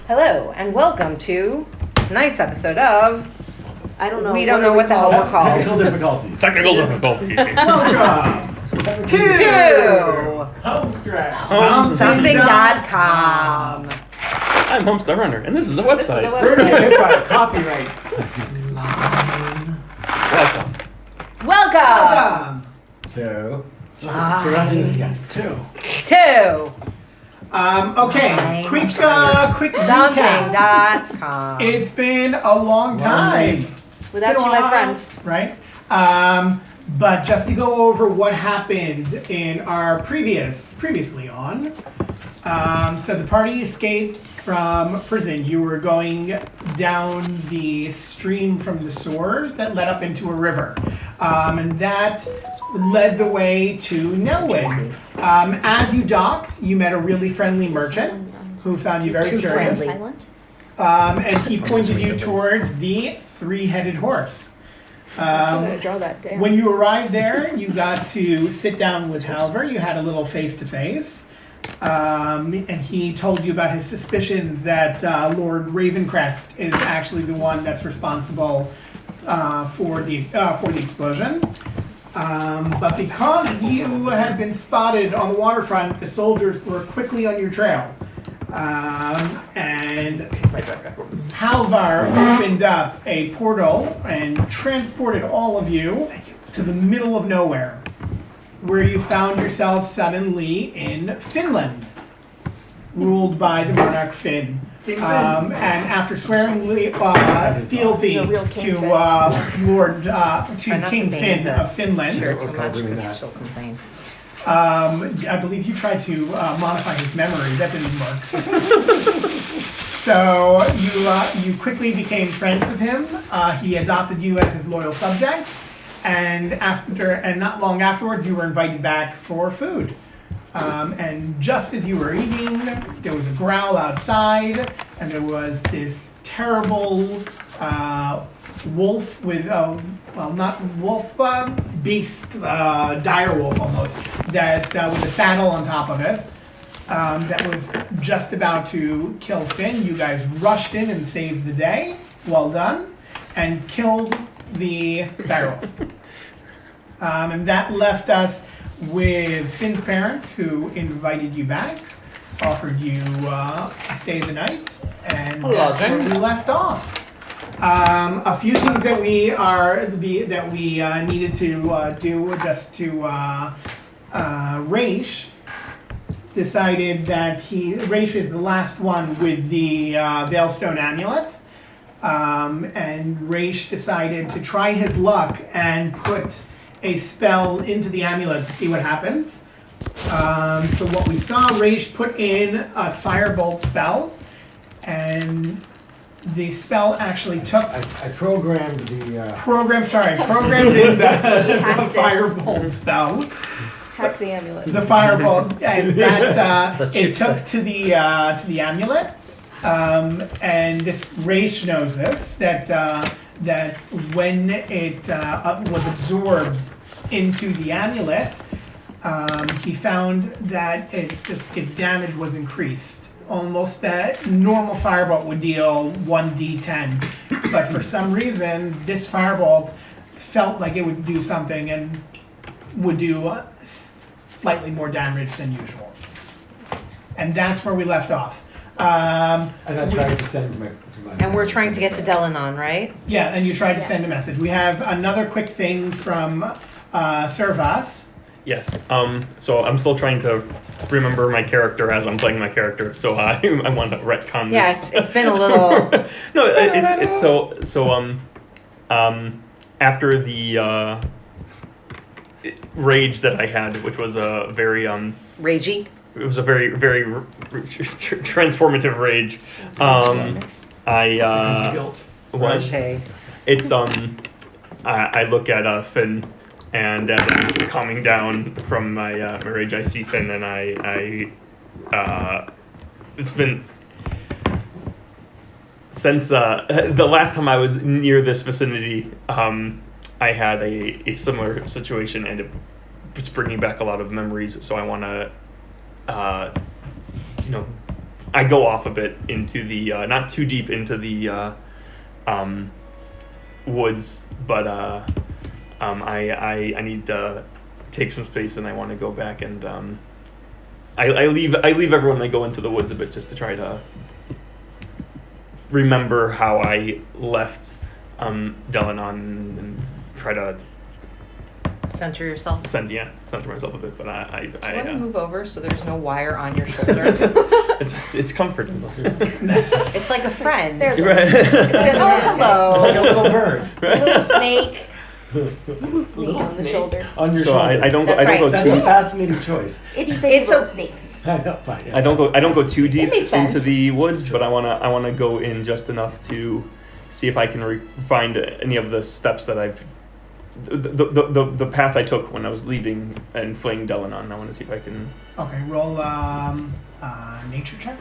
Hello, and welcome to tonight's episode of I don't know. We don't know what the hell we're called. Technical difficulties. Technical difficulties. Welcome to Homestress. Something.com. I'm Homestar Runner, and this is a website. This is the website. Copyright. Welcome. Welcome Two. We're not doing this again. Two. to Okay. Quick recap. Something.com. It's been a long time. Without you, my friend. Right? But just to go over what happened in our previously on. So the party escaped from prison. You were going down the stream from the sewers that led up into a river. And that led the way to Nelwyn. As you docked, you met a really friendly merchant who found you very curious. Silent. And he pointed you towards the three-headed horse. Draw that down. When you arrived there, you got to sit down with Halver. You had a little face-to-face. And he told you about his suspicions that Lord Ravencrest is actually the one that's responsible for the explosion. But because you had been spotted on the waterfront, the soldiers were quickly on your trail. And Halvar opened up a portal and transported all of you to the middle of nowhere, where you found yourselves suddenly in Finland, ruled by the monarch Finn. And after swearing fealty to King Finn of Finland, She'll complain. I believe you tried to modify his memory. That didn't work. So you quickly became friends with him. He adopted you as his loyal subjects, and not long afterwards, you were invited back for food. And just as you were eating, there was a growl outside, and there was this terrible wolf with, not wolf, beast, dire wolf almost, that with a saddle on top of it, that was just about to kill Finn. You guys rushed in and saved the day, well done, and killed the dire wolf. And that left us with Finn's parents, who invited you back, offered you to stay the night, and that's where we left off. A few things that we needed to do just to Raish decided that Raish is the last one with the Veilstone amulet, and Raish decided to try his luck and put a spell into the amulet to see what happens. So what we saw, Raish put in a firebolt spell, and the spell actually took. I programmed the. Programmed in the firebolt spell. Hack the amulet. The firebolt, and that it took to the amulet. And this Raish knows this that when it was absorbed into the amulet, he found that its damage was increased. Almost that normal firebolt would deal 1d10, but for some reason this firebolt felt like it would do something and would do slightly more damage than usual. And that's where we left off. And I tried to send to my. And we're trying to get to Delanon, right? Yeah, and you tried to send a message. We have another quick thing from Servas. Yes. So I'm still trying to remember my character as I'm playing my character. So I want to retcon this. Yeah, it's been a little. No, it's so. After the rage that I had, which was a very Ragey? It was a very transformative rage. Guilt. What? Okay. It's I look at Finn, and as I'm calming down from my rage, I see Finn, and I it's been since the last time I was near this vicinity. I had a similar situation, and it's bringing back a lot of memories. So I want to, I go off a bit into the not too deep into the woods, but I need to take some space, and I want to go back and I leave everyone. I go into the woods a bit just to try to remember how I left Delanon and try to Center yourself. center myself a bit. But Do you want to move over so there's no wire on your shoulder? it's comforting. It's like a friend. There's Right. It's gonna Oh, hurt. hello. Like a little bird. Little snake. Snake on the shoulder. On your So shoulder. I don't go. That's I don't go right. That's a too. fascinating choice. Itty bitty It's little a- snake. I know, fine, yeah. I don't go too deep made sense. into the woods, but I wanna go in just enough to see if I can find any of the steps that I've the path I took when I was leaving and fleeing Delanon. I want to see if I can. Okay, roll nature check.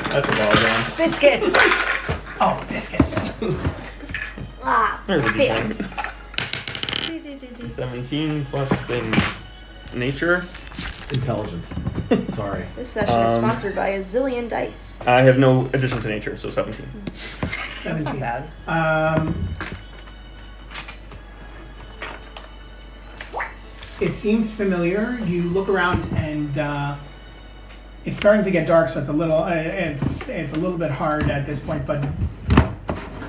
That's a ball down. Biscuits. Oh, biscuits. Ah, There's a biscuits. D20. 17 plus things. Nature. Intelligence. Sorry. This session is sponsored by a zillion dice. I have no addition to nature, so 17. That's not 17. bad. It seems familiar. You look around and it's starting to get dark, so it's a little bit hard at this point. But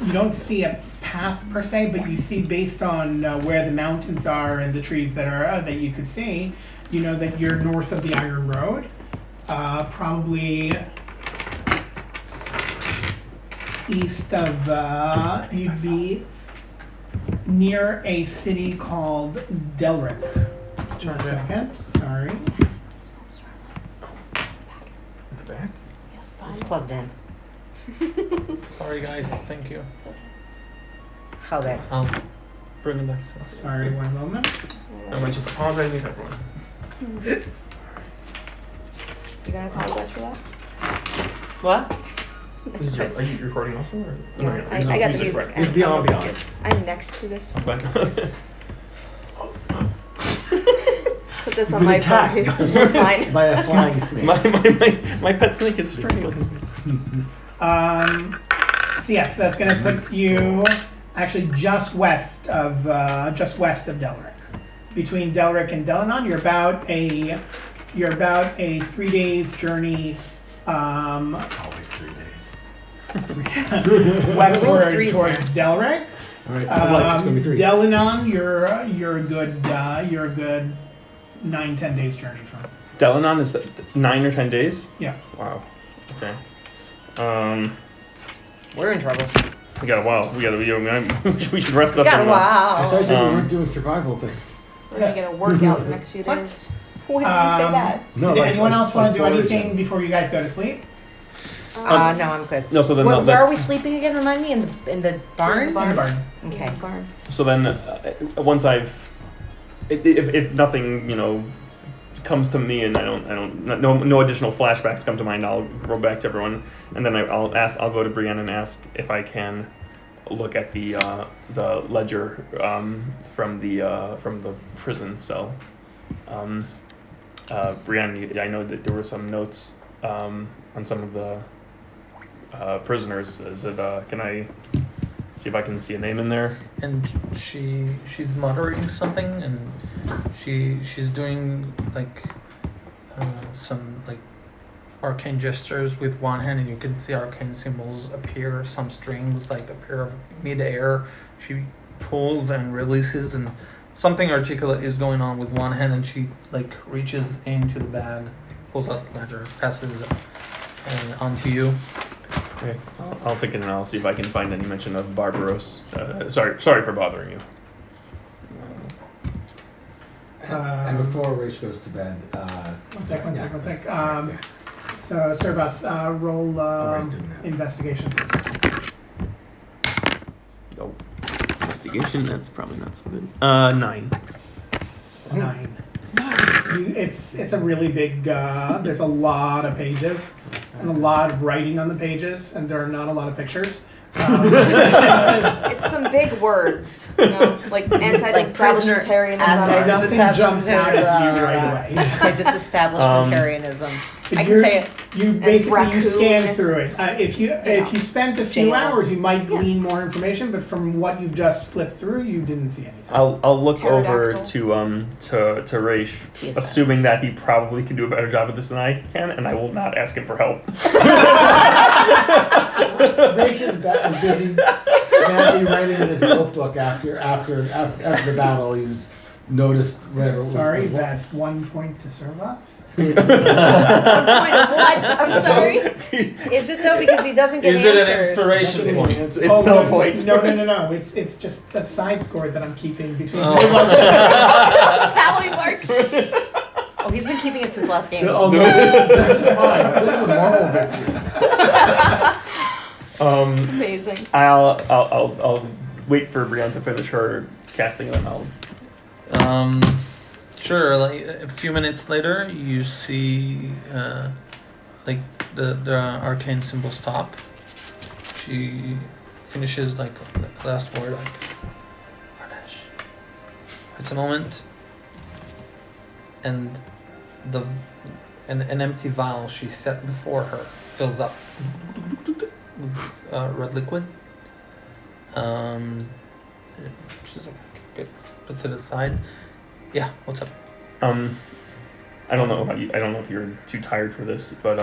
you don't see a path per se, but you see based on where the mountains are and the trees that you could see, you know that you're north of the Iron Road, probably east of. You'd be near a city called Delric. One second, sorry. The back? It's plugged in. Sorry guys, thank you. How there? I'll bring it back. Sorry, one moment. I'm just apologizing to everyone. You gonna apologize for that? What? Are you recording also? Or? Yeah, I got the music. It's the ambiance. I'm next to this. Right? Put this You've on been my phone attacked too. This one's mine. by a flying snake. my pet snake is struggling. So yes, that's going to put you actually just west of Delric. Between Delric and Delanon, you're about a 3 days journey Always 3 days. westward threes towards Delric. All right. I'm like, it's gonna be 3. Delanon, you're a good 9-10 days journey from. Delanon is 9 or 10 days? Yeah. Wow. Okay. We're in trouble. We got a while. We should rest up. Got a and, I while. thought you said we Um, weren't doing survival things. We're gonna get a workout the next few What? days. When did you say that? No, Did like- anyone like- else want like to do anything foraging. before you guys go to sleep? No, I'm good. No, so then Where are we sleeping again? Remind me, in the barn? In the barn. Okay. Barn. So then, once if nothing, comes to me and no additional flashbacks come to mind, I'll go back to everyone, and then I'll go to Brienne and ask if I can look at the ledger from the prison cell. Brienne, I know that there were some notes on some of the prisoners. Is it? Can I see if I can see a name in there? And she's muttering something, and she's doing some arcane gestures with one hand, and you can see arcane symbols appear. Some strings appear mid-air. She pulls and releases, and something articulate is going on with one hand, and she reaches into the bag, pulls out the ledger, passes it onto you. Okay, I'll take it and I'll see if I can find any mention of Barbaros. Sorry for bothering you. And before Rach goes to bed, One sec. yeah. So, Servas, roll Always doing that. investigation. Oh, investigation. That's probably not so good. 9. 9. It's a really big. There's a lot of pages and a lot of writing on the pages, and there are not a lot of pictures. It's some big words, you know, like anti-disestablishmentarianism. Nothing jumps out at you right away. Like disestablishmentarianism. I can You're- say it. You basically you raccoon. scan through it. If you spent a few Jail. hours, you might glean more information. But from what you've just flipped through, you didn't see anything. I'll look over Pterodactyl. to Raish, Yes, assuming that he probably can do a better job of this than I can, and I will not ask him for help. Raish is busy badly writing in his notebook after the battle. He's noticed whatever. Sorry, that's 1 point to serve us. Point of what? I'm sorry. Is it though? Because he doesn't get Is it an answers. inspiration point? It's Oh, no no, point. No. It's just a side score that I'm keeping between. Tally marks. Oh, he's been keeping it since last game. Oh no, this is fine. This is a moral victory. Amazing. I'll wait for Brienne to finish her casting, and then I'll. Sure. Like a few minutes later, you see, like the arcane symbol stop. She finishes like the last word, like. Varnish. It's a moment, and an empty vial she set before her fills up with red liquid. She's like, good. Puts it aside. Yeah, what's up? I don't know I don't know if you're too tired for this, but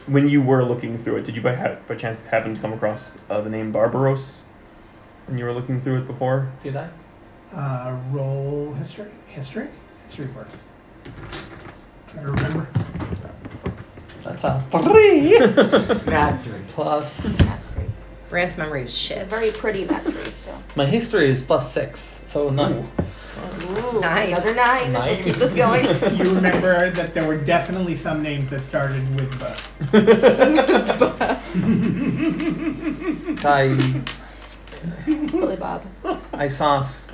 when you were looking through it, did you by chance happen to come across the name Barbaros when you were looking through it before? Did I? Roll history works. Try to remember. That's a 3 Nat 3. plus. Rand's memory is It's shit. a very pretty nat 3, though. My history is +6, so 9. Ooh, 9. another 9. Let's 9. keep this going. You remember that there were definitely some names that started with B. Billy Bob. I saw just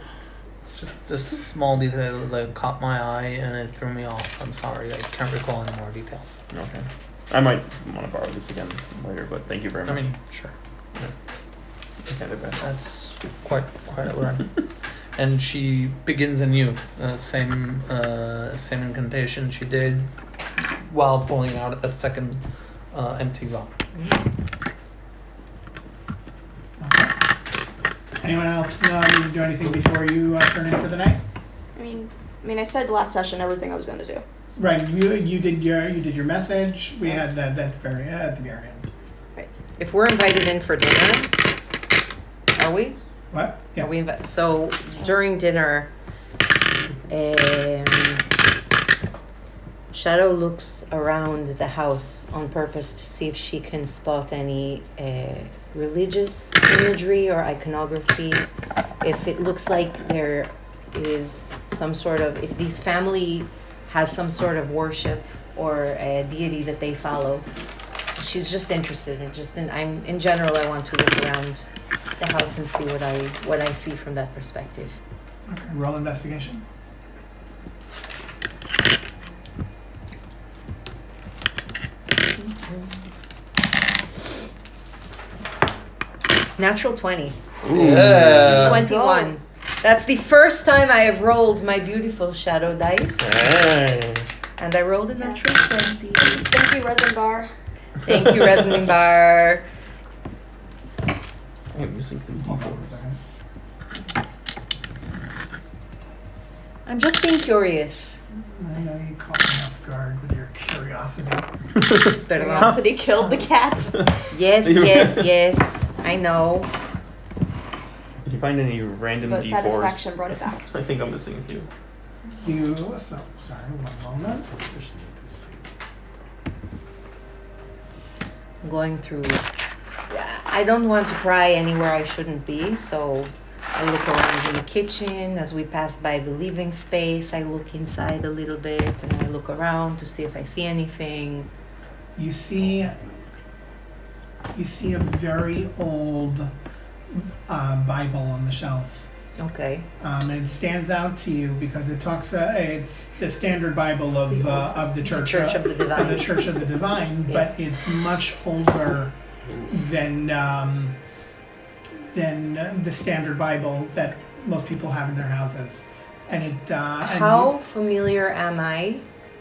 a small detail that caught my eye and it threw me off. I'm sorry, I can't recall any more details. Okay. I might want to borrow this again later, but thank you very much. I mean, sure. Okay, they're bad. That's quite alright. And she begins anew, same incantation she did, while pulling out a second empty vial. Anyone else need to do anything before you turn in for the night? I mean, I said last session everything I was going to do. Right. You did your message. We had that at the very end. If we're invited in for dinner, are we? What? Yeah. Are we so during dinner, Shadow looks around the house on purpose to see if she can spot any religious imagery or iconography. If it looks like there is some sort of, if this family has some sort of worship or a deity that they follow. She's just interested in in general I want to look around the house and see what I see from that perspective. Okay. Roll investigation. Natural 20. Yeah. 21. That's the first time I have rolled my beautiful shadow dice. Hey. And I rolled a natural 20. Thank you, Resin Bar. Thank you, Resonating Bar. I'm missing some Hold on a d4s. second. I'm just being curious. I know you caught me off guard with your curiosity. Better not. Curiosity killed the cat. Yes. I know. If you find any random But d4s, satisfaction brought it back. I think I'm missing a few. Sorry, one moment. I'm going through. I don't want to pry anywhere I shouldn't be, so I look around in the kitchen. As we pass by the living space, I look inside a little bit and I look around to see if I see anything. You see a very old Bible on the shelf. Okay. And it stands out to you because it talks. It's the standard Bible of the Church Church of the Divine. of the Church of the Divine, Yes. but it's much older than the standard Bible that most people have in their houses. And it How familiar am I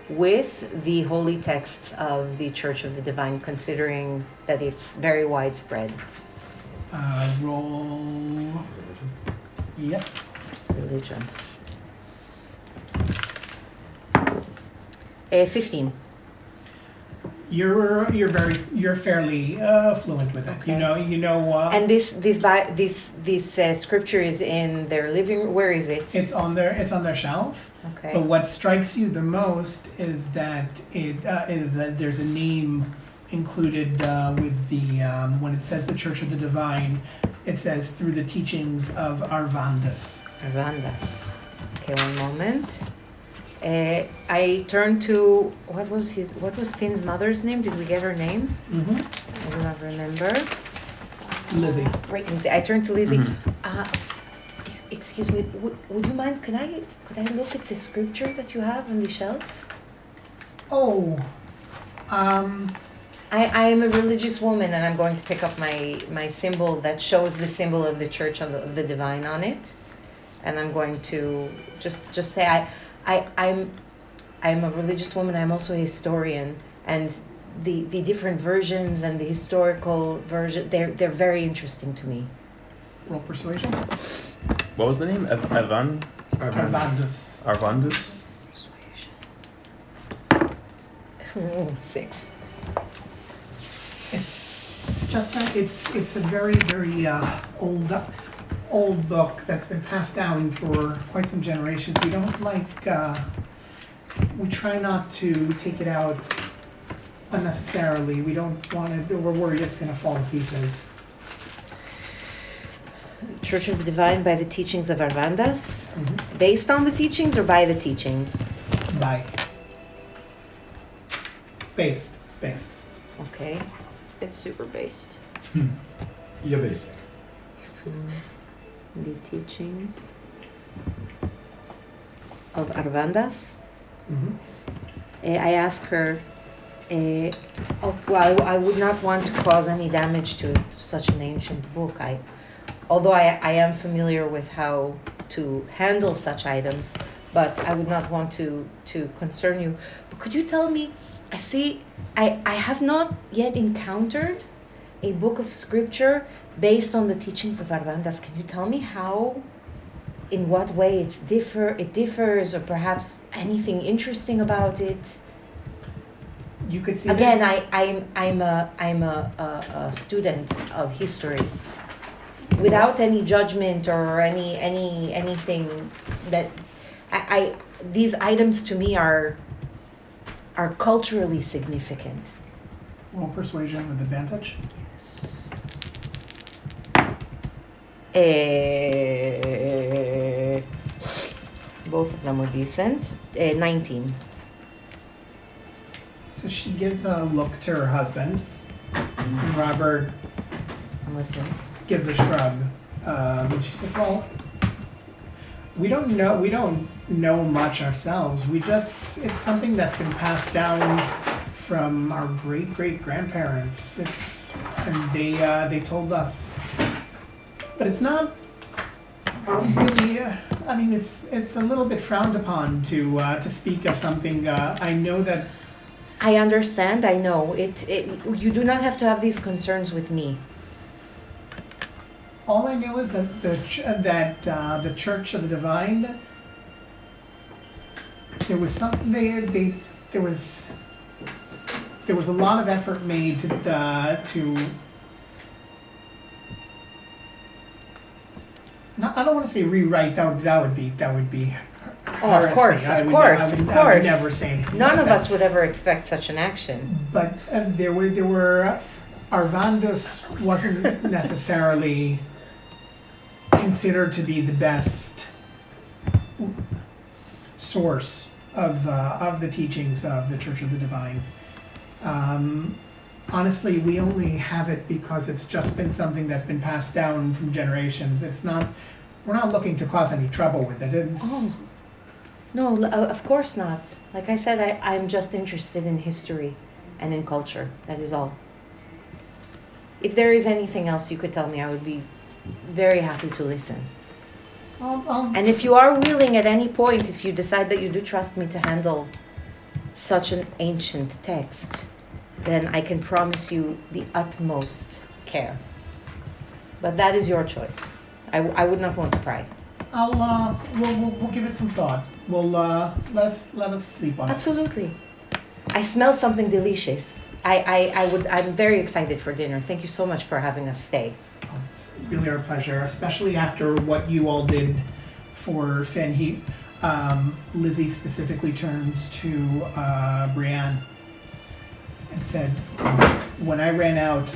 with the holy texts of the Church of the Divine, considering that it's very widespread? Roll. Yep. Religion. 15. You're fairly fluent with it. Okay. You know. And this scripture is in their living room. Where is it? It's on their shelf. Okay. But what strikes you the most is that there's a name included with the when it says the Church of the Divine, it says through the teachings of Arvandas. Arvandas. Okay, one moment. I turned to what was Finn's mother's name? Did we get her name? Mm-hmm. I do not remember. Lizzie. I turned to Lizzie. Mhm. Excuse me. Would you mind? Could I look at the scripture that you have on the shelf? Oh. I am a religious woman, and I'm going to pick up my symbol that shows the symbol of the Church of the Divine on it, and I'm going to just say I'm a religious woman. I'm also a historian, and the different versions and the historical version they're very interesting to me. Roll persuasion. What was the name? Arvandas. Arvandus? 6. It's just that it's a very old book that's been passed down for quite some generations. We don't we try not to take it out unnecessarily. We don't want to. We're worried it's going to fall to pieces. Church of the Divine by the teachings of Arvandas, Mm-hmm. based on the teachings or by the teachings? Bye. Based. Okay. It's super based. You're basic. The teachings of Arvandas. Mm-hmm. I ask her, I would not want to cause any damage to such an ancient book. Although I am familiar with how to handle such items, but I would not want to concern you. But could you tell me, I have not yet encountered a book of scripture based on the teachings of Arvandas. Can you tell me how, in what way it differs, or perhaps anything interesting about it? You could see. Again, I'm a student of history, without any judgment or anything that these items to me are culturally significant. Roll persuasion with advantage. Both of them were decent. 19. So she gives a look to her husband. And Robert I'm listening. gives a shrug. And she says, "Well, we don't know much ourselves. It's something that's been passed down from our great grandparents. And they told us, but it's not really. I mean, it's a little bit frowned upon to speak of something. I know that." I understand. I know it. You do not have to have these concerns with me. All I know is that the Church of the Divine, there was something there was a lot of effort made to I don't want to say rewrite. That would be. Oh, of course, heresy. of I course. would never say anything. None like of that. us would ever expect such an action. But there were Arvandas wasn't necessarily considered to be the best source of the teachings of the Church of the Divine. Honestly, we only have it because it's just been something that's been passed down from generations. We're not looking to cause any trouble with it. No, of course not. Like I said, I'm just interested in history and in culture. That is all. if there is anything else you could tell me, I would be very happy to listen. And if you are willing at any point, if you decide that you do trust me to handle such an ancient text, then I can promise you the utmost care. But that is your choice. I would not want to pry. We'll give it some thought. We'll let us sleep on it. Absolutely. I smell something delicious. I'm very excited for dinner. Thank you so much for having us stay. It's really our pleasure, especially after what you all did for Finn. Lizzie specifically turns to Brienne and said, when I ran out,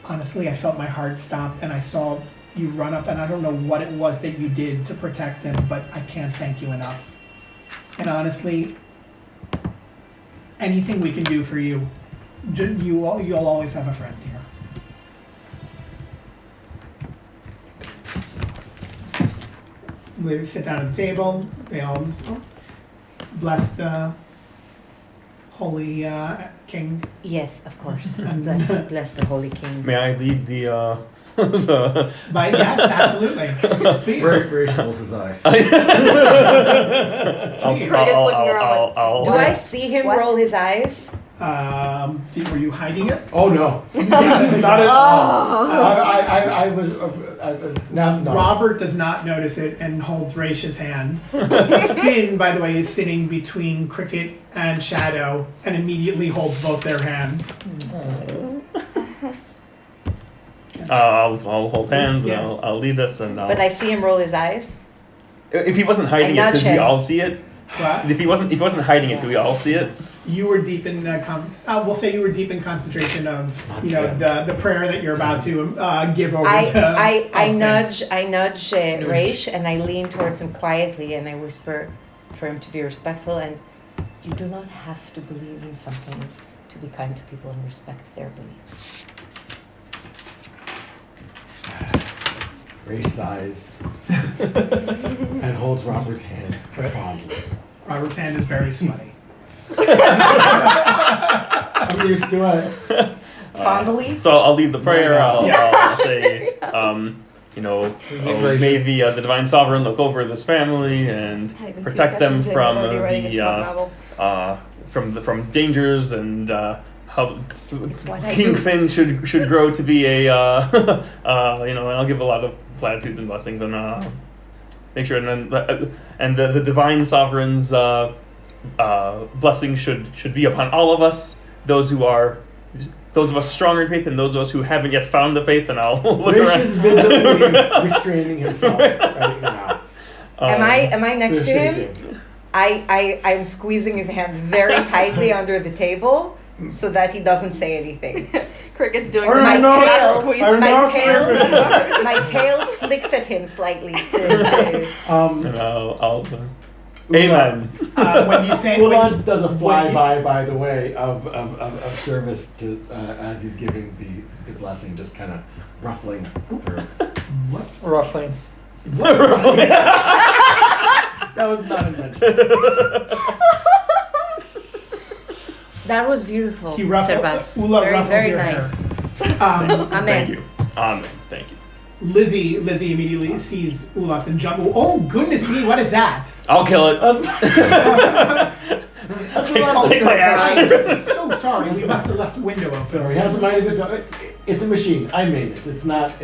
honestly, I felt my heart stop, and I saw you run up, and I don't know what it was that you did to protect him, but I can't thank you enough. And honestly, anything we can do for you, you'll always have a friend here. We sit down at the table. They all bless the holy king. Yes, of course. And- Bless the Holy King. May I lead the the? But yes, absolutely. Please. Ray rolls his eyes. Craig is looking around like, Do I see him What? roll his eyes? Were you hiding it? Oh no, Yeah. not at all. Oh. I was now no. Robert does not notice it and holds Raish's hand. Finn, by the way, is sitting between Cricket and Shadow and immediately holds both their hands. I'll hold hands and Yeah. I'll lead us and But I see him roll his eyes. if he wasn't hiding I it, nudge did we him. all see it? What? If he wasn't hiding it, do we all see it? You were deep in we'll say you were deep in concentration of the prayer that you're about to give over to. I Finn. nudge Raish and I lean towards him quietly and I whisper for him to be respectful, and you do not have to believe in something to be kind to people and respect their beliefs. Ray sighs and holds Robert's hand fondly. Robert's hand is very sweaty. I'm used to it. Fondly? So I'll lead the prayer. No. I'll say, may the divine sovereign look over this family and Not even 2 protect them sessions in, from I'm already writing a smut novel. from dangers and how It's what I King do. Finn should grow to be a and I'll give a lot of platitudes and blessings and make sure and the divine sovereign's blessing should be upon all of us, those of us stronger in faith and those of us who haven't yet found the faith, and I'll look Raish around. is visibly restraining himself right now. Am I next to They're him? shaking. I'm squeezing his hand very tightly under the table so that he doesn't say anything. Cricket's doing I her best to know. not tail- squeeze I my know. Finn. tail, my tail flicks at him slightly to And I'll amen. When you say Ulan does a when you- flyby, by the way, of service to as he's giving the blessing, just kind of ruffling her. What? Roughly. That was not intentional. That was beautiful, He ruffled- Servas. Ula Very, ruffles very your nice. Amen. Thank you. Amen. Thank you. Lizzie immediately sees Ulas and jump. Oh goodness me! What is that? I'll kill it. Take my I'm action. so sorry. We must have left the window open. So he has a mind of his own. It's a machine. I made it. It's not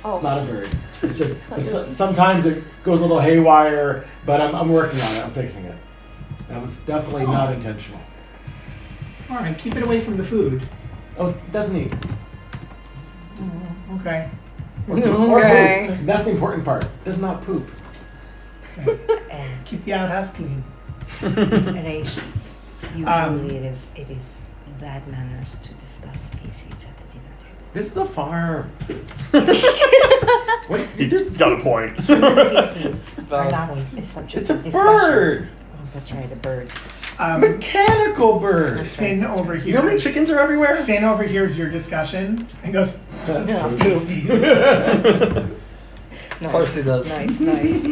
Oh. not a bird. It's just sometimes it goes a little haywire, but I'm working on it. I'm fixing it. That was definitely not intentional. All right, keep it away from the food. Oh, doesn't eat. Okay. Or Okay. poop. That's the important part. Does not poop. And Keep the outhouse clean. Reish, Um, usually it is bad manners to discuss feces at the dinner table. This is a farm. What? He's got a point. Feces are Valid not point. a subject It's a of discussion. bird. Oh, that's right, a bird. Mechanical bird. That's Finn right. overhears. You know how many chickens are everywhere? Finn overhears your discussion and goes, "Feces." Of course he does. Nice, nice.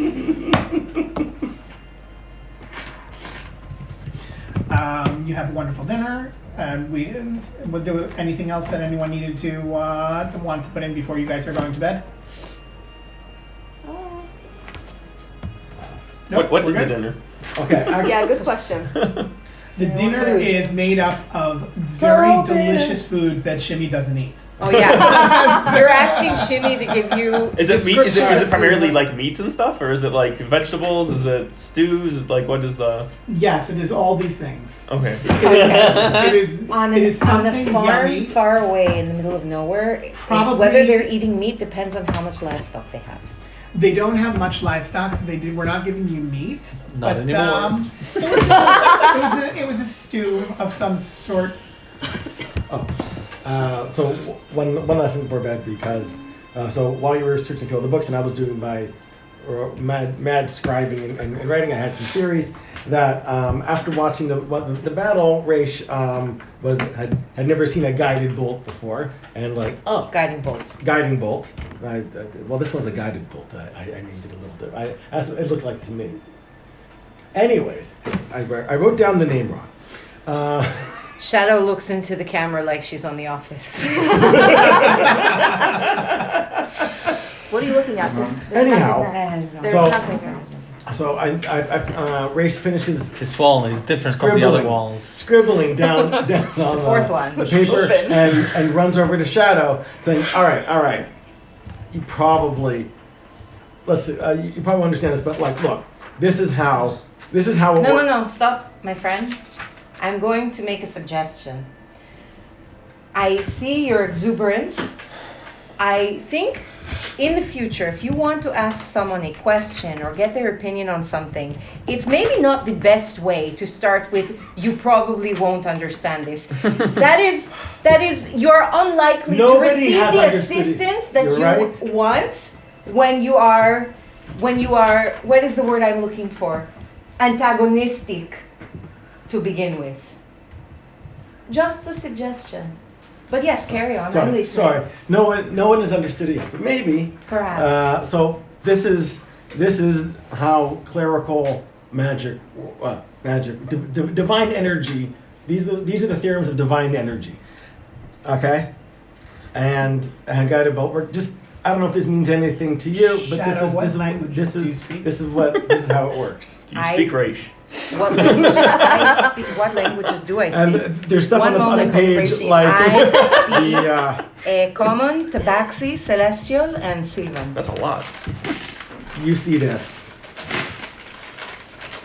You have a wonderful dinner. And would there was anything else that anyone needed to want to put in before you guys are going to bed? Nope, What we're is the good. dinner? Okay. Yeah, good question. The dinner food. is made up of very Oh, dinner. delicious foods that Shimmy doesn't eat. Oh yeah. You're asking Shimmy to give you. Is it meat? Is description it of primarily food. like meats and stuff, or is it like vegetables? Is it stews? Is it like what is the? Yes, it is all these things. Okay. It is. On, It is on a something farm yummy. far away in the middle of nowhere, Probably- whether they're eating meat depends on how much livestock they have. They don't have much livestock, so we're not giving you meat. Not anymore. It was a stew of some sort. So one last thing before bed, because so while you were searching through all the books and I was doing my mad scribing and writing, I had some theories that after watching the battle, Raish had never seen a guided bolt before, and Guiding bolt. guiding bolt. Well, this one's a guided bolt. I named it a little bit. That's what it looks like to me. Anyways, I wrote down the name wrong. Shadow looks into the camera like she's on The Office. What are you looking at? There's Anyhow. nothing there. There's So- nothing there. So Raish finishes His wall is different from the other Scribbling. walls. scribbling down on the fourth one. the paper Open. and runs over to Shadow, saying, "All right, you probably you probably understand this, but look, this is how it No, works." no, stop, my friend. I'm going to make a suggestion. I see your exuberance. I think in the future, if you want to ask someone a question or get their opinion on something, it's maybe not the best way to start with, "You probably won't understand this." That is, you're unlikely Nobody to receive has the understood it. assistance that You're you right. want when you are, what is the word I'm looking for? Antagonistic to begin with. Just a suggestion. But yes, carry on. I'm Sorry, listening. sorry. No one has understood it yet, but maybe. Perhaps. So this is how clerical magic, divine energy. These are the theorems of divine energy. Okay, and guided bolt work. Just I don't know if this means anything to you, but Shadow, what language do you speak? this is how it works. Do you speak Raish? What languages I speak? What languages do I And speak? there's stuff One on the moment, page Raishi. like I the Common, Tabaxi, Celestial, and Sylvan. That's a lot. you see this.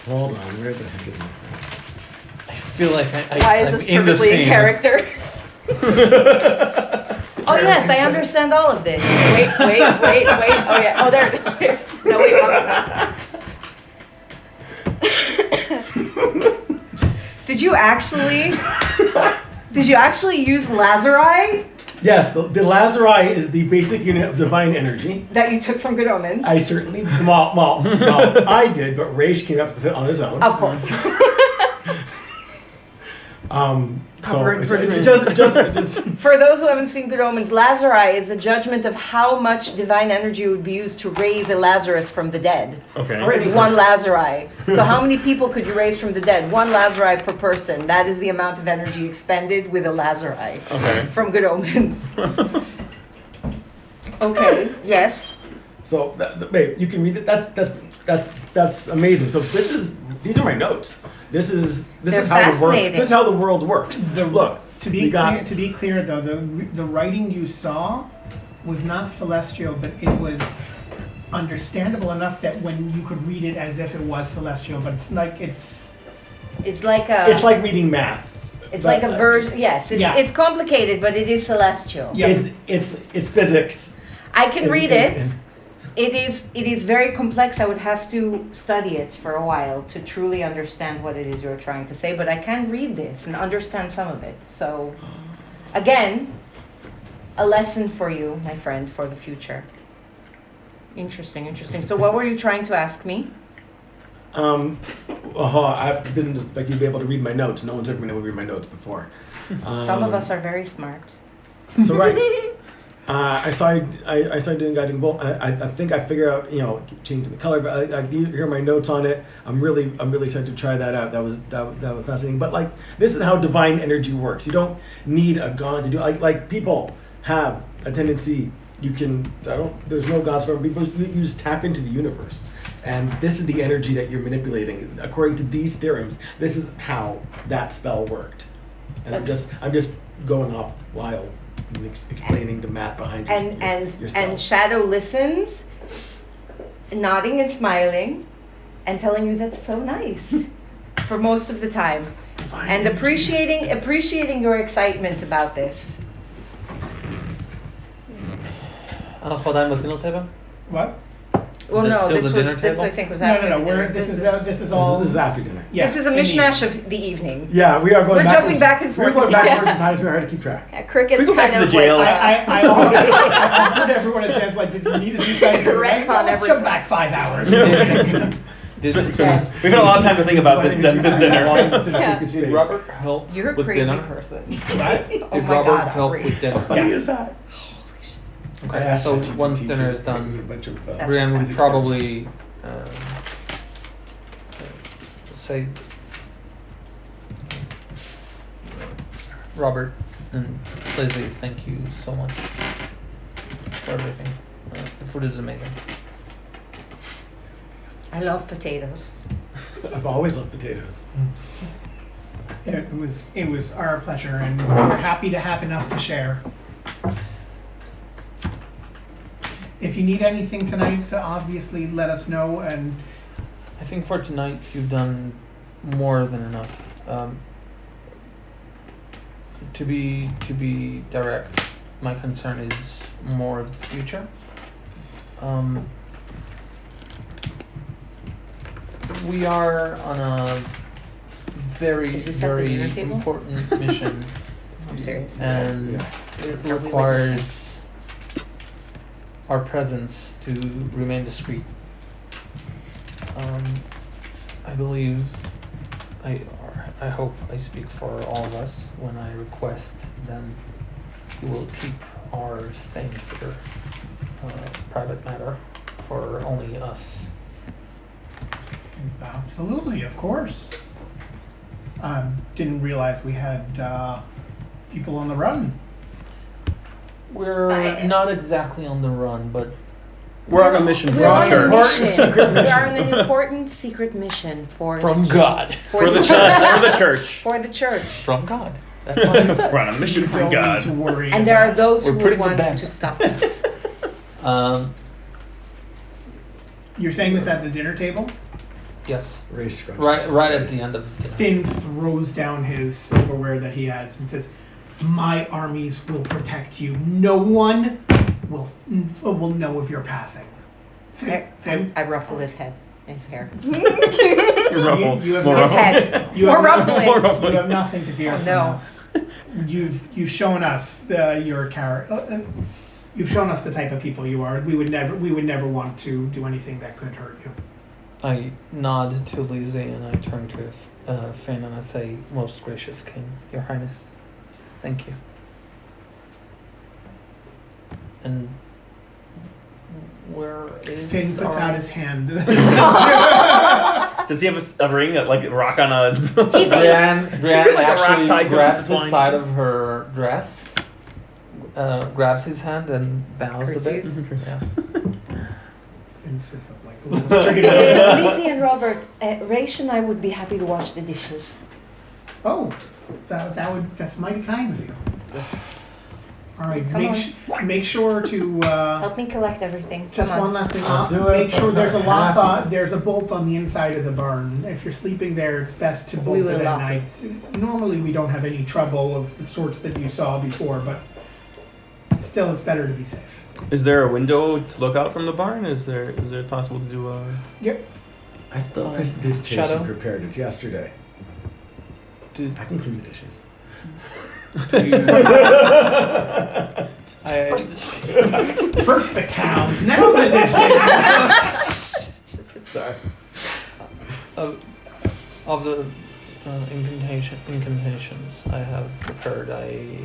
Hold on, where the heck is my I feel like Why is I'm this in the perfectly in scene. character? Oh yes, I understand all of this. Wait. Oh yeah. Oh, there it is. Here. No, wait, wrong. Did you actually use Lazari Yes, the Lazari is the basic unit of divine energy. that you took from Good Omens? I certainly, well, I did, but Raish came up with it on his own. Of course. So it just For those who haven't seen Good Omens, Lazari is the judgment of how much divine energy would be used to raise a Lazarus from the dead. Okay. All right. It's one Lazari. So how many people could you raise from the dead? One Lazari per person. That is the amount of energy expended with a Lazari. Okay. From Good Omens. Okay, yes. so babe, you can read it. That's amazing. So these are my notes. This is They're how the world. fascinating. This is how the world works. Look, To we be clear though, the writing you saw was not celestial, but it was understandable enough that when you could read it as if it was celestial, but it's like It's like a. It's like reading math. It's like a version. Yes, Yeah. it's complicated, but it is celestial. Yeah. It's physics. I can And- read and- it. It is very complex. I would have to study it for a while to truly understand what it is you're trying to say, but I can read this and understand some of it. So, again, a lesson for you, my friend, for the future. Interesting. So what were you trying to ask me? I didn't expect you to be able to read my notes. No one's ever been able to read my notes before. Some of us are very smart. So right. I started doing guiding bolt. I think I figured out, changing the color. But I hear my notes on it. I'm really excited to try that out. That was fascinating. But like, this is how divine energy works. You don't need a god to do. Like people have a tendency. There's no gods for people. You just tap into the universe, and this is the energy that you're manipulating. According to these theorems, this is how that spell worked. And I'm just going off wild. Explaining the math behind your spell. And Shadow listens, nodding and smiling, and telling you that's so nice for most of the time, and appreciating your excitement about this. Hold on, dinner table? What? Well, it no, still the dinner this table? I think was No, after no. the dinner. This is all. This is after dinner. Yeah, This is a in the mishmash evening. of the evening. Yeah, we are going. We're jumping back and We're forth. going back and Yeah. forth. Sometimes we're hard to keep track. Yeah, Cricket's We go back kind to of the jail. like, I offered everyone a chance. Like, did you need to do something? Retcon Let's jump everything. back 5 hours. We've had a lot of time to think about this dinner. Yeah. Did Robert help You're a with crazy dinner? person. What? Did Oh my Robert God, help Aubrey. with dinner? Funny is I Okay, asked so ChatGPT once to dinner is make me a done, bunch of, That's Brienne would physics probably say, Robert and Lizzie, thank you so much for everything. The food is amazing. I love potatoes. terms. I've always loved potatoes. It was our pleasure, and we're happy to have enough to share. If you need anything tonight, obviously let us know. And I think for tonight you've done more than enough. To be direct, my concern is more of the future. We are on a very Is this at the dinner table? important mission, I'm serious. and Yeah. it Are we requires our presence to remain discreet. I believe, I hope I speak for all of us when I request then you will keep our staying together private matter for only us. absolutely, of course. Didn't realize we had people on the run. We're not exactly on the run, but We're on a mission for We're on the a church. mission. We are on an important secret mission for from the, God. For the church. For the church. For the church. From God. That's what I said. We're on a mission You from don't need to God. worry. And there are about- those We're who putting the want bank. to stop us. You're saying this at the dinner table? Yes. Race scrunch. Right at the end of dinner. Finn throws down his silverware that he has and says, "My armies will protect you. No one will know of your passing." Finn, I ruffle his head, his hair. You ruffle. You have More his ruffle. head. you More have, ruffling. More you ruffling. have nothing to fear Oh, from no. us. You've shown us your character. You've shown us the type of people you are. We would never want to do anything that could hurt you. I nod to Lizzie and I turn to Finn and I say, "Most gracious King, Your Highness, thank you." And where is Finn puts our- out his hand. Does he have a ring that like rock on a? He's Brienne like a rock actually tied to a grabs piece of the twine. side of her dress, grabs his hand and bows a bit. Curtsies. Yes. And sits up like a little straight. Lizzie and Robert, Raish and I would be happy to wash the dishes. Oh, that's mighty kind of you. Yes. All right, Come make sure to Help me collect everything. just Come on. one last thing. I'll do it. Make sure there's a I'm lock. happy. There's a bolt on the inside of the barn. If you're sleeping there, it's best to bolt We will it at lock night. Normally, we don't have any trouble of the sorts that you saw before, but still, it's better to be safe. Is there a window to look out from the barn? Is it possible to do a? Yep. I thought I did change Shadow? some preparedness yesterday. Did, I can clean the dishes. do you, I, First the cows, now the dishes. Sorry. of the incantations I have prepared, I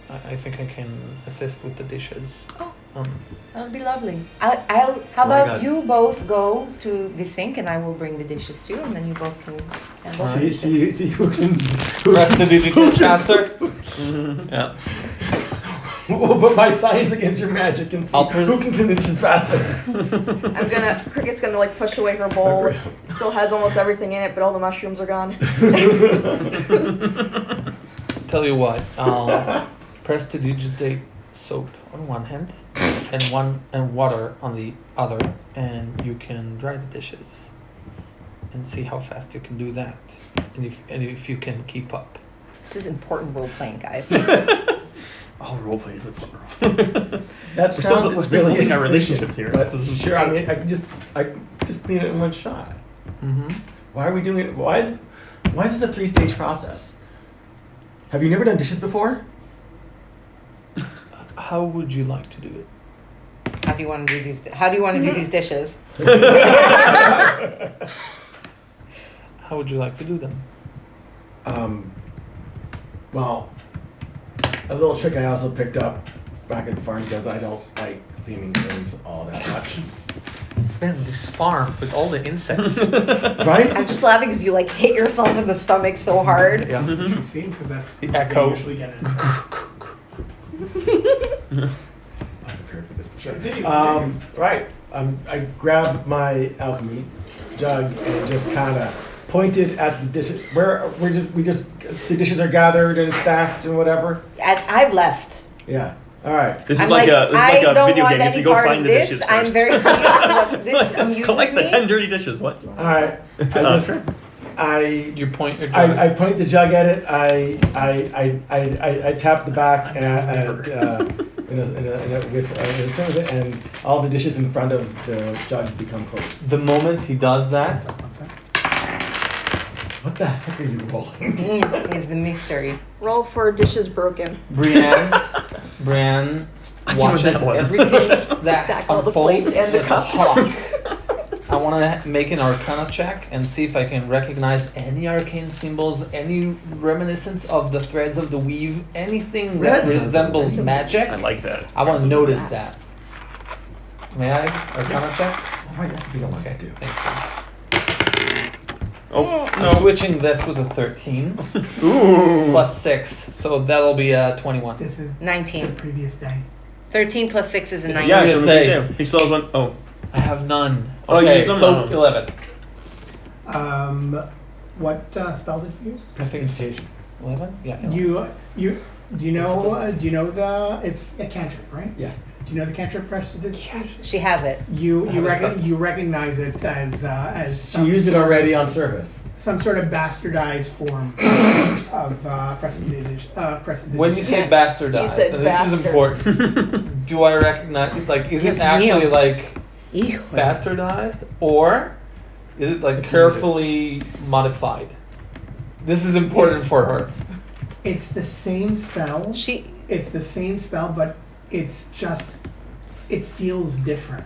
I think I can assist with the dishes. Oh. Um, That would be lovely. How my about God. you both go to the sink and I will bring the dishes too, and then you both can handle the dishes. See who can. Press the digital faster. Yeah. We'll put my science against your magic and see who can clean the dishes faster. Cricket's gonna like push away her bowl. It still has almost everything in it, but all the mushrooms are gone. Tell you what, I'll press the digitate soap on one hand and water on the other, and you can dry the dishes and see how fast you can do that, and if you can keep up. This is important role playing, guys. Oh, roleplay is important. That We're sounds still really building our inefficient, relationships here. But This is sure, I mean, I just clean it in one shot. Mm-hmm. Why are we doing it? Why is this a 3-stage process? Have you never done dishes before? How would you like to do it? How do you want to do these? How do you want to do these dishes? How would you like to do them? Well, a little trick I also picked up back at the farm because I don't like cleaning things all that much. Man, this farm with all the insects. Right? I'm just laughing because you like hit yourself in the stomach so hard. Yeah. That's a true scene because that's The what echo. they usually get in. I'm prepared for this for sure. Right. I grabbed my alchemy jug and just kind of pointed at the dishes. The dishes are gathered and stacked and whatever. I've left. Yeah. All right. This is I'm like a I don't video want game. You have any to go part find of the this. dishes I'm first. very confused. What's this amuses Collect the me. 10 dirty dishes. What? All right. You point your gun. I point the jug at it. I tap the back and and all the dishes in front of the jug become closed. The moment he does that, What the heck are you rolling? Is the mystery. Roll for dishes broken. Brienne I watches know that one. everything that Stack all the unfolds plates and the with a cups. hawk. I want to make an Arcana check and see if I can recognize any arcane symbols, any reminiscence of the threads of the weave, anything that Red. resembles magic. I like that. I want to notice that? that. May I? Arcana check? All right, that's what you don't want Okay, to do. thank you. Oh, I'm no. switching this with a 13 Ooh. plus 6, so that'll be a 21. This is the 19. previous day. 13 plus 6 is a 19. Yeah, Previous so day. he still has one. Oh. I have none. Oh, you Okay, used them? so No. 11. What spell did you use? I think it's 11? Yeah. 11. Do you know the it's a cantrip, right? Yeah. Do you know the cantrip prestidigitation? She has it. You I have it. you recognize it as She used it already on service. some sort of bastardized form of prestidigitation. When you say Yeah. bastardized, He said and this is bastard. important, do I recognize, like, is Yes, it actually, ma'am. like, Ew. bastardized, or is it, like, carefully modified? This is important It's- for her. It's the same spell. She. It's the same spell, but it's just it feels different,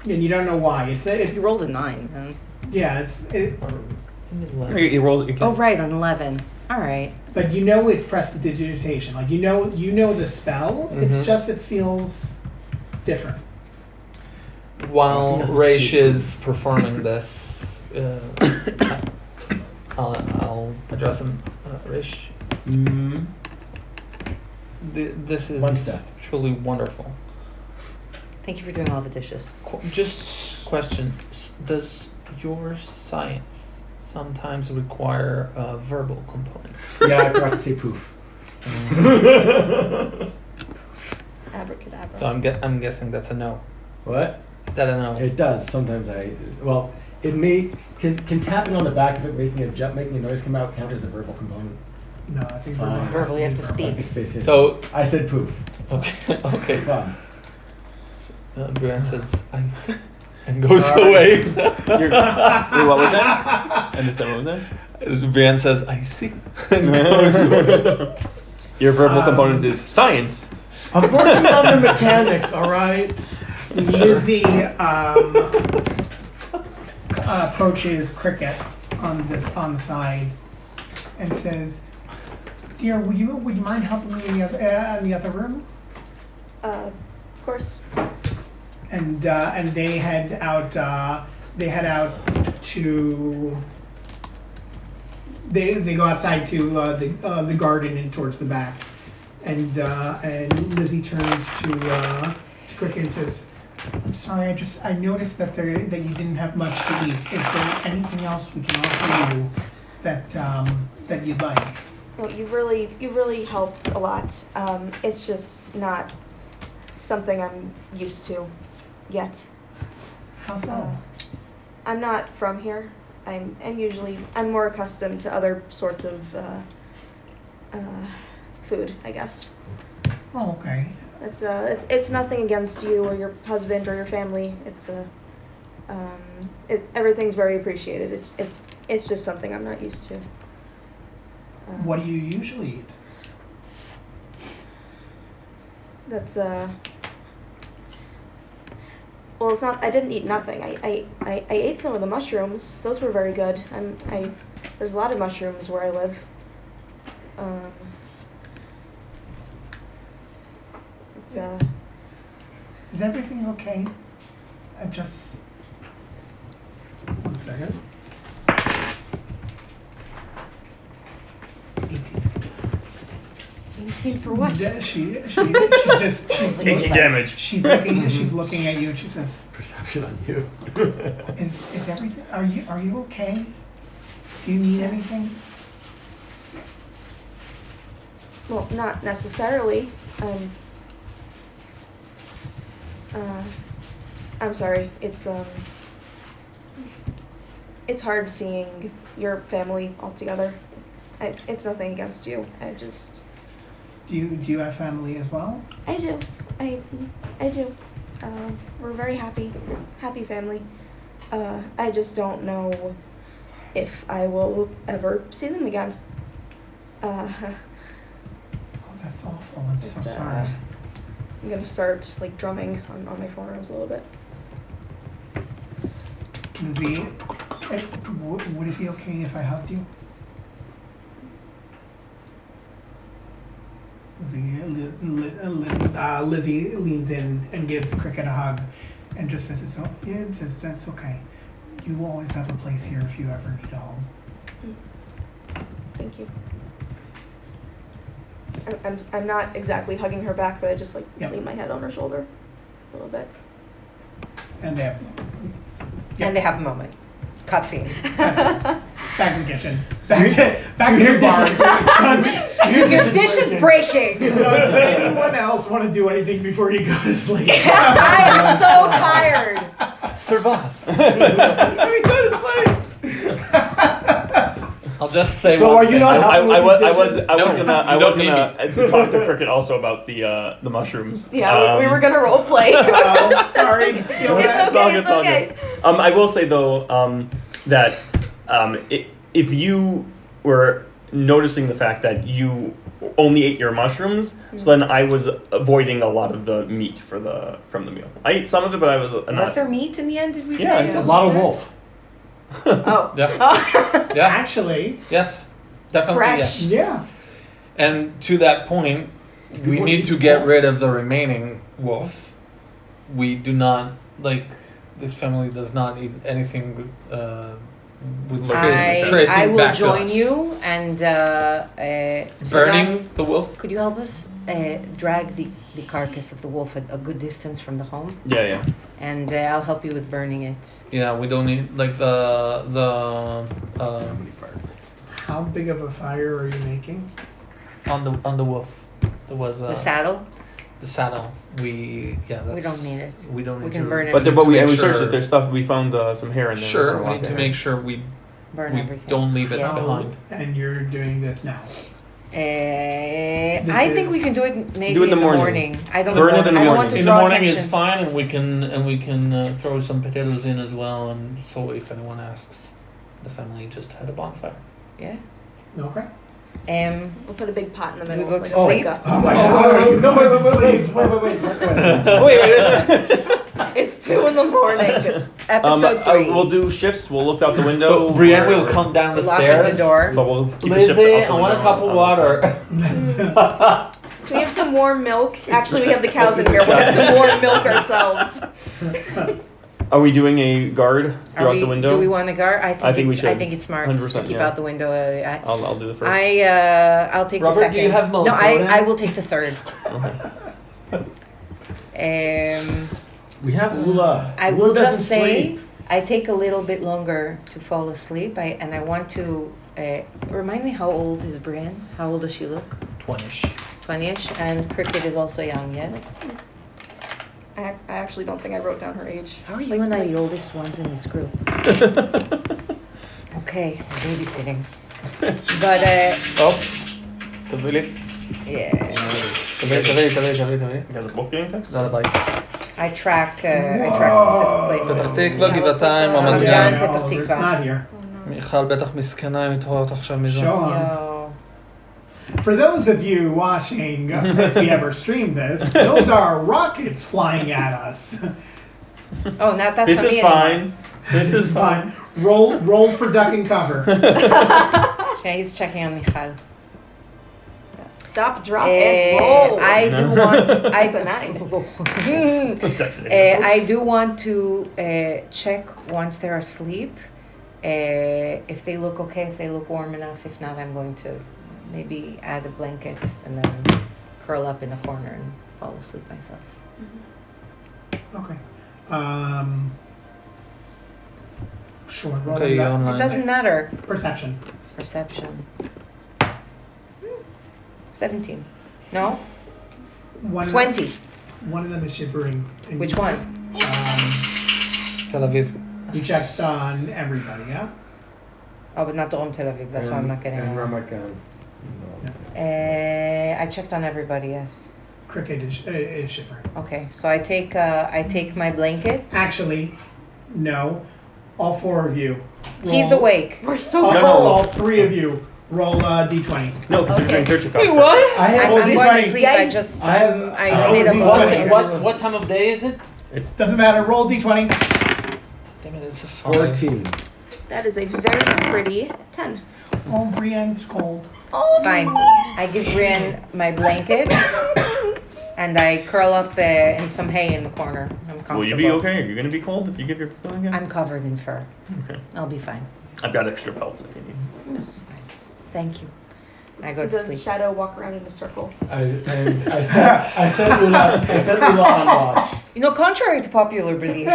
and you don't know why. It's You rolled a 9. Man. yeah. You roll. You can, Oh, right, an 11. All right. But you know it's prestidigitation. Like you know the spell. Mhm. It's just it feels different. While Raish is performing this, I'll address him. Raish, Mm-hmm. this is One step. truly wonderful. Thank you for doing all the dishes. Just question: does your science sometimes require a verbal component? Yeah, I forgot to say poof. Abracadabra. So I'm guessing that's a no. What? Is that a no? It does. Sometimes can tapping on the back of it making a noise come out count as a verbal component? No, I think Fine. Verbal, you have to speak. Like the space is- So I said poof. okay, okay. Fun. Brian says I see and goes Sorry. away. Wait, what was that? I understand what was Brian says I see and that? goes away. Your verbal component is science. I'm working on the mechanics, all right? Lizzie approaches Cricket on the side and says, Dear, would you mind helping me in the other room? Of course. And they head out. To. They go outside to the garden and towards the back, and Lizzie turns to Cricket and says, "I'm sorry, I noticed that you didn't have much to eat. Is there anything else we can offer you that you'd like?" Well, you really helped a lot. It's just not something I'm used to yet. How so? I'm not from here. I'm more accustomed to other sorts of food, I guess. Oh, okay. It's nothing against you or your husband or your family. Everything's very appreciated. It's just something I'm not used to. What do you usually eat? That's well, it's not. I didn't eat nothing. I ate some of the mushrooms. Those were very good. There's a lot of mushrooms where I live. It's Is everything okay? Just 1 second. 18 for what? She's Taking damage. She's looking at you and she says, Perception on you. Is everything? Are you okay? Do you need anything? Well, not necessarily. I'm sorry. It's hard seeing your family all together. It's nothing against you. Do you have family as well? I do. I do. We're very happy family. I just don't know if I will ever see them again. Oh, that's awful. I'm so sorry. I'm gonna start like drumming on my forearms a little bit. Lizzie, would it be okay if I hugged you? Lizzie leans in and gives Cricket a hug, and just says, "That's okay. You will always have a place here if you ever need a home." Thank you. I'm not exactly hugging her back, but I just lean my head on her shoulder a little bit. And they have, And they have a moment. Cutscene. back to the kitchen. Back to the bar. Your dish is breaking. Does anyone else want to do anything before you go to sleep? I am so tired. Servas. Let me go to sleep. I'll just say So one are you thing. not I helping with was the I was dishes? I was No, gonna I you was don't gonna talk to Cricket also about the mushrooms. Yeah, we were gonna role play. Sorry. It's Steal okay. that. It's okay. It's all okay. good. I will say though that if you were noticing the fact that you only ate your mushrooms, so then I was avoiding a lot of the meat from the meal. I ate some of it, but I was not. Was there meat in the end, did we Yeah, say? it's A lot of wolf. Oh. Yeah. Oh. Yeah. Actually, Yes. Definitely Fresh. yes. yeah. And to that point, we want need to to eat get wolf? rid of the remaining wolf. We do not this family does not eat anything with tracing I will back to join us. you and Burning Sebas, the wolf. could you help us drag the carcass of the wolf a good distance from the home? Yeah. And I'll help you with burning it. Yeah, we don't need How big of a fire are you making? on the wolf. There was The saddle? the saddle. We don't need it. We don't need We can to, burn it. But need but to we make researched sure- it. There's stuff we found some hair in there. Sure, We're we need to make sure we Burn everything. don't leave it Yeah. behind. And you're doing this now. I think we can do it maybe Do it in the morning. I don't. Burn it in the I don't morning. want to In the draw morning attention. is fine, and we can throw some potatoes in as well. And so if anyone asks, the family just had a bonfire. Yeah. Okay. We'll put a big pot in the Do we middle. go to like a sleep? hookah. Oh my Oh, God! Are you going to sleep? Wait. Wait. It's 2 in the morning. Episode 3. We'll do shifts. We'll look out the window. So Brienne will or- come down the Locking stairs. the door. But we'll keep the shift Lizzie, out the I want a window cup of on- water. Can we have some warm milk? Actually, we have the cows in here. We'll have some warm milk ourselves. Are we doing a guard throughout the window? Do we want to guard? I think we I should. think it's smart to 100%, keep yeah. out the window. I'll do the first. I'll take Robert, the second. do you have No, melatonin? I will take the third. Okay. We have Ula. I Ula will doesn't just say sleep. I take a little bit longer to fall asleep. And I want to remind me how old is Brienne? How old does she look? 20ish. 20ish, and Cricket is also young. Yes. I actually don't think I wrote down her age. How are you and I the oldest ones in this group? Okay, babysitting. But טוב, תביא לי. yeah, You guys are both getting texts? זה על הבית. I track specific places. פתח תקווה, גבעתיים, רמת רמת גן, גן. פתח Oh, תקווה. it's not here. מיכל בטח מסכנה אם מתעוררת עכשיו מזה. Show 'em. Yo. For those of you watching, if we ever stream this, those are rockets flying at us. Oh, not that's This not is me anymore. fine. This is fine. Roll for duck and cover. Yeah, he's checking on Michal. Stop, drop, and roll. I do want. That's a 9. Dexterity. I do want to check once they're asleep if they look okay, if they look warm enough. If not, I'm going to maybe add a blanket and then curl up in a corner and fall asleep myself. Okay. Sure. Roll Okay, that. online. It doesn't matter. Perception. Perception. 17. No? 20. One of them is shivering. And Which one? תל אביב. You checked on everybody, yeah? Oh, but not Dom Tel Aviv. That's why I'm not getting And it. Ramat Gan. I checked on everybody, yes. Cricket is shivering. Okay, so I take my blanket. Actually, no. All 4 of you. He's roll- awake. We're so All, No, cold. all 3 of you roll d20. No, because Okay. you're doing Turchik. I have I'm these going are to sleep. I dice. just I have- I I stayed up have all these night. ones. What time of day is it? Doesn't matter. Roll d20. Damn it, it's a 14. That is a very pretty 10. Oh, Brienne's cold. Oh, Fine. I give Brienne my blanket and I curl up in some hay in the corner. I'm comfortable. Will you be okay? Are you going to be cold if you give your blanket? I'm covered in fur. Okay. I'll be fine. I've got extra pelts if you need. It's fine. Thank you. I go to Does sleep. Shadow walk around in a circle? I said Ula on watch. You know, contrary to popular belief,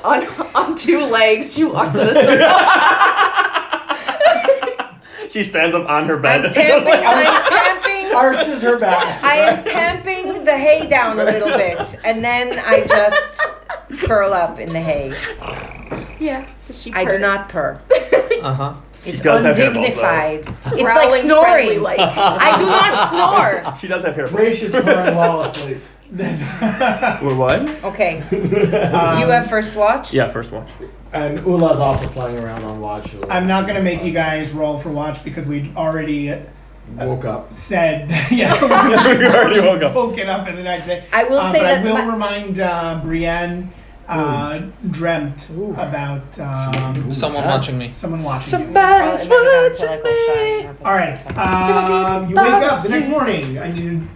On 2 legs, she walks in a circle. She stands up on her bed. I'm tamping. Arches her back. I am tamping the hay down a little bit, and then I just curl up in the hay. Yeah. Does she I do purr? not purr. Uh-huh. It's does have hair balls, though. undignified. It's like Growling, friendly, snoring. like. I do not snore. She does have hair. Raish is purring while asleep. We're what? Okay, Um, you have first watch? Yeah, first watch. And Ula's also flying around on watch. I'm not going to make you guys roll for watch because we'd already Woke up. said, yeah, We already woke up. woken up in the next day. I will say but that I will my- remind Brienne dreamt Ooh. about Someone watching me. someone watching you. Somebody's watching me. All right, you wake up the next morning. I need.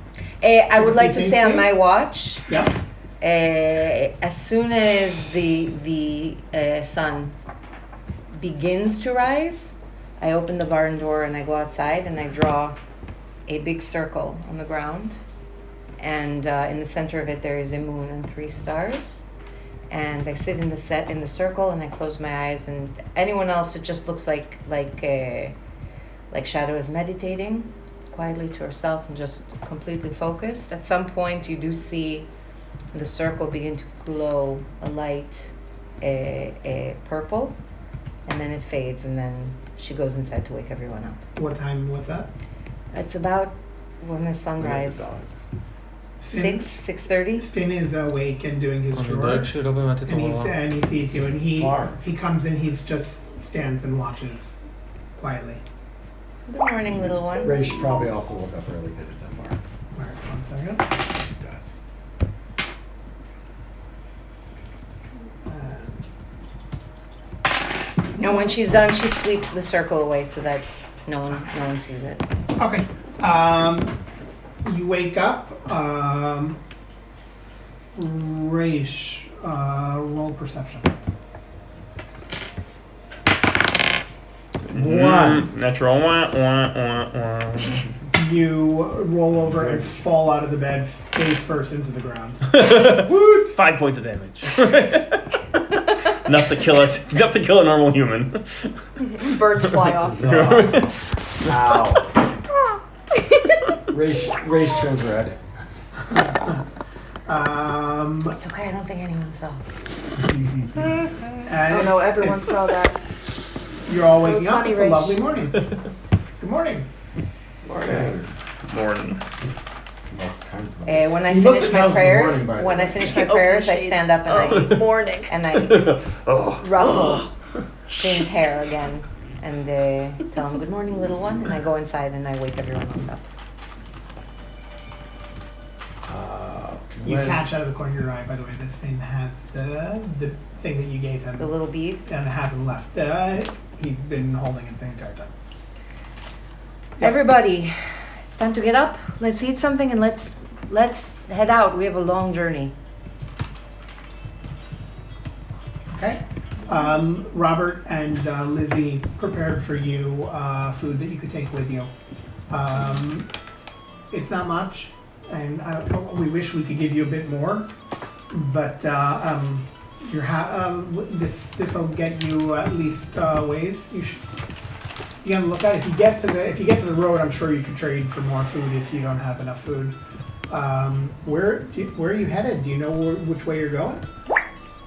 I would like to Few say on things, my please? watch, Yeah. as soon as the sun begins to rise, I open the barn door and I go outside and I draw a big circle on the ground. And in the center of it there is a moon and 3 stars. And I sit in the circle and I close my eyes. And anyone else, it just looks like Shadow is meditating quietly to herself and just completely focused. At some point, you do see the circle begin to glow a light purple, and then it fades, and then she goes inside to wake everyone up. What time was that? It's about when the sunrise. 6:30. Finn is awake and doing his chores. And he sees you, and he comes in. He's just stands and watches quietly. Good morning, little one. Raish probably also woke up early because it's that far. All right, 1 second. It does. And when she's done, she sweeps the circle away so that no one sees it. Okay. You wake up. Raish, roll perception. 1. Natural. Wah, wah, wah, wah. You roll over and fall out of the bed face first into the ground. 5 points of damage. Enough to kill it. Enough to kill a normal human. Birds fly off. Ow. Race turns red. It's okay, I don't think anyone saw. Oh no, everyone saw that. You're all That waking was up. funny, It's a Raish. lovely morning. Good morning. Morning. Morning. When I You looked finish at my how's the prayers, morning, by the when I way. finish my Open prayers, the I shades. stand up and Morning. I Oh. ruffle Finn's hair again and tell him good morning, little one, and I go inside and I wake everyone else up. You catch out of the corner of your eye, by the way, that Finn has the thing that you gave him The little bead. and hasn't left. He's been holding it the entire time. Everybody, it's time to get up. Let's eat something and let's head out. We have a long journey. Okay. Robert and Lizzie prepared for you food that you could take with you. It's not much, and we wish we could give you a bit more, but this will get you at least ways. You gotta look at it. If you get to the road, I'm sure you could trade for more food if you don't have enough food. Where are you headed? Do you know which way you're going?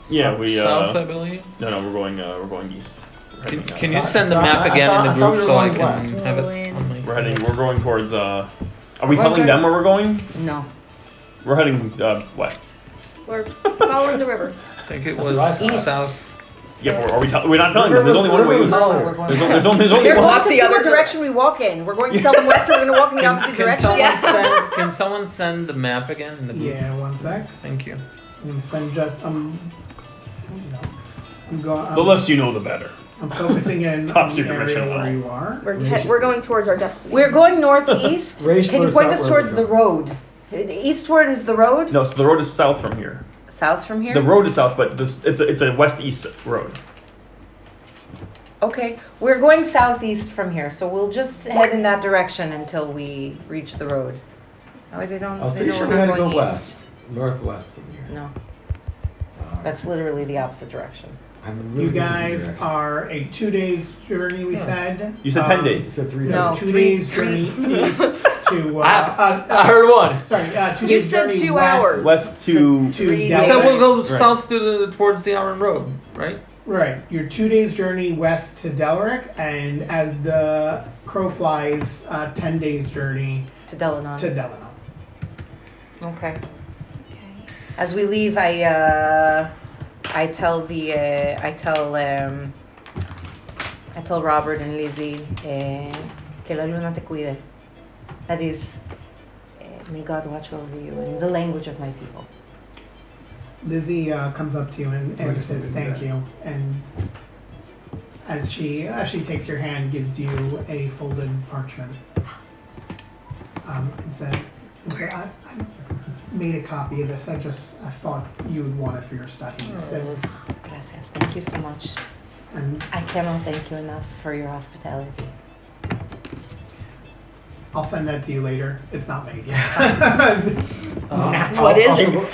Yeah, we. South, I believe. No, we're going east. We're heading, Can you send the map again in the I thought we group were so I going can west. have it on my... We're going towards. Are we We're telling going- them where we're going? No. We're heading west. We're following the river. I think it That's what I was thought. East. south. Yeah, but we're not telling them. There's only one way. River was Oh, earlier. we're going. There's only They're one. going to the see other what direction we walk in. We're going to tell them west. We're going to walk in the opposite direction. Can someone send the map again in the group? Yeah, one sec. Thank you. I'm gonna send just I'm going. The less you know, the better. I'm focusing in Top on the secret area mission where now. you are. We're going towards our destiny. We're going northeast. Race Can you towards point south us where towards we're the road? Eastward is the road. No, so the road is south from here. South from here. The road is south, but it's a west-east road. Okay, we're going southeast from here, so we'll just head in that direction until we reach the road. Oh, they don't. I was they pretty know sure we're we had to going go east. west, northwest from here. No, that's literally the opposite direction. I'm really You confused guys direction. are a 2 days journey. We said. You said 10 You days. said 3 days. No. 2 Three- days journey east to. I heard one. Sorry, 2 You days said journey 2 west hours. West to. To Three You days. said we'll go Right. south towards the Iron Road, right? Right, you're 2 days journey west to Delric, and as the crow flies, 10 days journey To Delanon. to Delanon. Okay. As we leave, I tell Robert and Lizzie que la luna te cuide. That is, may God watch over you in the language of my people. Lizzie comes up to you and Right, says so thank yeah. you, and as she takes your hand, gives you a folded parchment, and said, I made a copy of this. I thought you would want it for your studies. Gracias. Thank you so much. And I cannot thank you enough for your hospitality. I'll send that to you later. It's not made yet. What is it?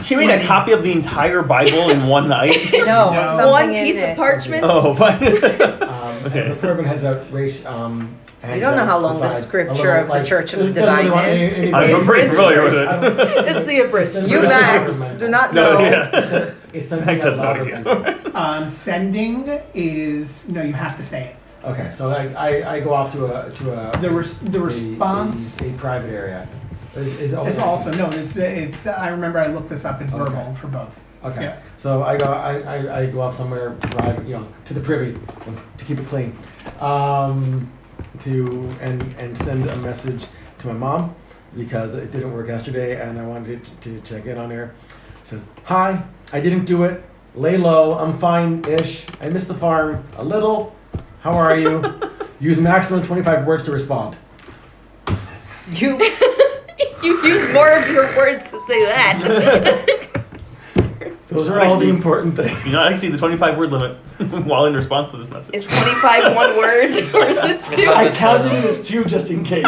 She made a copy of the entire Bible in one night. No, No. something One in piece it. of parchment. Oh, but Okay. Before everyone heads out, Raish, You don't know how long the scripture of the Church of the Divine is. I'm pretty familiar with it. It's the abridged. You, Max, do not know. No, yeah. It's Max has no idea. Sending is no. You have to say it. Okay, so I go off to a The response a private area. Is is also no. It's. I remember I looked this up. It's Okay. verbal for both. Okay. Yeah. So I go off somewhere, drive, to the privy to keep it clean, and send a message to my mom because it didn't work yesterday and I wanted to check in on her. It says, "Hi, I didn't do it. Lay low. I'm fine-ish. I miss the farm a little. How are you? Use maximum 25 words to respond. You use more of your words to say that. Those are all the important things. Do not exceed the 25-word limit while in response to this message. Is 25 one word or is it two? I counted it as 2 just in case.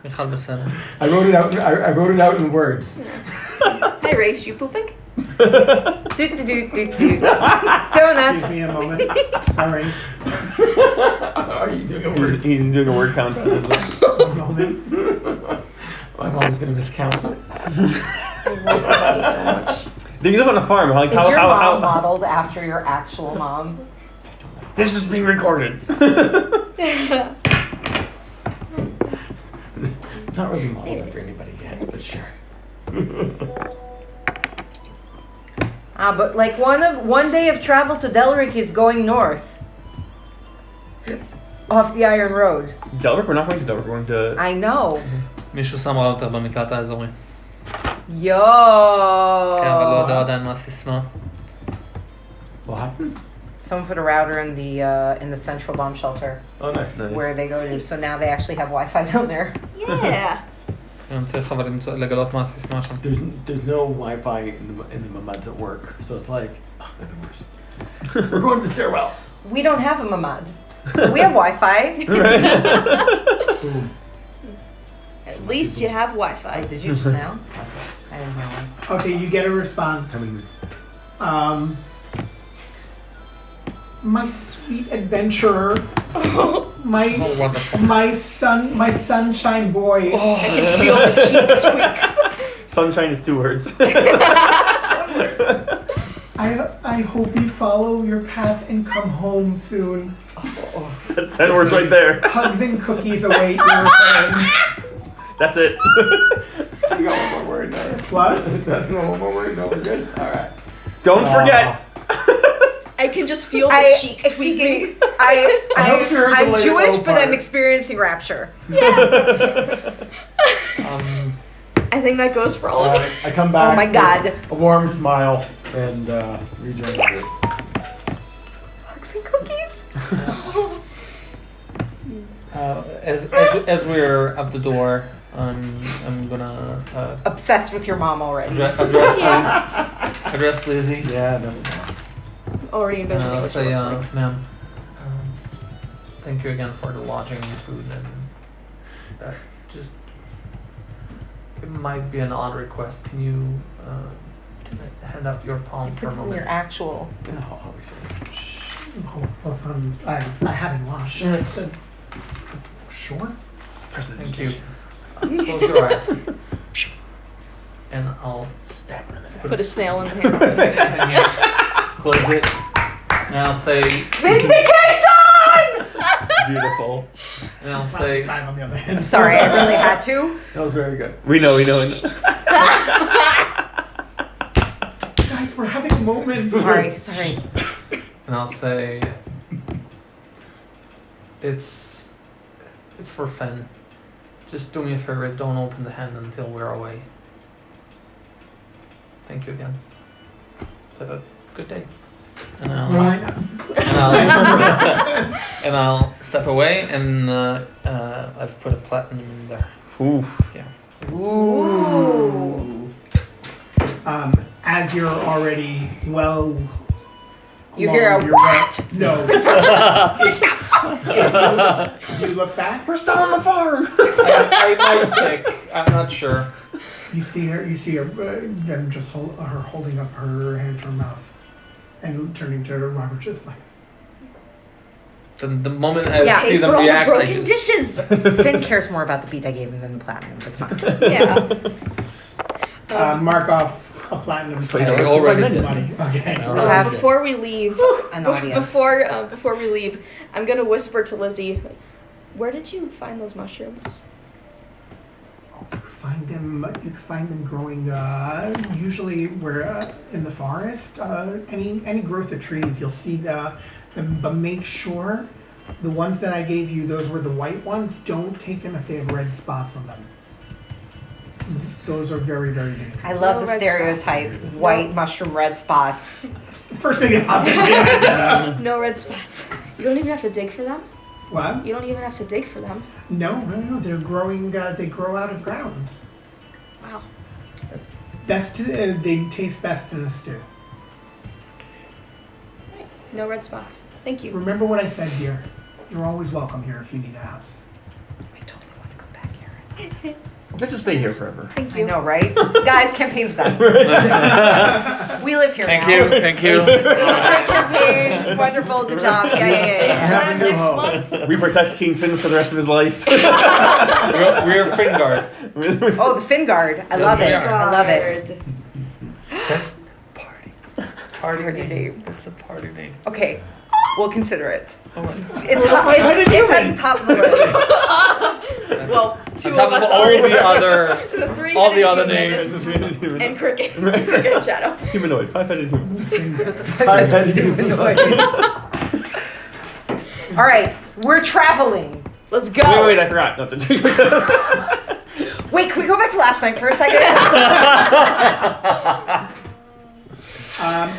מיכל בסדר. I wrote it out. I wrote it out in words. Hey, Race, you pooping? Donuts. Give me a moment. Sorry. Are you doing a word? He's doing a word count on his One moment. My mom's gonna miscount it. I love Buddy so much. You live on a farm. Like, Is your mom modeled after your actual mom? This is being recorded. Not really modeled after anybody yet, but sure. But like one day of travel to Delrick is going north. Off the Iron Road. Delrick? We're not going to Delrick. We're going to... I know. מישהו שם ראוטר במקלט האזורי. Yo. כן, אבל לא יודע עדיין מה הסיסמה. What happened? Someone put a router in the central bomb shelter Oh, nice. where they go to. So now they actually have Wi-Fi down there. Yeah. אני צריך אבל לגלות מה הסיסמה שם. There's no Wi-Fi in the Mamads at work, so it's like we're going to the stairwell. We don't have a mamad, so we have Wi-Fi. Boom. At least you have Wi-Fi. Oh, did you just now? I didn't hear one. Okay, you get a response. How many? My sweet adventurer, Oh, wonderful. my sunshine boy. I can feel the cheek tweaks. Sunshine is 2 words. I hope you follow your path and come home soon. That's 10 words right there. Hugs and cookies await your return. That's it. You got one more word. No. What? That's no one more word. No, we're good. All right. Don't forget. I can just feel the cheek Excuse tweaking. me. hope you heard the I'm lay Jewish, low but I'm part. experiencing rapture. I think that goes for all of us. I come back. Oh my God. with a warm smile and rejoin the group. Hugs and cookies. As we're at the door, I'm gonna Obsessed with your mom already. address Lizzie. Yeah, definitely. Already envisioning I'll what she say, looks like. ma'am, thank you again for the lodging and food, and just it might be an odd request. Can you hand up your palm for a Put in moment? your actual. No, obviously. I haven't washed. Yes. Sure. Thank you. Close your eyes, and I'll Stab her in the neck. Put a snail in the hand. close it, and I'll say, Vindication! Beautiful. and I'll say, Five on the other hand. I'm sorry, I really had to. That was very good. We know. Guys, we're having moments. Sorry. and I'll say, it's for Fen. Just do me a favor, don't open the hand until we're away. Thank you again. Have a good day. And and I'll step away, and I've put a platinum in there. Oof. Yeah. Ooh. As you're already well. You along hear a your what? way- No. if you look back, We're still on the farm. I might pick. I'm not sure. you see her. You see her. Them just her holding up her hand to her mouth, and turning to Robert, just like. The moment I Yeah, see Pay them for all the react, I broken just, dishes. Finn cares more about the beat I gave him than the platinum, but fine. Yeah. Mark off a platinum. Wait, I no, already did. money. Okay. I We'll have Before we leave, an audience. before we leave, I'm gonna whisper to Lizzie, like, where did you find those mushrooms? You can find them growing usually where in the forest. Any growth of trees, you'll see them. But make sure the ones that I gave you, those were the white ones. Don't take them if they have red spots on them. Those are very, very dangerous. I love No the red stereotype: spots. white mushroom, red spots. First thing that popped into my head. No red spots. You don't even have to dig for them. What? You don't even have to dig for them. No. They're growing. They grow out of the ground. Wow. They taste best in a stew. No red spots. Thank you. Remember what I said, dear. You're always welcome here if you need a house. I totally want to come back here. Let's just stay here forever. Thank I you. know, right? Guys, campaign's done. We live here Thank now. you. Thank you. Campaign, wonderful, good job. Yeah. Have a new home. We protect King Finn for the rest of his life. We're Fingard. Oh, the Fin Guard. I love we it. are. I love it. That's party. Party Party name. name. That's a party name. Okay, we'll consider it. Oh, It's at the top of the list. Well, two On top of us all are. the other, The three all the other human names. and Cricket. Cricket and Shadow. Humanoid, 5-headed human. Five-headed humanoid. All right, we're traveling. Let's go. Wait, I forgot. No, Wait, can we go back to last night for a second?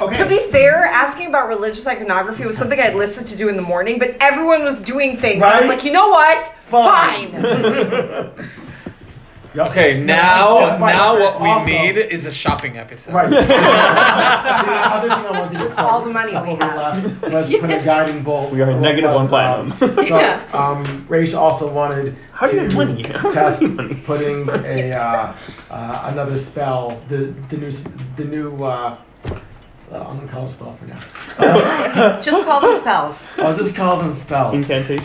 Okay. To be fair, asking about religious iconography was something I'd listed to do in the morning, but everyone was doing things. I was Right? like, you know what? Fine. Yep. Okay, now what we Also- need is a shopping episode. Right. The other thing I wanted to do All the money before we have. left was put a guiding bolt. We are negative one platinum. So, Yeah. Rach also wanted How do you to have money? How do you test have money? putting a another spell, the new. I'm gonna call it a spell for now. Just call them spells. I'll just call them spells. Incantation.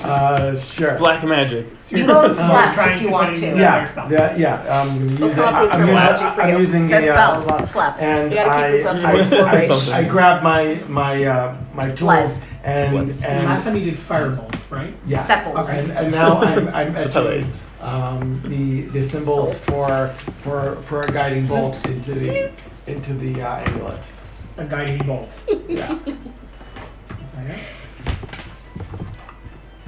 Sure. Black magic. You go and We're slaps trying if you to want put to. in Yeah, spell. yeah. We'll complicate I'm your using- magic for I'm you. using Says the, spells, slaps. and You gotta keep this up I, before I, Rach. I grabbed my tools Splez. and Last and time you did firebolt, right? yeah. Sepals. And now I'm etching Sepals. the symbols Soaps. for a guiding bolt Snoops. into the amulet. A guiding bolt. Yeah. Okay.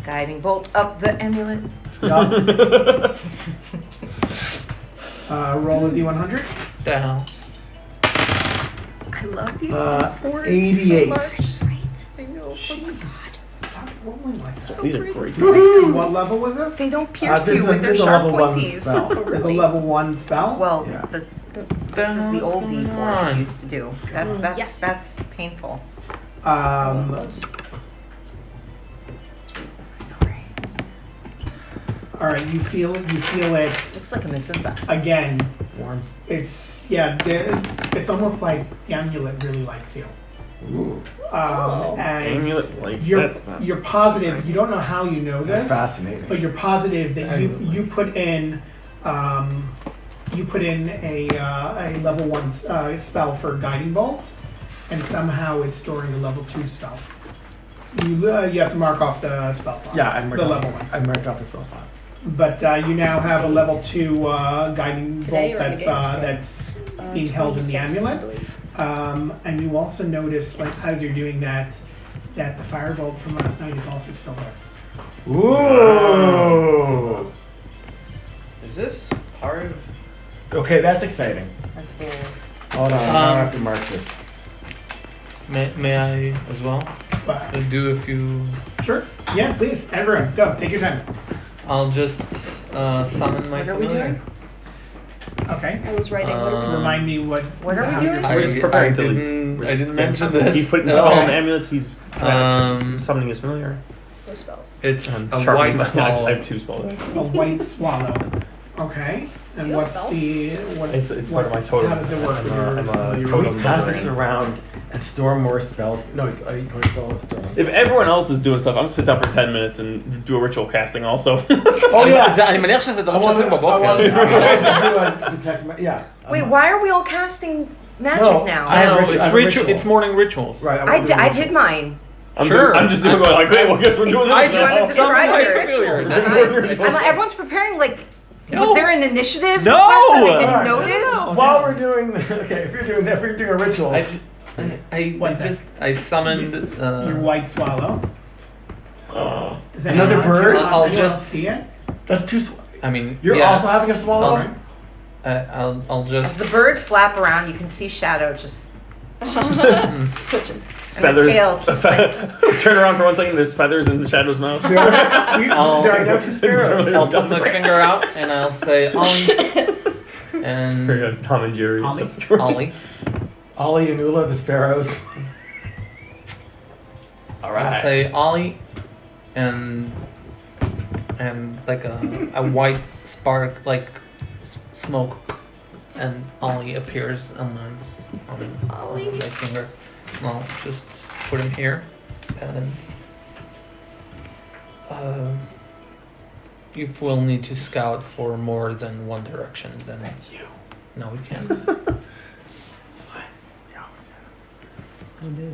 Guiding bolt up the amulet. Yeah. Roll a d100. The hell? I love these. 88. Right? I know. Stop rolling like that. These are great. What level was this? They don't pierce This you is with their this is a sharp level 1 pointies. spell. It's a level 1 spell. Well, Yeah. this is the old D4 used to do. That's Yes. that's painful. All right, you feel it Looks like a Mrs. again. Warm. It's almost like the amulet really likes you. Ooh, And Amulet, like you're that's not. you're positive. You don't know how you know this, that's fascinating. but you're positive that you Amulet. put in a level 1 spell for guiding bolt, and somehow it's storing a level 2 spell. You have to mark off the spell slot. Yeah, I marked the off, level 1. I marked off the spell slot. But you now have a level 2 guiding Today bolt or in the that's being held in the 26th, I amulet. believe. And you also notice, like, as you're doing that, that the firebolt from last night is also still there. Ooh. Is this part of? Okay, that's exciting. Let's do. Hold on, I have to mark this. May I as well But do a few? sure, yeah, please, everyone, go, take your time. I'll just summon my What are we familiar. doing? Okay. I was writing. What are we Remind me what. What are we how you're- doing? I, We're just I preparing to didn't mention this. He put in at spell all. on the amulets. He's summoning his familiar. for spells? It's And a sharpening white my- spell. I have 2 spells. A white swallow. Okay. And You have what's spells? the what? It's part of my totem. How does it work? I'm with a- your- I'm a your- totem. Can we pass this librarian. around and store more spells? No, you can store more If spells. everyone else is doing stuff, I'm gonna sit down for 10 minutes and do a ritual casting also. Oh yeah! אני מניח שזה I דבר want שעושים to בבוקר. do a detect. Yeah. Wait, why are we all casting magic No, now? I have I know, I it's have a ritual. ritual. It's morning rituals. Right. I did mine. I'm just doing going like, hey, well, guess we're doing I this. just now. wanted to describe my your familiars. rituals. Everyone's preparing like. No. Was there an initiative? No! request that I didn't Alright. notice? While we're doing, okay, if you're doing a ritual, I summoned. Your white swallow. Does Another anyone- bird? can I'll anyone just- else see it. that's too. I mean, You're yes. also having a swallow. I'll As just the birds flap around, you can see Shadow just. Twitching. And the Feathers. tail keeps like. Turn around for 1 second. There's feathers in Shadow's mouth. There are no two sparrows. I'll put my finger out and I'll say Ollie. And Very Tom and Jerry. Ollie. Ollie. Ollie and Ula, the sparrows. All I'll say Ollie, and like a white spark, like smoke, and Ollie appears on my finger. And I'll just put him here, and you will need to scout for more than one direction. Then that's you. No, we can't.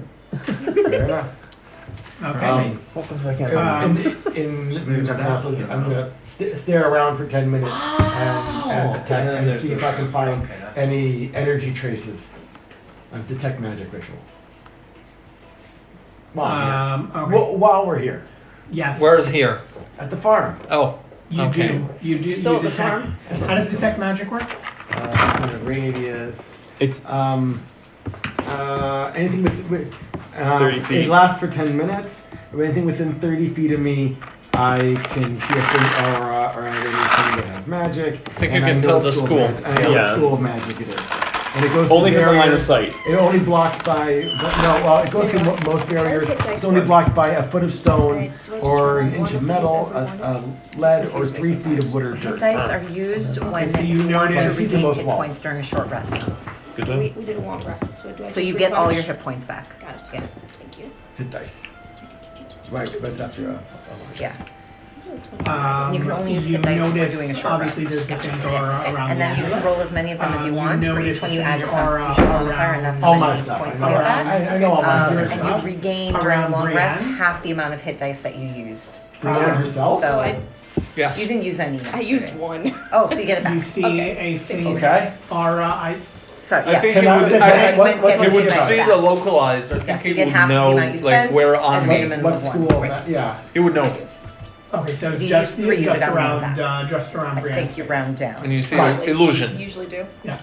Fair enough. Okay. In the castle, I'm gonna stare around for 10 minutes and attack and see if I can find any energy traces. Detect magic ritual. Okay. While we're here, Yes. Where's here? at the farm. Oh, You okay. do. You do. Still you at the detect- farm? How does detect magic work? It's in a radius. It's Anything with 30 feet. It lasts for 10 minutes. Anything within 30 feet of me, I can see a faint aura or anything that has magic. I think you and can know tell what the of school. mag- I know Yeah. what school of magic it is. And it goes only through because of line of barriers. sight. It only blocked by it goes through most barriers. It's only blocked by a foot of stone or an inch of metal, lead, or 3 feet of wood or Hit dirt. dice are used when so you you want to notice- See the regain most hit walls. points during a short rest. Good We job. did a long rest, so do I So just you get all your replenish? hit points back. Got it. Yeah. Thank you. Hit dice. Right, but it's after a Yeah. You can only use hit dice if we're doing a short Obviously, rest. there's the faint aura around And then the you can amulet. roll as many of them as you want for notice each one you the add your faint aura constitution modifier, and that's around how all my many stuff. points I you know, get back. I know all my your stuff. And you regain during a around long rest Brienne. half the amount of hit dice that you used. Brienne herself? So I Yes. you didn't use any. I used yesterday. one. Oh, so you get it You back. see Okay. a faint Okay. aura. So I yeah. think Can you I- would, does I, that- what- what- you would hit dice see back. the localized. I Yeah, think so you he get would half the know amount you like spent where on and me. minimum What of one. school? Right. Yeah. He would know. Okay, so If it's you just use 3, you just would have around one back. just around I Brienne's think you face. round down. And you see Right. like, illusion. Usually do. Yeah.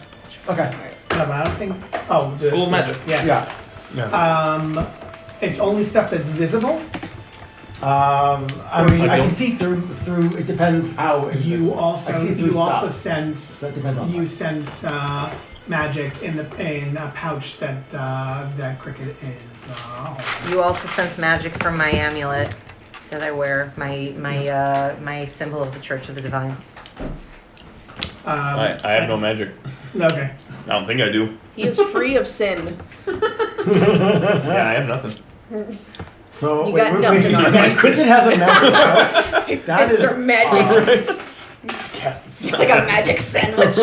Okay. No, but I don't think. Oh, the School magic. Yeah. Yeah. It's only stuff that's visible. I mean, I I can don't- see through. It depends how. You I also can see through stuff. sense That depends on you what. sense magic in a pouch that that cricket is. You also sense magic from my amulet that I wear, my symbol of the Church of the Divine. I have no magic. Okay. I don't think I do. He is free of sin. Yeah, I have nothing. So You got nothing on said that. cricket has a magic. That Fists is are magic. yes. Like a magic sandwich.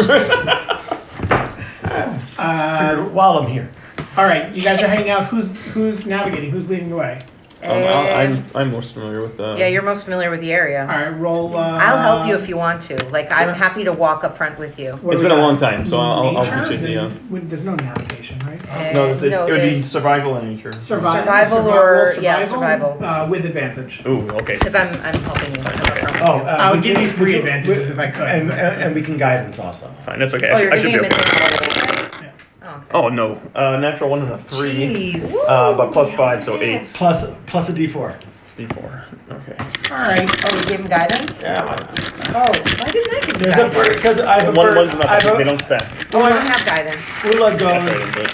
While I'm here. All right, you guys are hanging out. Who's navigating? Who's leading the way? I'm most familiar with. Yeah, you're most familiar with the area. All right, roll. I'll help you if you want to. Like, I'm happy to walk up front with you. what It's do we been a got? long time, so I'll Nature? appreciate the. There's no navigation, right? No, it would be there's- survival and nature. Survival or- yeah, survival. With advantage. Ooh, okay. Because I'm helping you. Okay. Oh, I would we give can- you free we- advantages we- if I could. And we can guidance also. Fine, that's okay. Oh, you're I should giving be him okay. advantage. Yeah. Oh, okay. Oh no, natural 1 and a 3. Jeez. But plus 5, so 8. Plus a D4. D4. Okay. All right. Oh, we gave him guidance? Yeah, why not? Oh, why didn't I give you There's a bird guidance? because I have a One bird. one's I have nothing. They a, don't stack. Oh, I don't have guidance. Ula goes.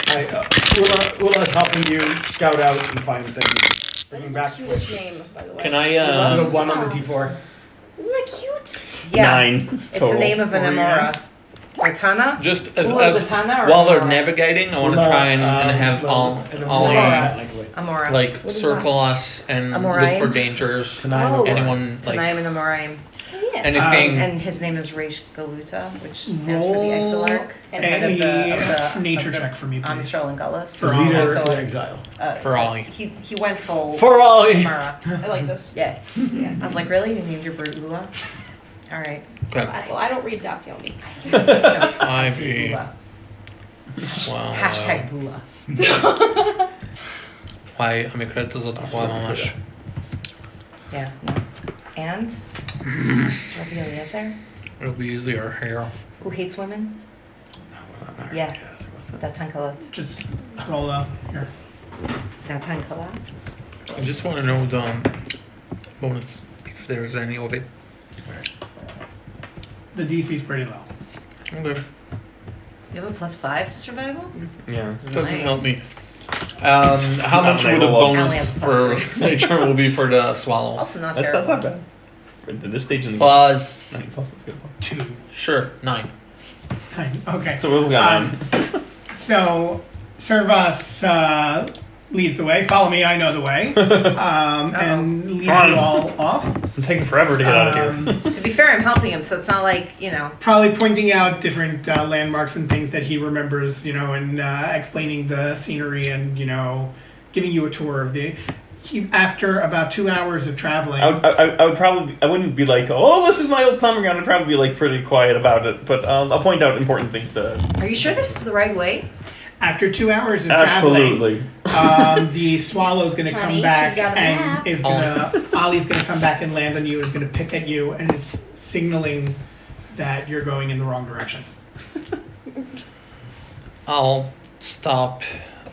Okay, but- Ula's helping you scout out and find things. Bringing back. Cutest name, by the way. Can I? Is it a 1 on the D4? Isn't that cute? Yeah. 9. It's total. the name of an What were you Amora. Or Tana? Just as, Ooh, is it Tana or while they're Amora? navigating, I want to try and have all Amora. technically. Amora. like What is circle that? us and Amoraim? look for dangers. Tonight. Oh. Anyone like Tanaim and Amoraim. Oh, yeah. anything? And his name is Reish Galuta, which stands for the Exilarch. And head of A the nature of the check for me, please. Amistral and Gullus. For Leader Also, in exile. For Ollie. He went full For Ollie. Amara. I like this. Yeah. Yeah. I was like, really? You named your bird Ula? All right. Well, I don't read Dafyomi. Ivy. Ula. Wow. Hashtag Bula. Why amikreto za to masz? Yeah. No. And? Rabbi Eliezer? It'll be easier here. Who hates women? Yeah. Datan kalat. Just roll up here. Datan kalat. I just want to know the bonus, if there's any of it. The DC's pretty low. Okay. You have a +5 to survival? Yeah. Doesn't help me. Nice. How much would a I only bonus have for +3. nature will be for the swallow? Also not That's terrible. not bad. For this stage in the Plus, game. 9 plus is good. 2. sure, 9. Fine. Okay. So we've got 9. So Servas leads the way. Follow me. I know the way. And leads Come on. you all off. It's been taking forever to get out of here. To be fair, I'm helping him, so it's not like, you know. Probably pointing out different landmarks and things that he remembers, you know, and explaining the scenery and, you know, giving you a tour of the. After about 2 hours of traveling, I would probably, I wouldn't be like, oh, this is my old stomping ground. I'd probably be like pretty quiet about it, but I'll point out important things to. Are you sure this is the right way? after 2 hours of Absolutely. traveling, the swallow's going to Honey, come back she's got a and map. is going to, Ollie's going to come back and land on you, is going to pick at you, and it's signaling that you're going in the wrong direction. I'll stop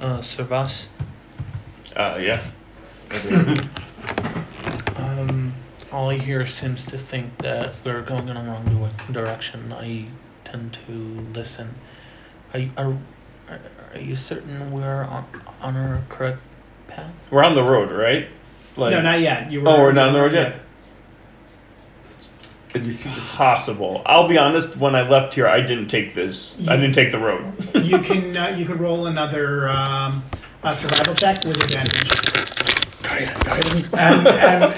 Servas. Yeah. Ollie here seems to think that we're going in the wrong direction. I tend to listen. Are you certain we're on our correct path? We're on the road, right? Like, No, not yet. You Oh, we're not on the road yet? Did you see It's this? possible. I'll be honest, when I left here, I didn't take this. I didn't take the road. You can roll another survival check with advantage.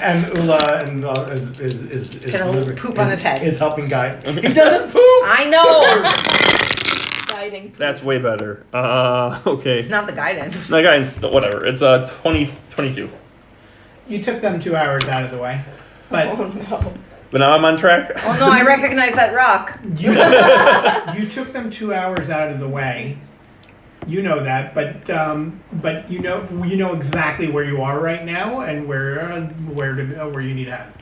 and Ula is Gonna delivering- poop on his head. Is helping guide. He doesn't poop. I know. Guiding. That's way better. Okay. Not the guidance. No, guys, whatever. It's 22. You took them 2 hours out of the way, but Oh no. But now I'm on track. Oh no, I recognize that rock. you took them 2 hours out of the way. You know that, but you know exactly where you are right now and where you need to head.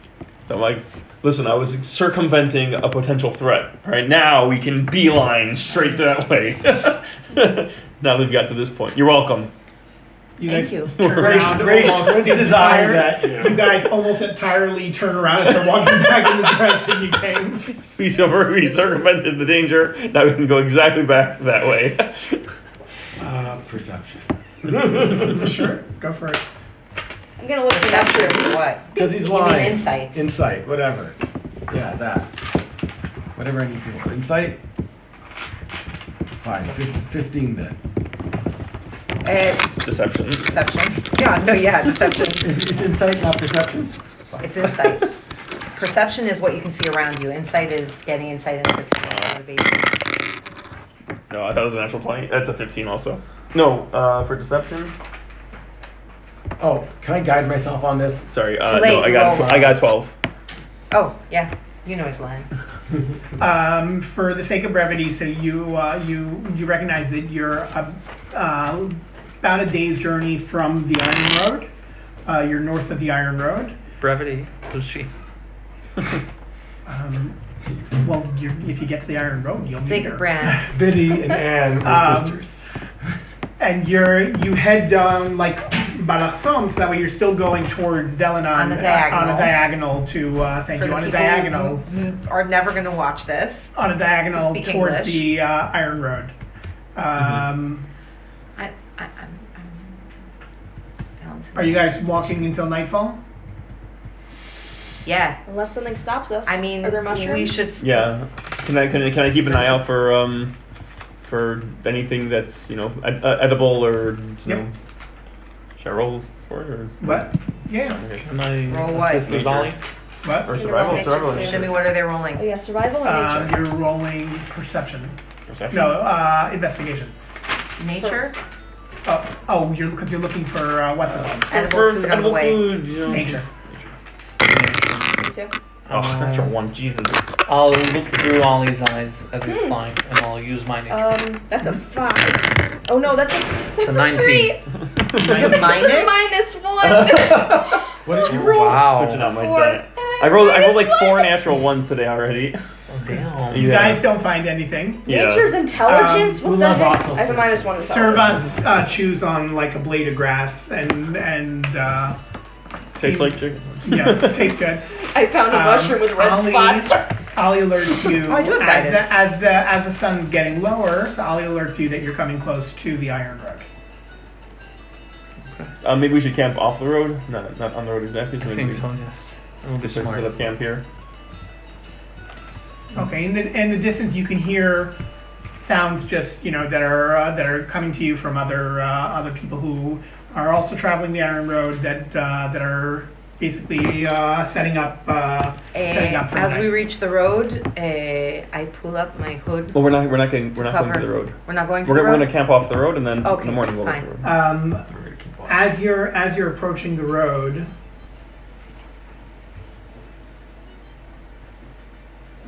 I'm like, listen, I was circumventing a potential threat. Right now, we can beeline straight that way. Now we've got to this point. You're welcome. You Thank guys you. turn around, Grace almost squints his eyes at you. You guys almost entirely turn around and start walking back in the direction you came. We circumvented the danger. Now we can go exactly back that way. Perception. Sure, go for it. I'm gonna look for Perception is mushrooms. what? Because he's You mean lying. insight? Insight, whatever. Yeah, that. Whatever I need to roll. Insight? Fine. 15 then. Deception. Deception. Yeah, no, yeah, deception. It's insight, not perception? It's insight. Perception is what you can see around you. Insight is getting insight into this motivation. No, I thought it was a natural 20. That's a 15 also. No, for deception. Oh, can I guide myself on this? Sorry, Too no, late, I roll. got 12. Oh, yeah. You know he's lying. For the sake of brevity, so you recognize that you're about a day's journey from the Iron Road. You're north of the Iron Road. Brevity. Who's she? Well, if you get to the Iron Road, you'll meet Sake her. of brand. Biddy and Anne are sisters. And you head down like Balachsom, so that way you're still going towards Delanan On the diagonal. on a diagonal to For the on a people diagonal who are never going to watch this. on a diagonal speak towards English. the Iron Road. I'm balancing. Are you guys walking until nightfall? Yeah. Unless something stops us. I mean, are there mushrooms? we should. Yeah. Can I keep an eye out for anything that's edible or Yep. should I roll for it or What? Yeah. okay. Can I Roll what? assist with Ollie? What? Or Can you survival? roll nature Survival. too? Show me what are they Oh rolling? yeah, survival or nature? You're rolling perception. Perception. No, investigation. Nature? You're looking for what's it called? Edible For food on the edible way. food, Nature. Me too. Oh, natural 1. Jesus. I'll look through Ollie's eyes as he's flying, and I'll use my nature. That's a 5. Oh no, that's a 19. 3. Minus? -1. What did you roll? Wow. Switching out my 4. giant. And I I rolled like 4 natural ones today already. Oh, damn. You Yeah. guys don't find anything. Yeah. Nature's intelligence? what the Ulan's heck? also I have a -1 intelligence. Servus chews on like a blade of grass and Tastes seems- like chicken. Yeah, tastes good. I found a mushroom with red Ollie- spots. Ollie alerts you Oh, I do have guidance. as the sun's getting lower. So Ollie alerts you that you're coming close to the Iron Road. Maybe we should camp off the road. Not on the road exactly. So I maybe think so, yes. It will be Just set smart. up camp here. Okay, in the distance you can hear sounds just that are coming to you from other people who are also traveling the Iron Road that are basically setting up for the As night. we reach the road, I pull up my hood. Well, we're not going to cover. the road. We're not going to We're the road. going to camp off the road and then in Okay, the morning we'll go to fine. the road. We're gonna keep walking. As you're approaching the road,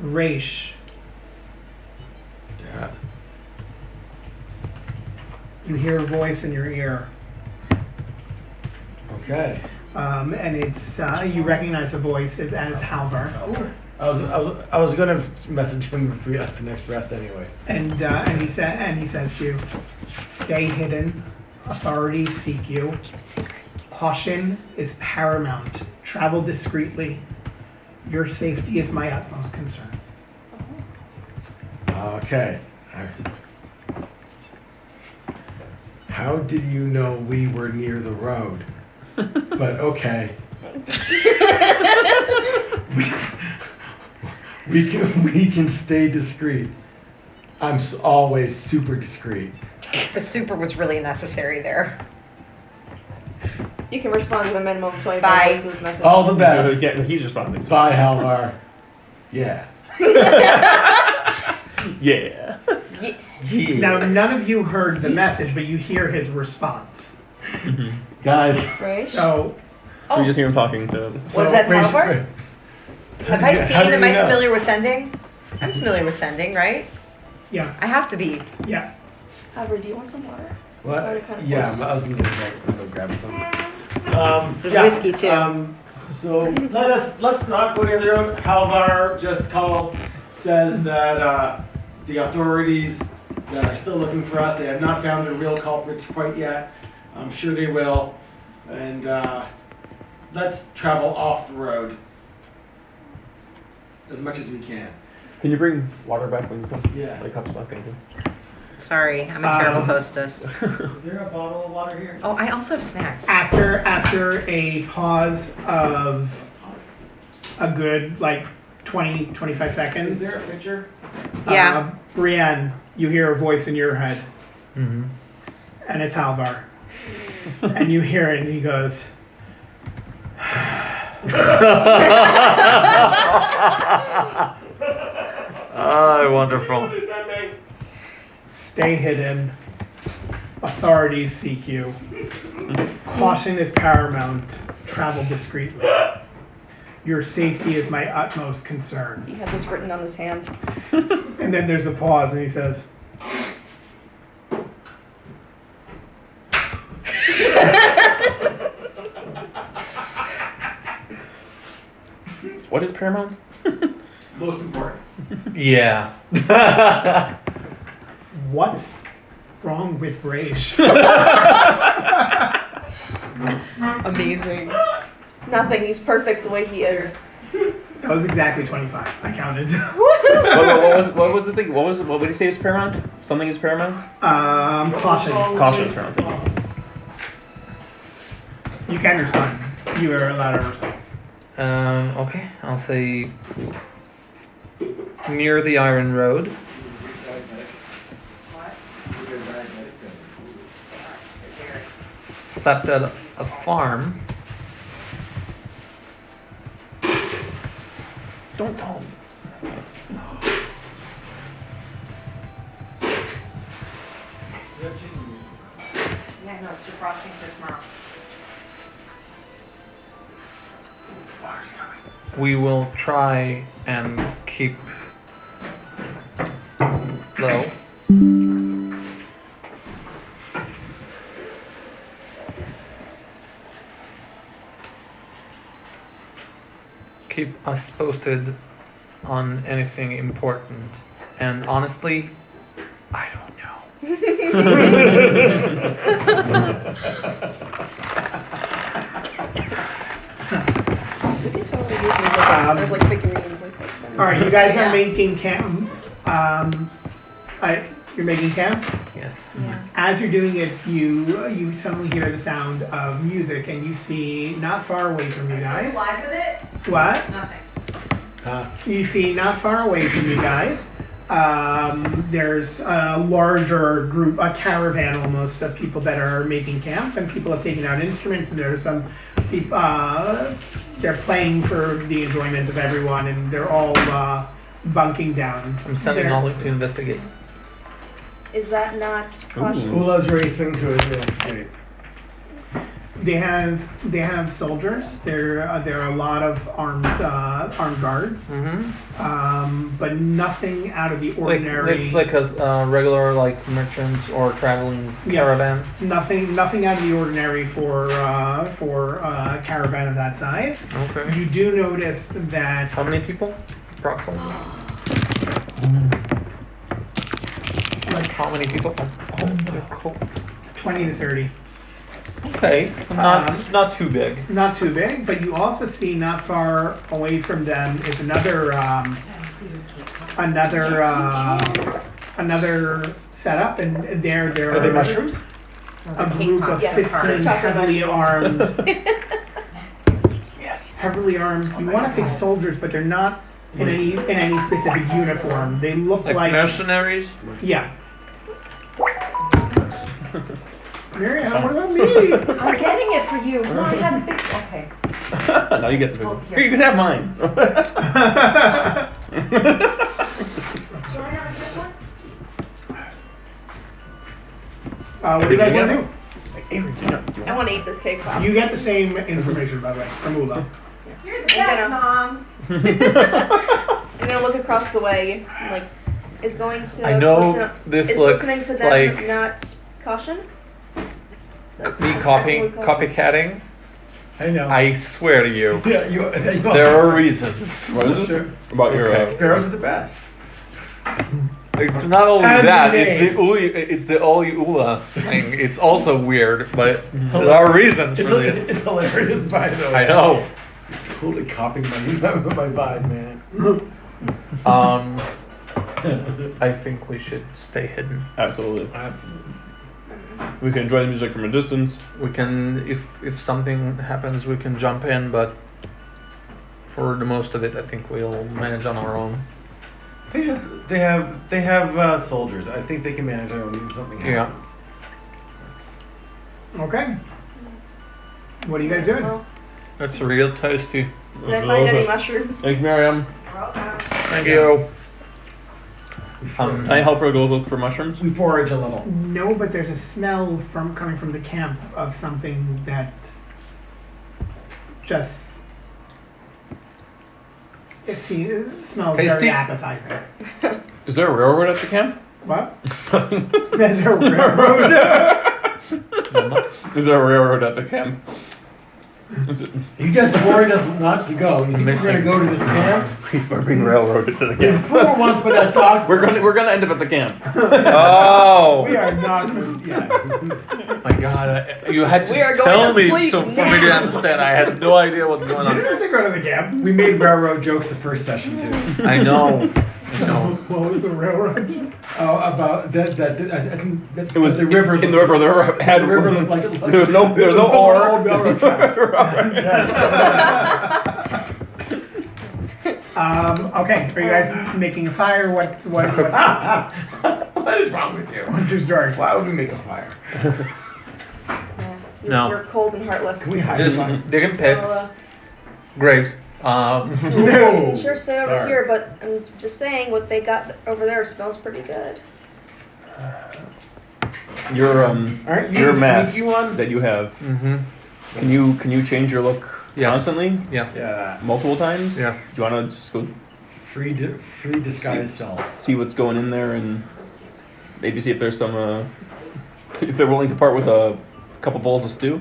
Raish, Yeah. you hear a voice in your ear, Okay. and it's you recognize the voice as Halvar, I was gonna message him if we got the next rest anyway. and he says to you, "Stay hidden. Authorities seek you. Caution is paramount. Travel discreetly. Your safety is my utmost concern." Okay. How did you know we were near the road? But okay. we can stay discreet. I'm always super discreet. The super was really necessary there. You can respond in a minimum of 25 Bye. words to this message. All the best. He's responding. Bye, Halvar. Yeah. Yeah. Now, none of you heard the message, but you hear his response. Guys. Right? So, So we just hear him talking to. Was that Raish- Halvar? Have I Yeah, how seen? do Am you I know? familiar with sending? I'm familiar with sending, right? yeah, I have to be. yeah. However, do you want some water? What? Sorry, kind of Yeah, close. I was gonna go grab some. There's whiskey, too. So let's not go near the road. Halvar just called, says that the authorities are still looking for us. They have not found the real culprits quite yet. I'm sure they will. And let's travel off the road as much as we can. Can you bring water back when you come? Yeah. Like cups, thank you. Sorry, I'm a terrible hostess. Is there a bottle of water here? Oh, I also have snacks. After a pause of a good, 20-25 Is seconds, there a picture? Yeah. Brienne, you hear a voice in your head, Mm-hmm. and it's Halvar. And you hear it, and he goes, Oh, wonderful. "Stay hidden. Authorities seek you. Caution is paramount. Travel discreetly. Your safety is my utmost concern." He had this written on his hand. And then there's a pause, and he says, What is paramount? Most important. Yeah. "What's wrong with Raish?" Amazing. Nothing. He's perfect the way he is. That was exactly 25. I counted. what was the thing? What did he say is paramount? Something is paramount? Caution. Caution is paramount. Thank you. You can respond. You are allowed a response. Okay, I'll say near the Iron Road. Slept at a farm. Don't tell him. Yeah, no, it's defrosting for tomorrow. We will try and keep low. keep us posted on anything important. And honestly, I don't know. We could totally use these as like figurines. Like, All right, you guys are Yeah. making camp. You're making camp. Yes. Yeah. As you're doing it, you suddenly hear the sound of music, and you see not far away from you guys. Live with it? What? Nothing. You see not far away from you guys. There's a larger group, a caravan almost, of people that are making camp, and people have taken out instruments, and there's some people. They're playing for the enjoyment of everyone, and they're all bunking down. I'm sending They're- Olive to investigate. Is that not caution? Ula's racing to investigate. They have soldiers. There are a lot of armed guards, but nothing out of the ordinary. It's like a regular like merchants or traveling caravan. Nothing out of the ordinary for a caravan of that size. Okay. You do notice that How many people? Approximately. How many people? Oh, cool. 20 to 30. Okay, so not too big. Not too big, but you also see not far away from them is another setup, and there Are they mushrooms? a group of Yes, 15 chocolate heavily armed. Yes. Heavily armed. You want to say soldiers, but they're not in any specific uniform. They look Like like mercenaries. yeah. Marianne, what about me? I'm getting it for you. No, I had a big. Okay. Now you get the big Oh, one. here. Here, you can have mine. Do I have a big one? What do you guys want to do? Avery, do you know? I want to eat this cake pop. You get the same information, by the way, from Ula. You're the best, Mom. I'm gonna look across the way. And, like, is going to. I know listen, this is looks listening to them like not caution? Is that me technically caution? copycatting. I know. I swear to you, Yeah, you there are reasons. What is it? Sure. About your Sparrows are the best. It's not only And that; the it's the Oli Ula thing. It's also weird, but there are reasons for this. It's hilarious, by the way. I know. Totally copying my vibe, man. I think we should stay hidden. Absolutely. Absolutely. We can enjoy the music from a distance. We can, if something happens, we can jump in, but for the most of it, I think we'll manage on our own. They have soldiers. I think they can manage their own if something Yeah. happens. Okay. What are you guys doing? Well, That's real tasty. did I find any mushrooms? Thanks, Miriam. Thank you. Can I help her go look for mushrooms? We forage a little. No, but there's a smell coming from the camp of something that just it smells Tasty? very appetizing. Is there a railroad at the camp? What? There's a railroad. Is there a railroad at the camp? Is it- You just worried us not to go. You think we're Missing. gonna go to this camp? We're being railroaded to the The camp. fool wants for that dog. We're gonna end up at the camp. Oh We are not. Yeah. my God! You had We are to going tell to me sleep for me to now. understand. I had no idea what's going You didn't on. have to go to the camp. We made railroad jokes the first session too. I know. I know. What was the railroad? Oh, about that. I think that It was the river. in the river. There had The river looked like there was no ore. old railroad tracks. Okay. Are you guys making a fire? What's What is wrong with you? what's your story? Why would we make a fire? Yeah, No. You're cold and heartless. Can we hide Just the fire? digging pits, Well, graves. Whoa. sure say over Dark. here, but I'm just saying what they got over there smells pretty good. Your Aren't you your the mask sneaky one? that you have. Mm-hmm. Can you change your look Yes. constantly? Yes. Yeah. Multiple times? Yes. Do you want to just go Free disguise self. see what's going in there and maybe see if there's some if they're willing to part with a couple bowls of stew?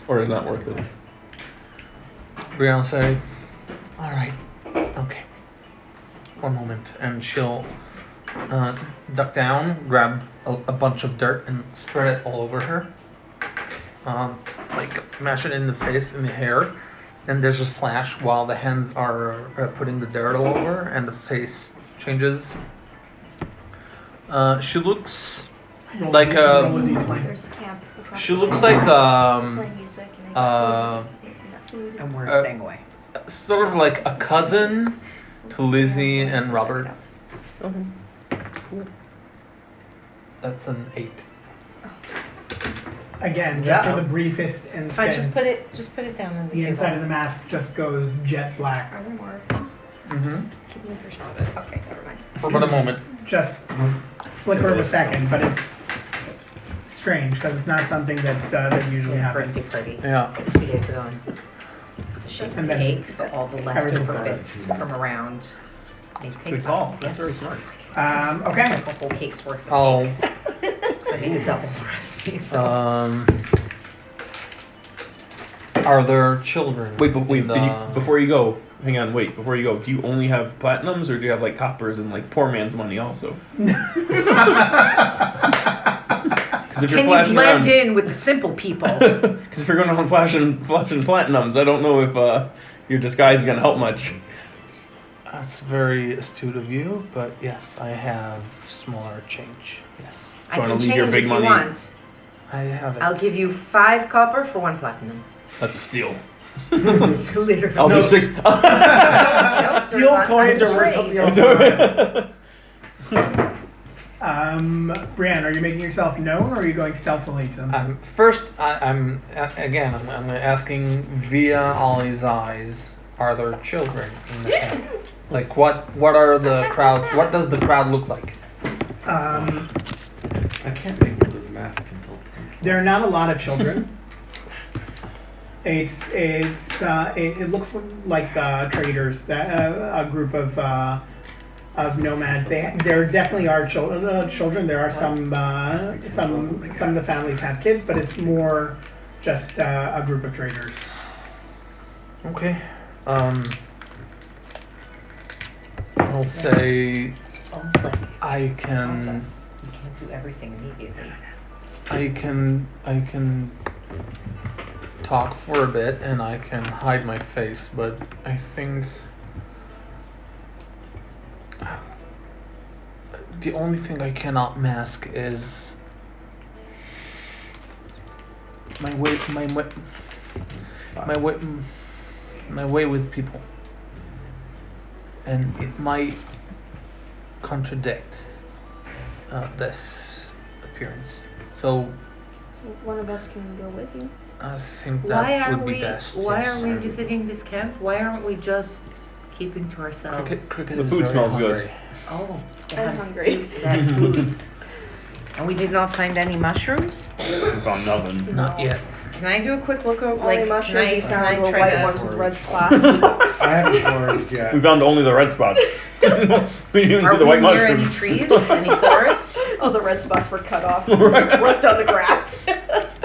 Or is it not worth it? Brianna say, all right, okay. One moment. And she'll duck down, grab a bunch of dirt and spread it all over her. Like mash it in the face, in the hair. And there's a flash while the hands are putting the dirt all over and the face changes. She looks like Roll a d20. There's a camp. across she the looks way. like Playing music and I got food. And we're Uh, staying away. sort of like a cousin to Lizzie and Robert. That's an 8. Again, just Yeah. for the briefest It's fine, instant, just put it down on the the table. inside of the mask just goes jet black. Are there more? Mm-hmm. Keep me for Shabbos. Okay, never mind. For about a moment. Just flicker of a second, but it's strange because it's not something that usually happens. Birthday party Yeah. 2 days ago. And the sheets of And then cake, so all the everything leftover flies. bits from around. Made cake Good call. pop. That's very Yes. smart. It's Okay. like a whole cake's worth of I'll cake. So I made a double recipe. So. Are there children? Wait, but wait, in did you, the- before you go, hang on, wait, before you go, do you only have platinums or do you have like coppers and like poor man's money also? Because if you're Can you flashing blend around, in with the simple people? because if you're going around flashing platinums, I don't know if your disguise is gonna help much. That's very astute of you, but yes, I have smaller change. Yes. I Going can to leave your change big if money. you want. I have it. I'll give you 5 copper for 1 platinum. That's a steal. Literally. I'll do 6. No, sir, Steel that's coins a are worth trade. something else. Brienne, are you making yourself known or are you going stealthily to them? First, I'm asking via Ollie's eyes. Are there children in the camp? Like what are the crowd? What does the crowd look like? I can't make one of those masks until. There are not a lot of children. It looks like traders, a group of nomads. There definitely are children. There are some of the families have kids, but it's more just a group of traders. Okay. I'll say Almost like I can. process. You can't do everything immediately. I can talk for a bit and I can hide my face, but I think the only thing I cannot mask is my way with people, and it might contradict this appearance. So One of us can go with you. I think Why that are would be we? best. Why yes. are we visiting this camp? Why aren't we just keeping to ourselves? Cricket The is food very smells good. hungry. Oh, they I'm have hungry. stew- they have foods. And we did not find any mushrooms. We found nothing. Not yet. Can I do a quick look over? Only Like, mushrooms we can I found were try white to? ones with red spots. I haven't foraged yet. We found only the red spots. we didn't Are do the we white near any mushrooms. trees? Any forests? Oh, the red spots were cut off. Right. Just left on the grass.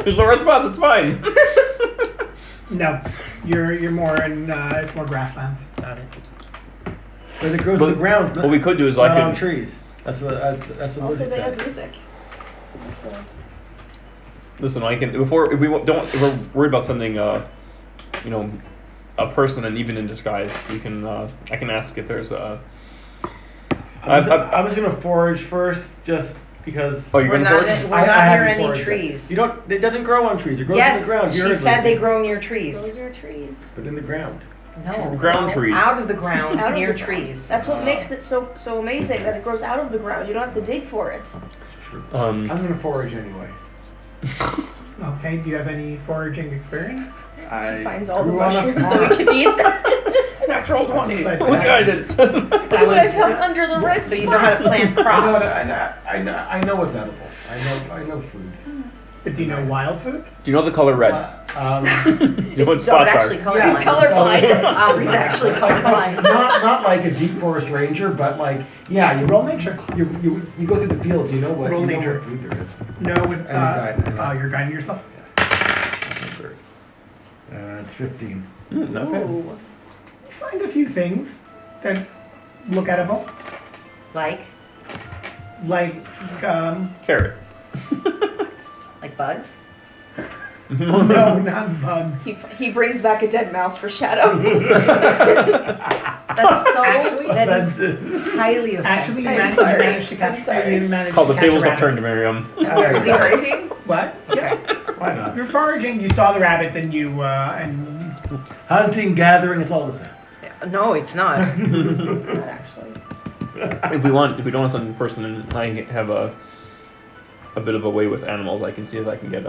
There's no red spots. It's fine. No, you're more in it's more grasslands. Got it. But it grows to the ground. What we could do is not like on trees. That's what Also, Lizzie they have said. music. That's a, listen. I can if we're worried about sending a person and even in disguise, we can. I can ask if there's a. I was gonna forage first, just because. Oh, you're We're gonna not, forage? we're not near haven't any foraged yet. trees. You don't. It doesn't grow on trees. It grows in Yes, the ground. You she heard said they Lizzie. grow near trees. those are trees. But in the ground. No, Ground no, trees. out of the ground, Out of near the ground. trees. That's what makes it so amazing that it grows out of the ground. You don't have to dig for it. I'm gonna forage anyways. Okay. Do you have any foraging experience? He finds all the grew on a mushrooms farm. that we can eat. Natural 20. But, Look at it. What I found under the red So you know how to spots. plant I crops. know what's edible. I know food. But do you know wild food? Do you know the color red? Do you know what It's spots actually are? colorblind. He's colorblind. Aubrey's actually colorblind. not like a deep forest ranger, but like you Roll nature. You go through the fields. You know what Roll you know nature. what food there is. No, with And a guide. oh, you're guiding yourself. It's 15. Not bad. Ooh. You find a few things that look edible, Like like Carrot. like bugs. no, not bugs. He brings back a dead mouse for Shadow. That's so. Actually, that is highly Actually, offensive. you I'm sorry. managed to catch. I'm sorry. You managed Call to the catch a tables rabbit. upturned, Miriam. Is he hurting? What? Yeah. Why not? You're foraging. You saw the rabbit, then you and Hunting, gathering, it's all the same. No, it's not. Not actually. If we don't want some person and I have a bit of a way with animals, I can see if I can get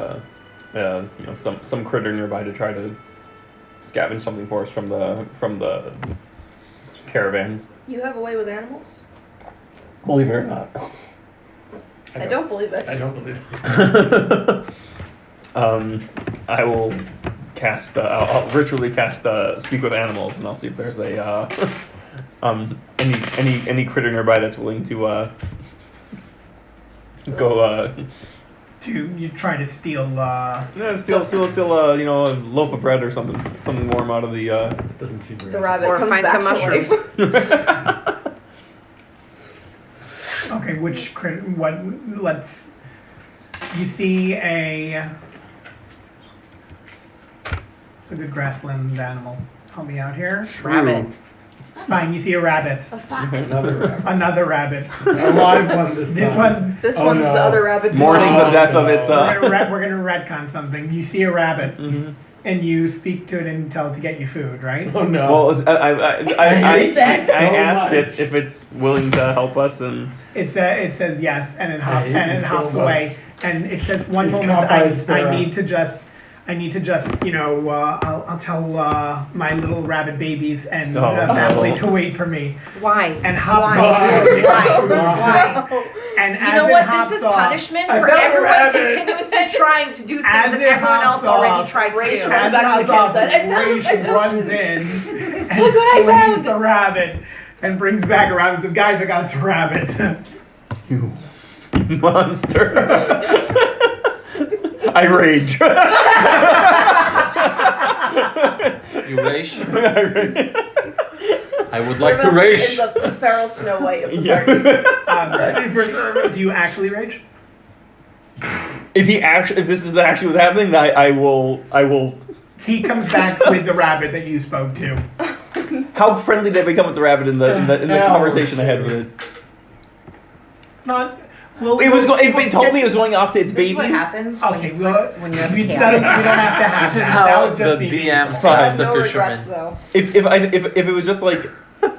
some critter nearby to try to scavenge something for us from the caravans. You have a way with animals? Believe it or not. I don't believe it. I don't believe it. I will cast. I'll ritually cast speak with animals, and I'll see if there's a any critter nearby that's willing to go. you try to steal. Steal a loaf of bread or something warm out of the. It doesn't seem very The rabbit Or comes find back some to mushrooms. life. Okay, which critter? What? Let's. You see a. It's a good grassland animal. Help me out here. Rabbit. Fine, you see a rabbit. A fox. Another rabbit. Another rabbit. A live one this time. This one. This Oh, one's no. the other rabbit's Mourning mom. the death of its. We're gonna retcon something. You see a rabbit, Mhm. and you speak to it and tell it to get you food, right? Oh no. Well, I hate that so asked much. it if it's willing to help us, and It says yes, and it I hate you so hops much. away, and it says one It's moment caught by a I sparrow. need to just I'll tell my little rabbit babies and family no. to wait for me, Why? and hops Why? off. Why? And You as know it what? hops This is off, punishment I for found a everyone rabbit. continuously trying to do things As that it everyone else hops already off, tried to Ray's do. trying As Back it to the hops off, campsite. I found him, Raish I found runs him. in and Look what I slings found. the rabbit and brings back a rabbit and says, "Guys, I got us a rabbit." you monster. I rage. You rage? I rage. I would like to Service rage. is the feral Snow White of the Yeah. party. Do you actually rage? If this is actually what's happening, then I will. He comes back with the rabbit that you spoke to. How friendly did I become with the rabbit in the hell? conversation I had with it? Not. Well, It was. we'll It told me it was going off to its This is babies. what happens Okay, when, well, when you have a we cat. don't have to have This is that. That how was just the being DM mean. I solves have the no regrets fisherman. though. If it was just like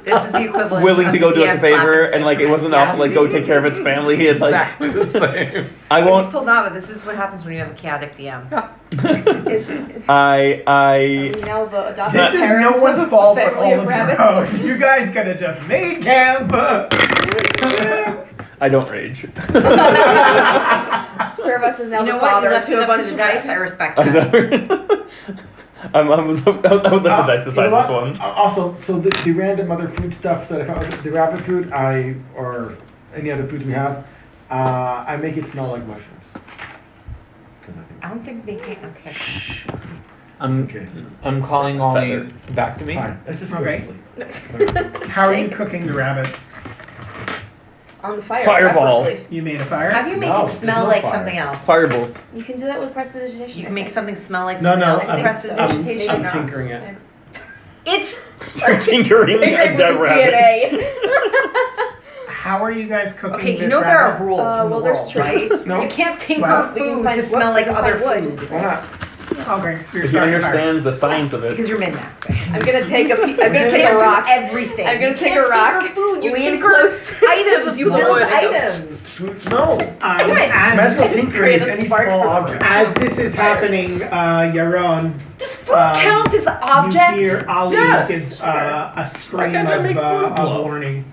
This is the equivalent. willing of to the go do us DM a favor slapping and like it fisherman. wasn't enough to like go take care of its family, it's like Exactly the same. I I just won't. told Nava this is what happens when you have a chaotic DM. Is I we now the adopted This is no parents one's of a fault but family all of of rabbits? your own. You guys could have just made camp. I don't rage. Service is now You know the what? father You left to it a up to bunch the of dice. I rabbits. respect I'm that. sorry. I would let the dice decide You know this what? one. Also, so the random other food stuff that I found, the rabbit food, or any other foods we have, I make it smell like mushrooms. 'Cause I think, I don't think they can. Okay. just in I'm, case. I'm calling Ollie back to me. Fine, let's just go Okay. to sleep. How are you cooking the rabbit? On the fire. Fireball. preferably. You made a fire? How do you make No, it there's smell no like fire. something else? Firebolt. You can do that with prestidigitation. You can make something smell like No, something no, else. I'm, Prestidigitation. I'm not. tinkering it. It's Tinkering Tinkering a with dead the rabbit. DNA. How are you guys cooking okay. this You know there rabbit? are rules in the well, there's world, trees. right? No. You can't tinker Well, we can food find to smell wood, like we can other find wood. food Why not? Okay, so you're If you starting a fire. understand the science of it. because you're min-maxing. I'm gonna take a I'm gonna You take can't a do rock. everything. I'm gonna You take can't a rock, tinker food. You lean tinker close to items. the You build wood. items. No. Magical As, tinkering Create is a any spark small from the object. as this is happening, Yaron, Does food Um, count as an object? you hear Ali Yes, gives a scream can't I make food of glow? warning.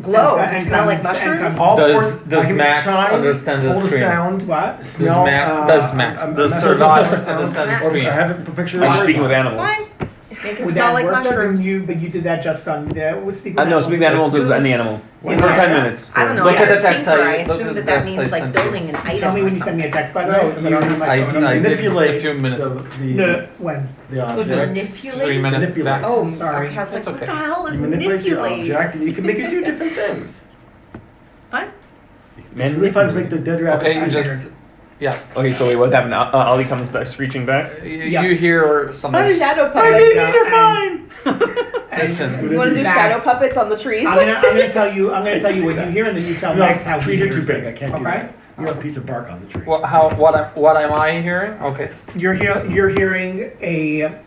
Glow. And Does it smell like comes- and mushrooms? comes- All Does- four- does I can Max shine, understand the hold a stream? sound, What? smell. Does Max I'm does not Servas sure if understand the or stream? I have a picture. I'm of speaking with it. animals. Fine. Make it Would smell that like work? mushrooms. But you did that just on the. Speaking of No, speaking of animals is any animal. For 10 minutes. I don't know. Look I at the was text thinker. I- I look assume at the that text I means like sent you. building an item. Tell me or when you send me a something. text, by the No, way, because I don't have my I phone. did manipulate a few minutes the, ago. No, when? the object. Manipulate. 3 minutes Manipulate. back. Oh, Sorry. okay. I was like, That's what okay. the hell is You manipulate the manipulate? object, and you can make it do different things. What? It's really fun to make the dead rabbit. Okay, you just yeah. Okay, so wait, what happened? Ollie comes back, screeching back. You hear something. Shadow My puppets. babies are fine. Listen. You want to do Max, shadow puppets on the trees? I'm gonna tell you. I'm gonna tell you what you hear, and then you tell No, Max how trees he are too hears big. it. I can't do Okay. that. You have a piece of bark on the tree. What am I hearing? Okay. You're hearing a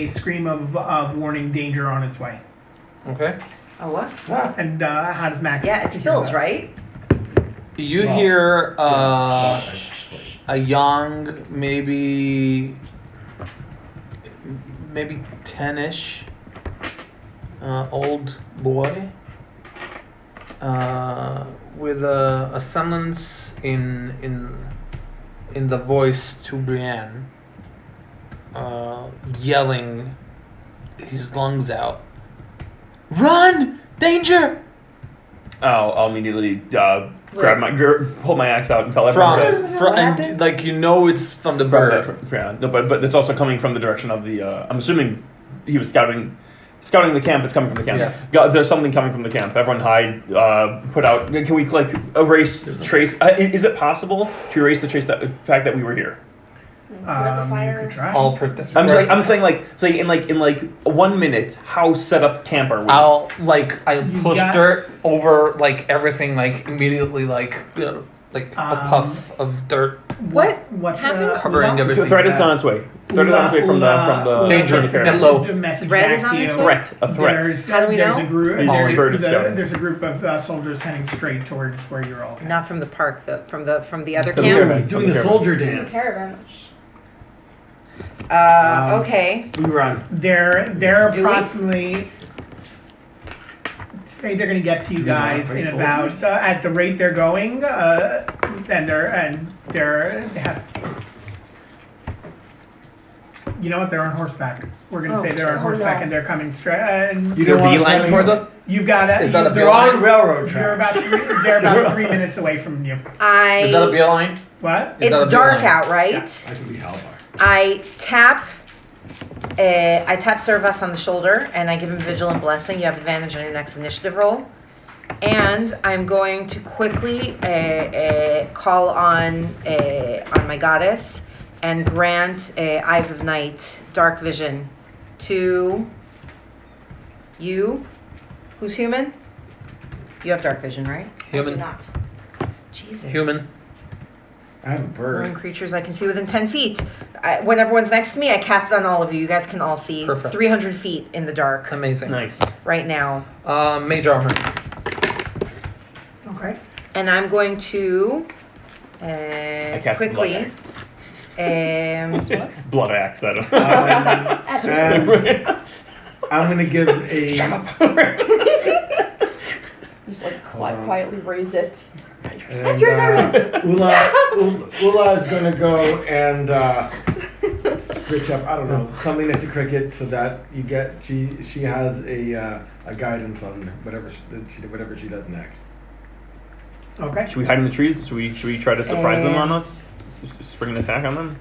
scream of warning, danger on its way. Okay. Oh, what? And how does Max? Yeah, it's hear Phil's, that? right? You Well, hear Yes. a young, maybe 10-ish old boy with a semblance in the voice to Brienne, yelling his lungs out. Run! Danger! I'll immediately pull my axe out and tell everyone to. What and happened? like you know it's from the From bird. yeah, no, but it's also coming from the direction of the. I'm assuming he was scouting the camp. It's coming from the camp. Yes. There's something coming from the camp. Everyone hide. Put out. Can we like erase trace? Is it possible to erase the fact that we were here? Put out the You fire. could try. All protect. I'm saying in 1 minute, how set up camp are we? I'll You push got- dirt over everything immediately a puff of dirt What What's happened? covering the everything. threat is on its way. Threat is on its way from the Danger. from the Get camp. low. A message Threat back is on to its you. way? A threat. How do we there's know? A group, He's bird is scouting. there's a group of soldiers heading straight towards where you're all. Not from the park, from the other The camp. caravan. He's doing the soldier dance. Caravan. Okay. We run. They're Do we? approximately. Say they're going to get to you Do they guys modify in about soldiers? at the rate they're going, and they're has. You know what? They're on horseback. We're going to say they're on horseback, no. and they're coming straight. And You They're don't want us beeline running- towards us? you've got Is that a They're on railroad They're tracks. they're about 3 minutes away from you. Is that a beeline? What? Is that It's a dark beeline? out, right? I can be hellfire. I tap Servus on the shoulder and I give him Vigilant Blessing. You have advantage on your next initiative roll. And I'm going to quickly call on my goddess and grant Eyes of Night, Dark Vision to you. Who's human? You have Dark Vision, right? Human. Not. Jesus. Human. I have a Living bird. creatures I can see within 10 feet. When everyone's next to me, I cast it on all of you. You guys can all see Perfect. 300 feet in the dark Amazing. Nice. right now. Mage armor. Okay. And I'm going to I cast quickly. Blood axe at him. And I'm gonna give a. Just like Hold on. quietly raise it. And, your servants. Ula is gonna go and scritch up. I don't know something next to cricket so that you get. She has a guidance on whatever she does next. Okay. Should we hide in the trees? Should we try to surprise them on us? Spring an attack on them?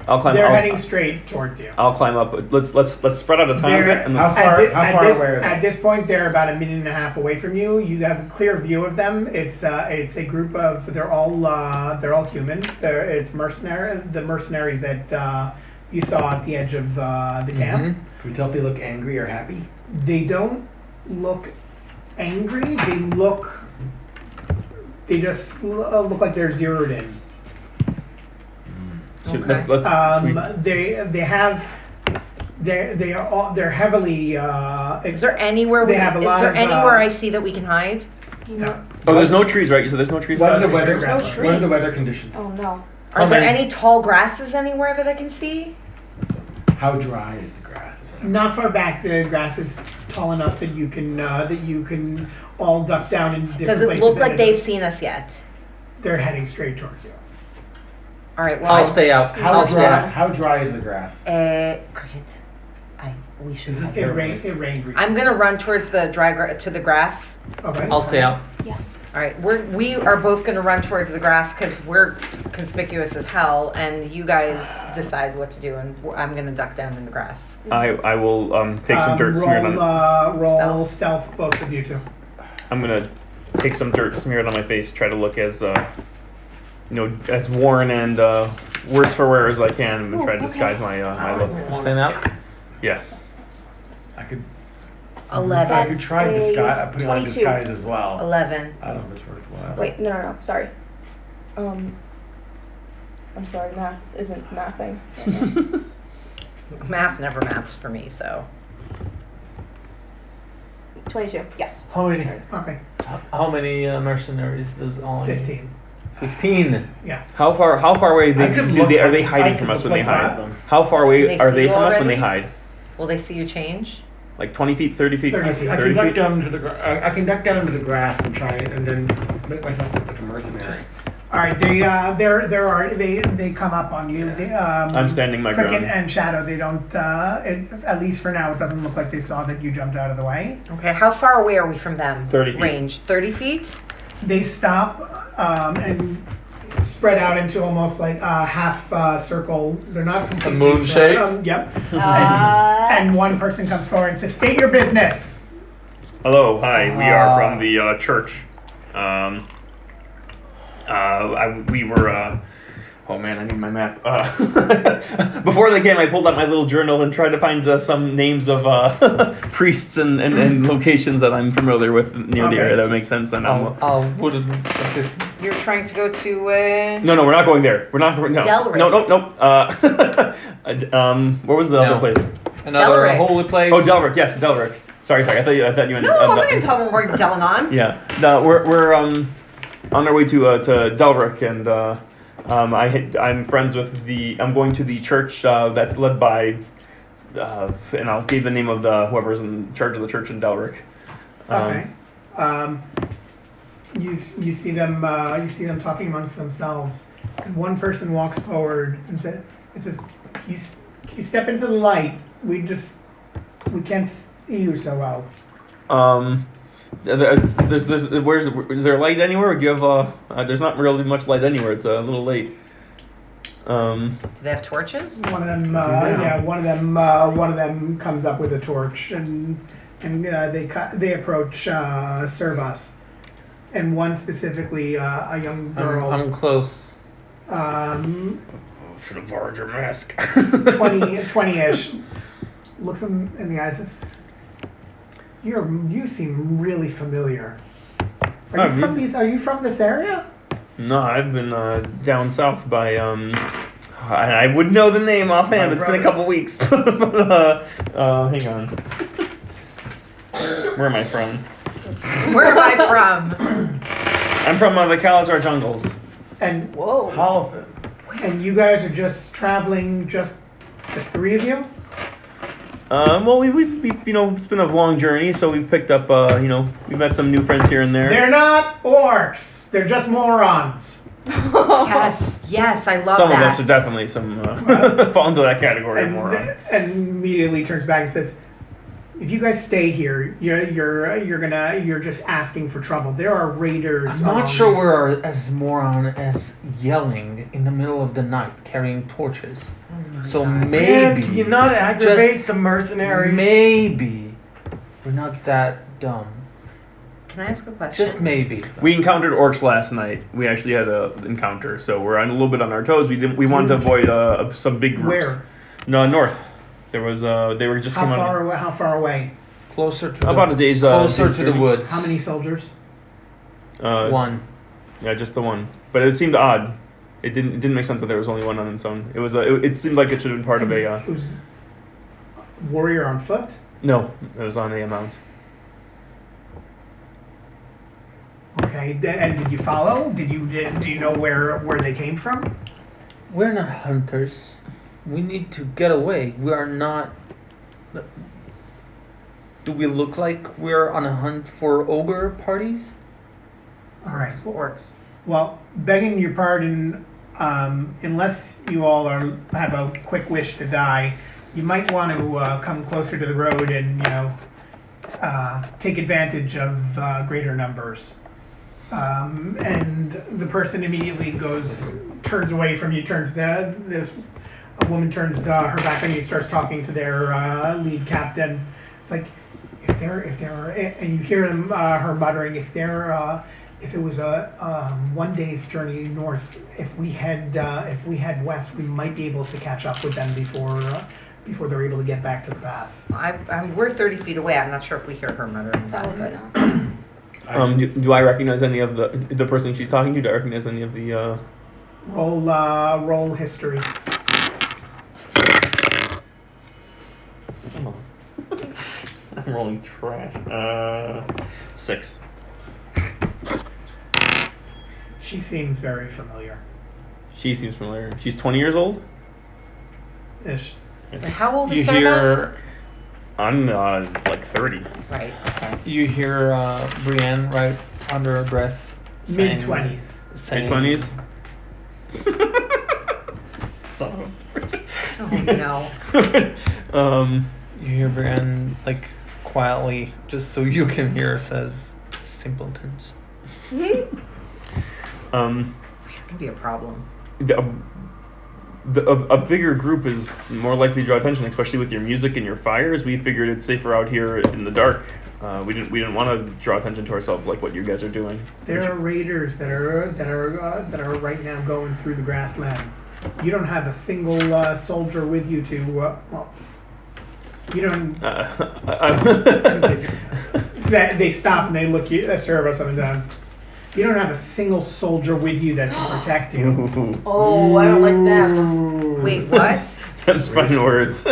I'll climb. They're I'll, heading straight towards you. I'll climb up. Let's spread out a tiny They're- bit and How let's, far- At far this, away are they? at this point, they're about a minute and a half away from you. You have a clear view of them. It's a group of they're all human. It's the mercenaries that you saw at the edge of the camp. Can we tell if they look angry or happy? They don't look angry. They just look like they're zeroed in. should, Okay. let's They're heavily. Is there anywhere They have a lot of, I see that we can hide? No. Oh, there's no trees, right? So there's no trees. What are the around? weather? no What are the trees. weather conditions? Oh no. Are there many? any tall grasses anywhere that I can see? How dry is the grass? Not far back. The grass is tall enough that you can all duck down in different Does it places. look and like they've seen us yet? They're heading straight towards you. All right. Well, I'll stay out. How dry is the grass? Cricket. We should. Is this have It terrible? rained. It rained recently. I'm gonna run towards the to the grass. Okay. I'll stay out. Yes. All right, we are both gonna run towards the grass because we're conspicuous as hell, and you guys decide what to do, and I'm gonna duck down in the grass. I will take some dirt smeared on. Roll stealth, both of you two. I'm gonna take some dirt smeared on my face. Try to look as as worn and worse for wear as I can, and try to disguise my look. Staying out. Yeah. I could 11. I could try That's a disguise, putting on 22. disguise as well. 11. I don't know if it's worthwhile. Wait, no. Sorry. I'm sorry. Math isn't mathing. Math never maths for me, so. 22. Yes. How many? Okay. How many mercenaries does all? 15. 15. Yeah. How far away I could look are they like- hiding I from could us look when they like one hide? of them. How far Do away they are see they you from us when they already? hide? Will they see you change? Like 20 feet, 30 feet? 30 feet. I 30 can duck feet? down into the I can duck down into the grass and try and then make myself look like a mercenary. All right. They come up on you. They, I'm standing my Cricket ground. and Shadow. They don't. At least for now, it doesn't look like they saw that you jumped out of the way. Okay, how far away are we from them? 30 feet. Range. 30 feet? They stop and spread out into almost like a half circle. They're not completely moon spread. shape? Yep. And one person comes forward and says, "State your business." Hello, hi. We are from the church. We were. Oh man, I need my map. Before they came, I pulled out my little journal and tried to find some names of priests and locations that I'm familiar with near the area. That makes sense. And I'll wouldn't assist. You're trying to go to, no, we're not going there. We're not. No. Delrick. No. Where was the other No. place? Another Delrick. holy place. Oh, Delrick. Yes, Delrick. Sorry. I thought you meant. no, I'm not going to tell them we're Delon on. Yeah. No, we're on our way to Delrick, and I'm friends with I'm going to the church that's led by, and I'll give the name of whoever's in charge of the church in Delrick. Okay. You see them talking amongst themselves, and one person walks forward and says, "You step into the light. We can't see you so well." Is there light anywhere? Or do you have there's not really much light anywhere. It's a little late. Do they have torches? One of them, now. one of them comes up with a torch, and they approach Servas, and one specifically a young girl. I'm close. Should have borrowed your mask. 20-ish, looks him in the eyes. Says, You seem really familiar. Are you from this area? No, I've been down south by I would know the name offhand. It's been a couple weeks. But, hang on. Where am I from? Where am I from? I'm from the Kalasar jungles. And Whoa. Holofin. and you guys are just traveling, just the three of you? Well, we've it's been a long journey, so we've picked up we've met some new friends here and there. They're not orcs. They're just morons. Yes, I love Some that. of us are definitely fall into that category And, more. and immediately turns back and says, "If you guys stay here, you're just asking for trouble. There are raiders." I'm not along sure these- we're as moron as yelling in the middle of the night carrying torches. So maybe Can you not aggravate just some mercenaries? maybe we're not that dumb. Can I ask a question? Just maybe. We encountered orcs last night. We actually had an encounter, so we're a little bit on our toes. We wanted to avoid some big groups. Where? No, north. There was they were just coming. How far away? Closer to About the, a day's closer day's to the journey. woods. How many soldiers? One. Yeah, just the one. But it seemed odd. It didn't make sense that there was only one on its own. It was it seemed like it should have been part of a. It was warrior on foot. No, it was on a mount. Okay, and did you follow? Do you know where they came from? We're not hunters. We need to get away. We are not. Do we look like we're on a hunt for ogre parties? All right. Orcs. Well, begging your pardon, unless you all have a quick wish to die, you might want to come closer to the road and take advantage of greater numbers. And the person immediately turns away from you. A woman turns her back on you, starts talking to their lead captain. It's like if there and you hear her muttering, if it was a 1 day's journey north, if we head west, we might be able to catch up with them before they're able to get back to the pass. We're 30 feet away. I'm not sure if we hear her muttering that, but Do I recognize any of the person she's talking to? Do I recognize any of the? Roll history. I'm rolling trash. 6. She seems very familiar. She seems familiar. She's 20 years old? Ish. how old You is Service? hear, I'm like 30. Right. you hear Brienne right under her breath saying- Mid-20s. saying- Mid-20s? Son Oh no. You hear Brienne like quietly, just so you can hear, says, "Simpletons." Could be a problem. A bigger group is more likely to draw attention, especially with your music and your fires. We figured it's safer out here in the dark. We didn't want to draw attention to ourselves like what you guys are doing. There are raiders that are right now going through the grasslands. You don't have a single soldier with you to. You don't. They stop and they look you. Serve us up and down. You don't have a single soldier with you that can protect you. Oh, I don't like that. Wait, what? That's fine words.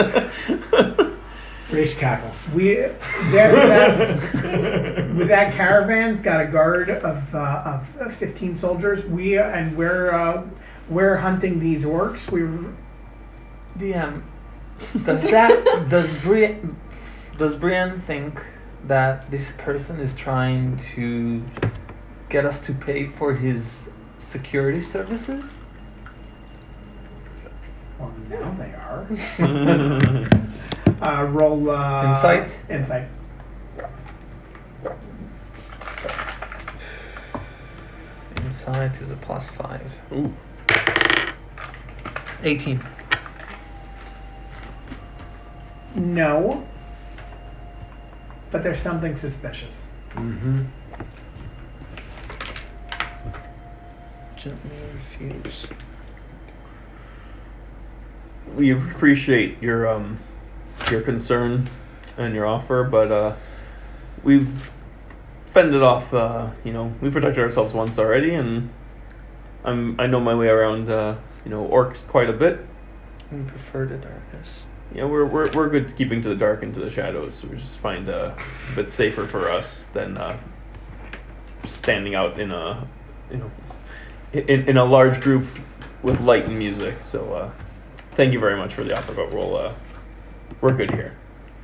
Race cackles. With that caravan's got a guard of 15 soldiers. We're hunting these orcs. DM, does Brienne think that this person is trying to get us to pay for his security services? Well, now they are. Roll Insight? Insight. Insight is a +5. Ooh. 18. No. But there's something suspicious. Mm-hmm. Gently refuse. We appreciate your concern and your offer, but we've fended off. We protected ourselves once already, and I know my way around. Orcs quite a bit. We prefer the darkness. Yeah, we're good keeping to the dark and to the shadows. We just find a bit safer for us than standing out in a in a large group with light and music. So thank you very much for the offer, but we're good here.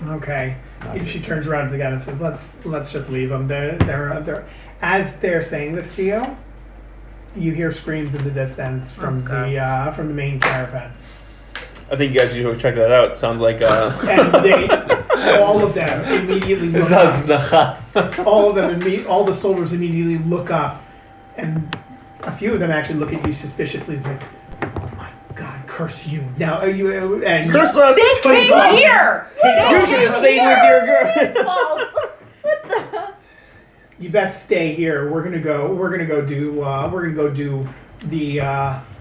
Okay. She turns around to the guy and says, "Let's just leave them." They're as they're saying this to you, you hear screams in the distance from the main caravan. I think you guys should go check that out. Sounds like And all of them immediately look up. All the soldiers immediately look up, and a few of them actually look at you suspiciously. It's like, "Oh my God, curse you!" Now you and curse us. They came here. You should have stayed with your girl. What the? You best stay here. We're gonna go do the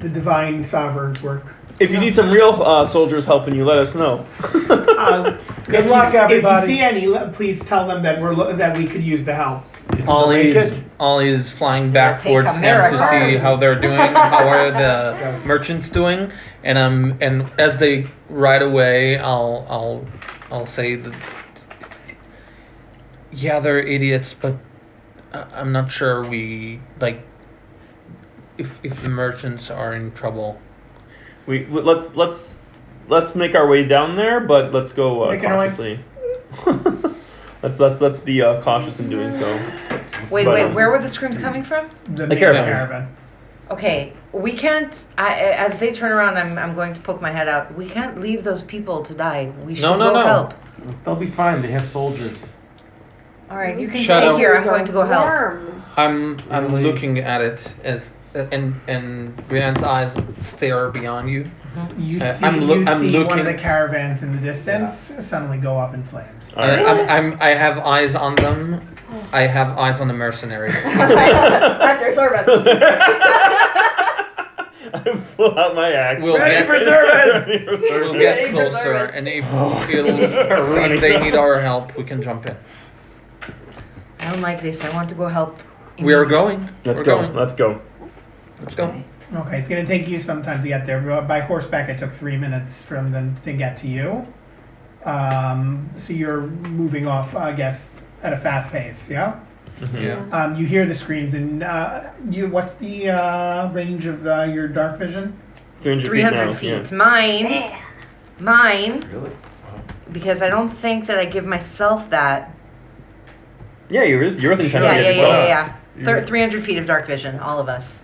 divine sovereign's work. If you need some real soldiers helping you, let us know. Good luck, everybody. If you see any, please tell them that we could use the help. Ollie's flying back Take towards him to America. see how they're doing, how are the merchants doing, and as they ride away, I'll say that, yeah, they're idiots, but I'm not sure if the merchants are in trouble. Let's make our way down there, but let's go Make it away. cautiously. let's be cautious in doing so. Wait, where were the screams coming from? The The main caravan. caravan. Okay, we can't. As they turn around, I'm going to poke my head out. We can't leave those people to die. We should go help. They'll be fine. They have soldiers. All right, you can Shut stay up. here. I'm going to go help. Worms. I'm Really? looking at it as and Brienne's eyes stare beyond you. You I'm see, I'm one of looking- the caravans in the distance suddenly go up in flames. All right. I have eyes on them. I have eyes on the mercenaries. After service. I pull out my axe. We'll Ready get- for service! Ready for We'll service. get Ready for closer, service. and if it'll seem they need our help, we can jump in. I don't like this. I want to go help. We are going. Let's We're go. going. Let's go. Let's go. Okay, it's going to take you some time to get there. By horseback, it took 3 minutes from them to get to you. So you're moving off, I guess, at a fast pace, yeah? Yeah. You hear the screams, and what's the range of your dark vision? 300 300 feet. feet. Mine. Really? Because I don't think that I give myself that. Yeah, you're within 10 Yeah, feet yeah, of yeah, yourself. yeah. 300 feet of dark vision, all of us.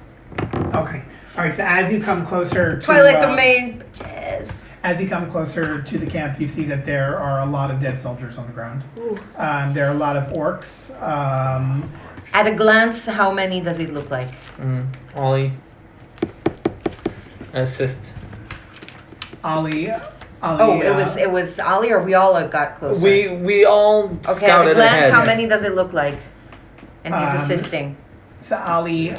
Okay. All right, so as you come closer to... Twilight domain. Yes. As you come closer to the camp, you see that there are a lot of dead soldiers on the ground. There are a lot of orcs. At a glance, how many does it look like? Ollie. Assist. Ali, Oh, it was Ollie, or we all got closer. We all Okay, at a scouted glance, ahead. how many does it look like? And he's assisting. So Ali,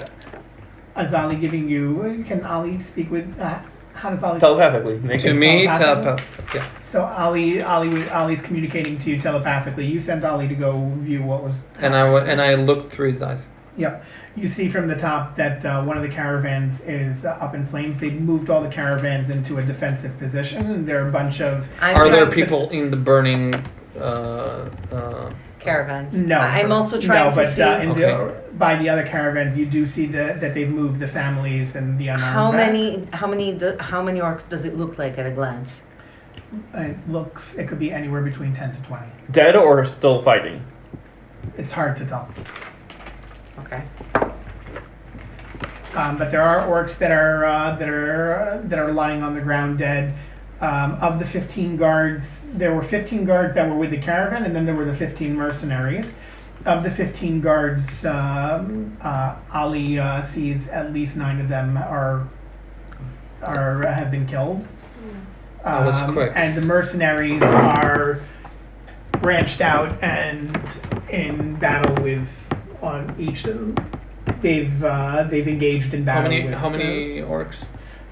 is Ali giving you? Can Ali speak with? How does Ali? Telepathically. Make To it me, telepathically? yeah. So Ali's communicating to you telepathically. You sent Ali to go view what was. And I looked through his eyes. Yep. You see from the top that one of the caravans is up in flames. They moved all the caravans into a defensive position. And there are a bunch of Are there trying- people in the burning? Caravans? no. I'm also trying no, to but see Okay. by the other caravans, you do see that they've moved the families and the unarmed. how back. many orcs does it look like at a glance? It could be anywhere between 10 to 20. Dead or still fighting? It's hard to tell. Okay. But there are orcs that are lying on the ground dead. Of the 15 guards, there were 15 guards that were with the caravan, and then there were the 15 mercenaries. Of the 15 guards, Ali sees at least 9 of them have been killed. That was quick. And the mercenaries are branched out and in battle with on each. They've engaged in battle. How many orcs?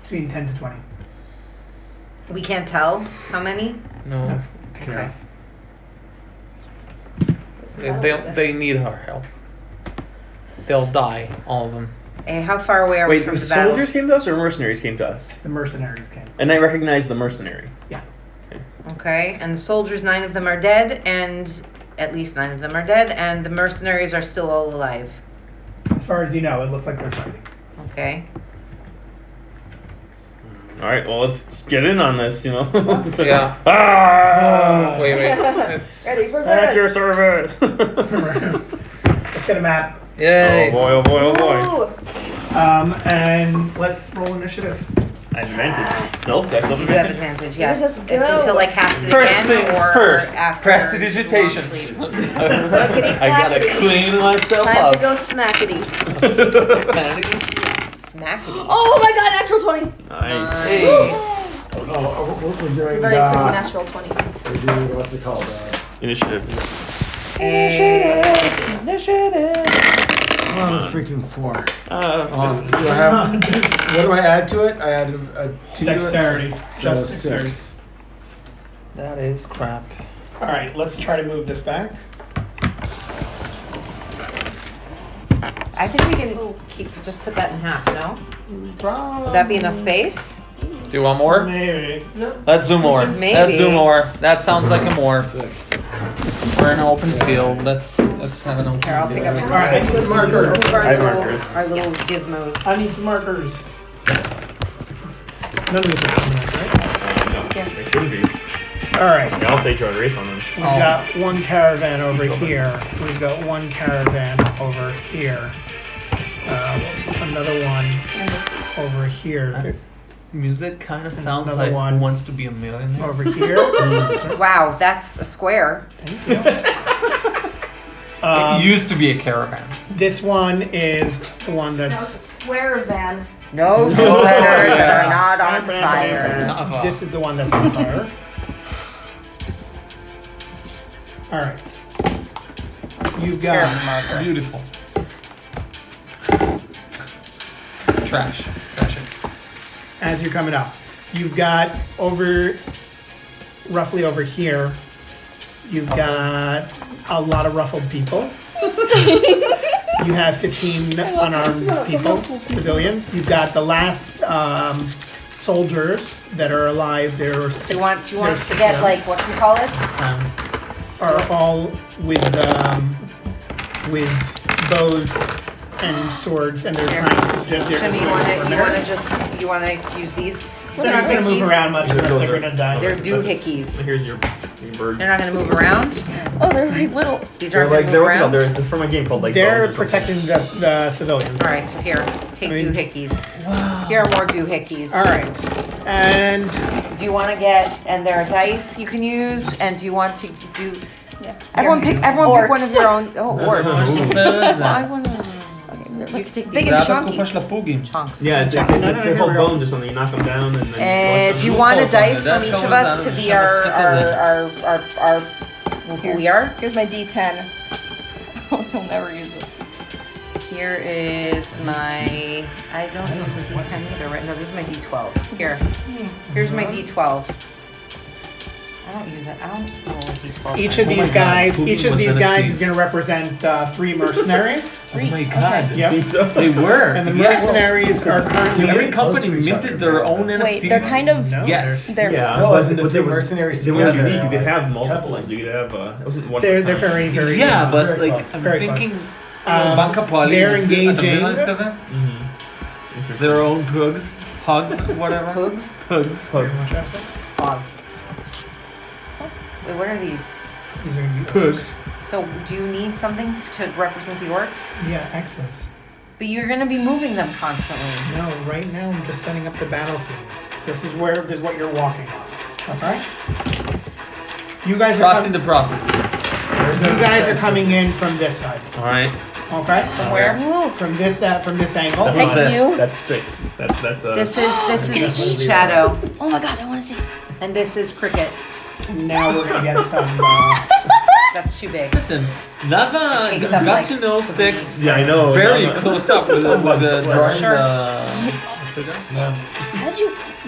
Between 10 to 20. We can't tell how many? No. Okay. They need our help. They'll die, all of them. How far away are we Wait, from the battle? soldiers came to us or mercenaries came to us? The mercenaries came. And I recognize the mercenary. Okay, and the soldiers, 9 of them are dead, and at least 9 of them are dead, and the mercenaries are still all alive. As far as you know, it looks like they're fighting. Okay. All right, well, let's get in on this, you know. So- Yeah. Ah! Wait. It's, Ready for At your service. service. Let's get a map. yay. Oh boy, oh boy, oh boy. Ooh. And let's roll initiative. Advantage. Nope, that's You do have advantage, yes. just It's go. until I cast it First again, things or first. after Prestidigitation. long sleep. I gotta clean myself Time up. to go smackety. Smackety. Oh my god, natural 20. Nice. Hey. Oh, we're doing. It's a very pretty natural 20. We're doing what's it called? Initiative. Oh, freaking 4. Uh, Do I have? What do I add to it? I added a 2 to it. Dexterity. So Just 6. dexterity. That is crap. All right, let's try to move this back. I think we can just put that in half, no? Would that be enough space? Do you want more? Maybe. Let's do more. Maybe. Let's do more. That sounds like a more. We're in an open field. Let's have an open Here, I'll pick up field. my All right, some markers. Our I have little, markers. our little gizmos. I need some markers. None of these are coming, right? no, they shouldn't be. All right. I'll take your race on them. We've got one caravan over here. We've got one caravan over here. Another one over here. Music kind of sounds Another like one. Who Wants to Be a Millionaire. Over here. Wow, that's a square. Thank you. It used to be a caravan. This one is the one No, it's a that's. square van. No two letters that are not on fire. This is the one that's on fire. All right. You've got. Beautiful. Trash. Trash it. As you're coming up, you've got roughly over here. You've got a lot of ruffled people. You have 15 unarmed people, civilians. You've got the last soldiers that are alive. There are 6. Do you want there are to 6 get of like what you call it? are all with bows and swords, and they're trying to. They're Tim, just you want to use these? They're not going to move around much unless Those they're are- going to die. They're doohickeys. Here's your bird. They're not going to move around. Oh, they're like little. These They're aren't like going to they're move what's it called? around. They're from a game called like. They're Bones or something. protecting the civilians. All right, so here, take I mean- doohickeys. Here are more doohickeys. All right. And Do you want to get? And there are dice you can use. And do you want to do? Yeah. Everyone pick one Orcs. of your own. Oh, orcs. I want to. You can take Big these and chunky. chunks. Yeah, it's No, no, they're here called we go. bones or something. You knock them down and then. Do you want a dice That from each of comes us out to of be the our who we are? Here's my D10. I'll never use this. Here is my. I don't use a D10 either, right? No, this is my D12. Here. Here's my D12. I don't use it. I don't know what D12 each is. of my these God, guys, Putin each of was these guys is NFTs. going to represent 3 mercenaries. Oh my god. Yep. think so. They were. And the Yes. mercenaries are currently. Every Close company to each minted other. their own NFTs. Wait, they're kind of. No, Yes. They're. Yeah, No, but, isn't the but they three were mercenaries they weren't together, unique. You could have like, multiples. coupling. You could have. It wasn't one. They're per time. very, very. Yeah, but Very like close. I'm Very close. thinking Um, Banca they're Poli engaging. their own pugs, hogs, whatever. Hoogs? Pugs. Hogs. Wait, what are these? These are going to be Pugs. So, do you need something to represent the orcs? Yeah, X's. But you're going to be moving them constantly. No, right now I'm just setting up the battle scene. This is what you're walking on. Okay? You guys are Trusting the process. you guys are coming in from this side. All right. Okay? From where? From this angle. That's Thank this? you. That's sticks. That's This Can you is see? Shadow, Oh my god, I want to see. and this is Cricket. Now we're gonna get some. That's too big. Listen, Lava It takes got up, like, to know 3 sticks. Yeah, I know. Very Lava. close up with the drawing. Sure.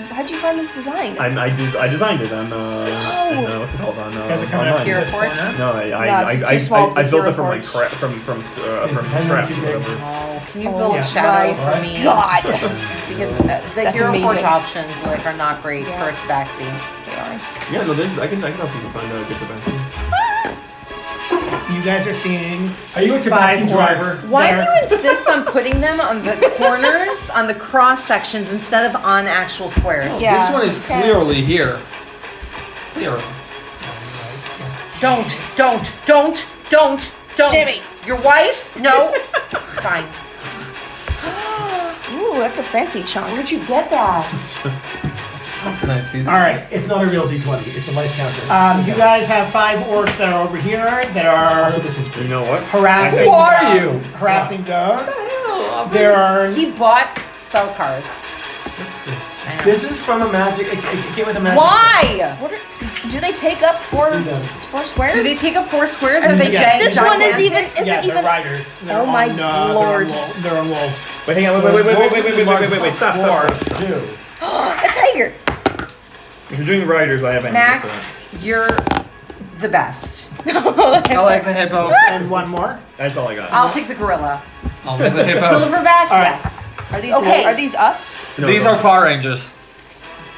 How'd you find this design? I designed it on what's it called on You guys are coming up online. here. Hero Forge? No, No, it's too small to I be built it Hero from like Forge. from It's scrap too or big. whatever. Oh, can you Oh build yeah. Shadow my for me? God. Because the That's Hero Forge amazing. options like are not great Yeah. for a tabaxi. They aren't. Yeah, no, I can help people find get the back. You guys are seeing. Are you a 5 tabaxi driver? orcs Why that do are- you insist on putting them on the corners, on the cross sections, instead of on actual squares? Yeah. This one is it's kinda- clearly here. Clear. Don't. Jimmy. Your wife? No. Fine. Ooh, that's a fancy chunk. Where'd you get that? Can I see this? All right. It's not a real D20. It's a life counter. You guys have 5 orcs that are over here that are Also, this is You know what? harassing. Who are you? Harassing those. There are. He bought spell cards. I know. This is from a magic. It came with a magic. Why? What do they take up four squares? Do they take up 4 squares? Are they Yeah. This one is even Yeah, isn't they're even. riders. They're Oh my lord. They're on wolves. Wait, hang on. Wait. Stop. Too. A tiger. If you're doing riders, I have animals Max, for that. you're the best. I like the hippo. And one more. That's all I got. I'll take the gorilla. I'll make the hippo. Silverback, All right. yes. Are these Okay. Are these us? No, These no. are Power Rangers.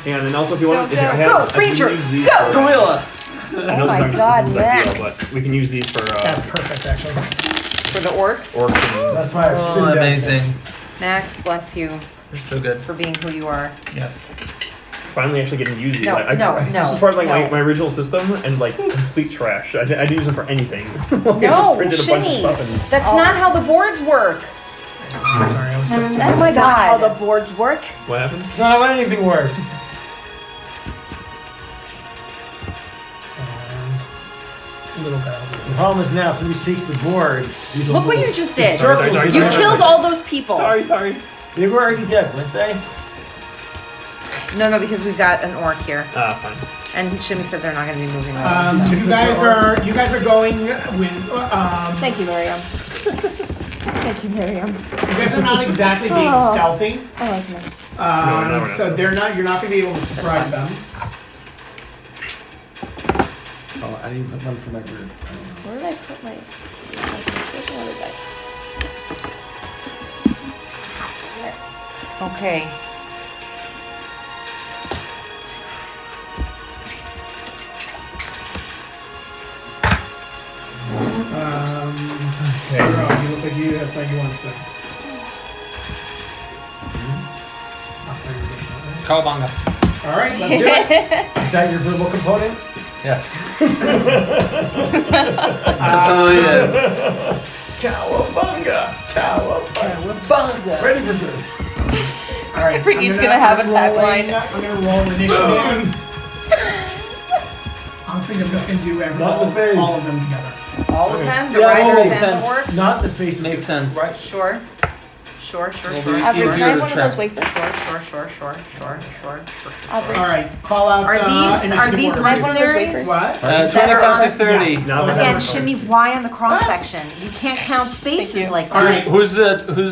And also, if you want, Go, if I go, have, go, I can Ranger, use these go! for- Gorilla. I know Oh these my aren't- God, this isn't ideal, Max. but we can use these for That's perfect, actually. For the orcs. orcs. And, That's why I Oh, spin amazing. Max, bless you It's so good. for being who you are. Yes. finally actually getting to use these. No, no, This no, is part of like no. my original system and like complete trash. I didn't use them for anything. Like, I just No, printed a bunch of Shimmy, stuff and that's not how the boards work. I'm sorry, I was just. That's Oh my not how God. the boards work. What happened? It's not how anything works. And little bell. The problem is now, if somebody shakes the board. These will Look what move. you just The did. circles Sorry, will You move. killed all those people. Sorry. They were already dead, weren't they? No, because we've got an orc here. Ah, fine. And Shimmy said they're not going to be moving around. So so. you guys are going with. Thank you, Miriam. Thank you, Miriam. You guys are not exactly being Oh. stealthy. Oh, that's nice. No, we're not So stealthy. they're not. You're not going to be able to surprise them. Oh, I didn't put one for my bird. Where did I put my? Where's my other dice? There. Okay. Okay. You look like you have something you want to say. Cowabunga. All right, let's do it. Is that your verbal component? Yes. Cowabunga! Cowabunga! Ready for service. All right. Everything's gonna have a tagline. I'm gonna roll initiative. Honestly, I'm just gonna do Not the face. all of them together. All of them? The Yeah, riders makes and the sense. orcs? Not the face. Makes sense. Right. Sure. Sure. Will be Avery, easier can I have to one of track. those wafers? Sure. Avery. All right. Call out. Are initiative these order. mercenaries? What? That are 25 to on- 30. Now Again, Shimmy, why on the cross section? You can't count spaces you. like that. All right. Who's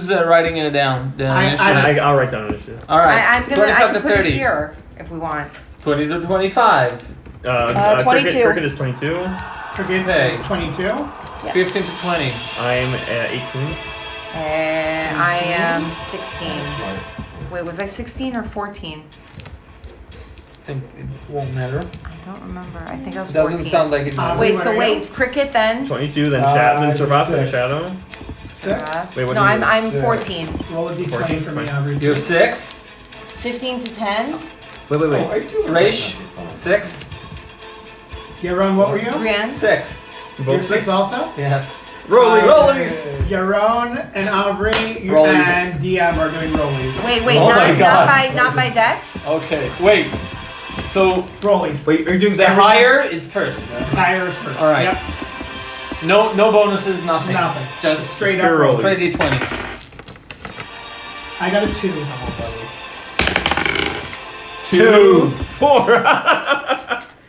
writing it down? The I- initiative? I'll write down initiative. All right. I'm gonna. 25 I can to put 30. it here if we want. 20 to 25. 22. Cricket is 22. Forget Hey. is 22. Yes. 15 to 20. I'm 18. I am 16. Wait, was I 16 or 14? I think it won't matter. I don't remember. I think I was 14. Doesn't sound like it matters. Wait, What so are you? wait, cricket then? 22, then Chapman, Servat, then 6. Shadow. 6. Wait, what No, do you I'm Six. 14. Roll a d20 for me, 14. Avery. You have 6. 15 to 10. Wait. Oh, I do. Raish, 6. Yaron, what were you? Brienne. 6. You're Both 6 6? also? Yes. Rolling. Yaron and Avery Rollies. and DM are doing rollies. Wait, Oh my God. not by Dex. Okay. Wait. So Rollies. Wait, are you doing the that? higher is first. Higher is first. All right. Yep. No bonuses, nothing. Nothing. Just Straight up pure rolls. straight D20. I got a 2. 2. 4.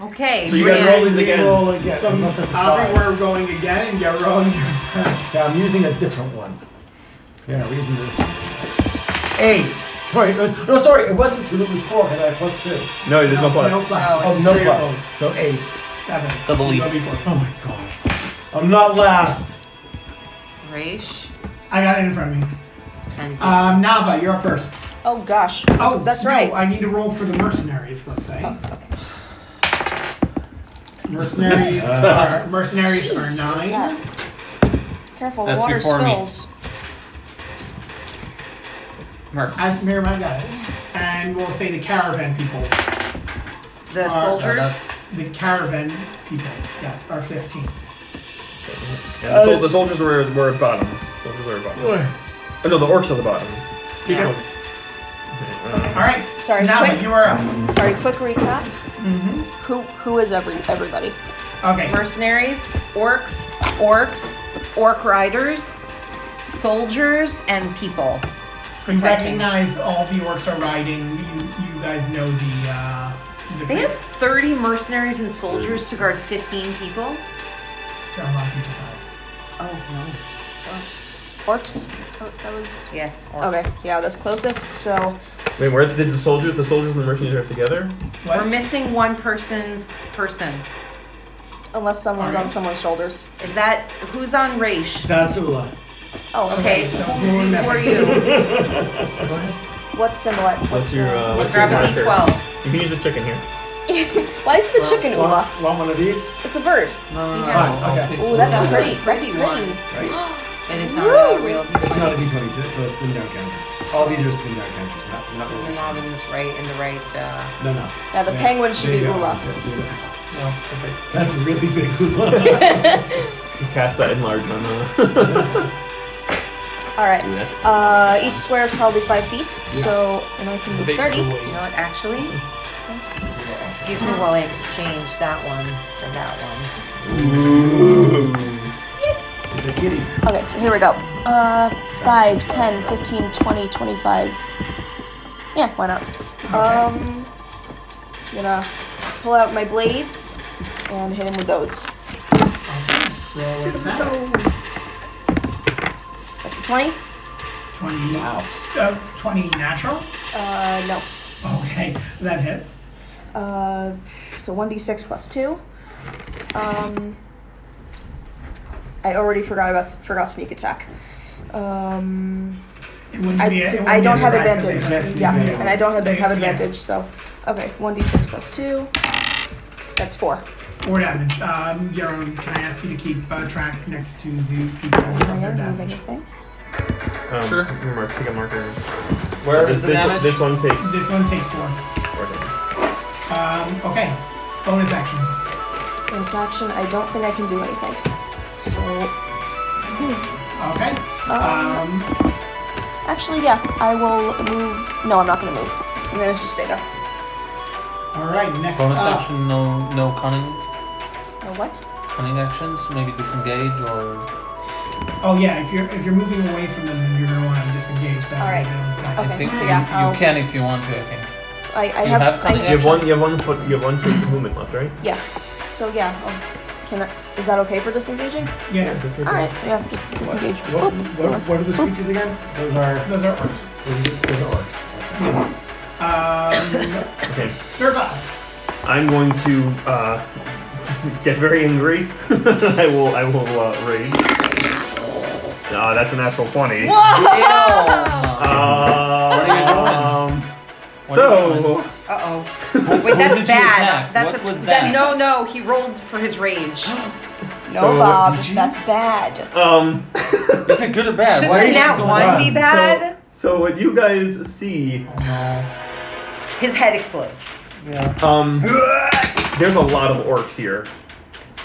Okay, So you guys Brienne. roll these again. Roll again. So Unless that's a Avery, five. we're going again, and Yaron, you're first. Yeah, I'm using a different one. Yeah, we're using this one. 8. Sorry, no, sorry, it wasn't 2, it was 4 because I had +2. No, there's no plus. No plus. No, Oh, It's no straight plus. roll. So 8. 7. Double E. Go before. Oh my god. I'm not last. Raish I got it in front of me. and Nava, you're up first. Oh gosh. Oh, that's no, right. I need to roll for the mercenaries, let's say. Oh, okay. Mercenaries are 9. Careful, That's the water before me. spills. Mark. Miriam, I got it. And we'll say the caravan peoples. the soldiers. that's- The caravan peoples, yes, are 15. Yeah, the soldiers were at bottom. Soldiers were at bottom. Oh, no, the orcs are the bottom. Yeah. Okay, All right. Sorry, Nava, quick. you are up. Sorry, quick recap. Mm-hmm. Who is everybody? Okay. Mercenaries, orcs, orc riders, soldiers, and people You protecting. recognize all the orcs are riding. You guys know the They have 30 mercenaries and soldiers to guard 15 people? there are a lot of people died. Oh, no. Orcs. Oh, that was. Yeah, orcs. Okay, so yeah, that's closest. So Wait, where did the soldiers and the mercenaries are together? We're What? missing one person's person. unless someone's Alright. on someone's shoulders. Is that, who's on Raish? That's Ula. Oh, Okay, so who who are are you? what symbol? What's your Grab a marker? D12. You can use the chicken here. Why is it the chicken Ula? Want one of these? It's a bird. No. Fine, okay. Ooh, that's That was pretty. a That's pretty pretty. one. Right? It is not a real It's not a D20. D20, it's a spin down counter. All these are spin down counters, not The really. Novin's right in the right. No. Now the Yeah. penguin should There be you go. Ula. No, okay. That's a really big Ula. Cast that enlargement. All right. Ooh, that's Each square is probably 5 feet, so and I can move 30. You know what, actually? Excuse me while I exchange that one for that one. It's a kitty. Okay, so here we go. 5, 10, 15, 20, 25. Yeah, why not? Gonna pull out my blades and hit him with those. Roll attack. That's a 20. 20. Wow. 20 natural. No. Okay, that hits. So 1d6 plus 2. I already forgot sneak attack. It wouldn't I, be. It wouldn't I be don't a have surprise 'cause advantage. they- Yeah, Yeah. and I don't have Yeah. advantage. So, okay, 1d6 plus 2. That's 4. 4 damage. Yaron, can I ask you to keep track next to the pieces of their I don't have damage? anything. Sure. Take a marker. Where this, is the this, damage? this one takes. This one takes 4. Okay. Bonus action. Bonus action, I don't think I can do anything. So, Okay. actually, yeah, I will move. No, I'm not gonna move. I'm gonna just stay there. All right. Next Bonus up. action, no cunning. What? Cunning actions, maybe disengage or. Oh yeah. If you're moving away from them, then you're gonna want to disengage. That All right. I think so so. yeah, You I'll can just- if you want to. I think. I You have have. cunning You have one. You have 1 foot. You have 1 space of movement left, right? Yeah. So yeah, is that okay for disengaging? Yeah. This All right. So yeah, just disengage. What, Boop. what are the creatures again? Those are Those are orcs. Okay. Servus. I'm going to get very angry. I will rage. That's a natural 20. What are you doing? Uh-oh. Wait, that's did you bad. attack? That's What a was that? no, he rolled for his rage. No, So, Bob, did you- that's bad. Is it good or bad? Shouldn't Why the is nat this one going be on? bad? So what you guys see, His head explodes. Yeah. there's a lot of orcs here,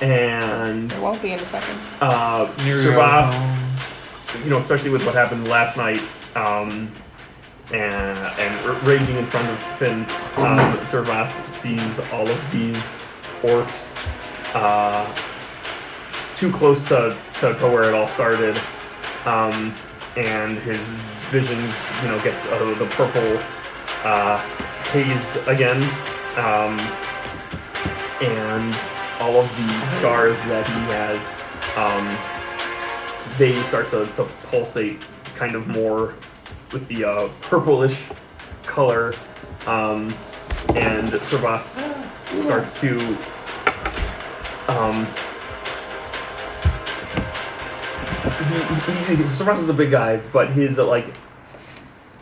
and There won't be in a second. Servas, you know, especially with what happened last night, and raging in front of Finn, Servas sees all of these orcs too close to where it all started, and his vision, you know, gets the purple haze again, and all of the scars that he has, they start to pulsate kind of more with the purplish color, and Servas starts to Servas is a big guy, but his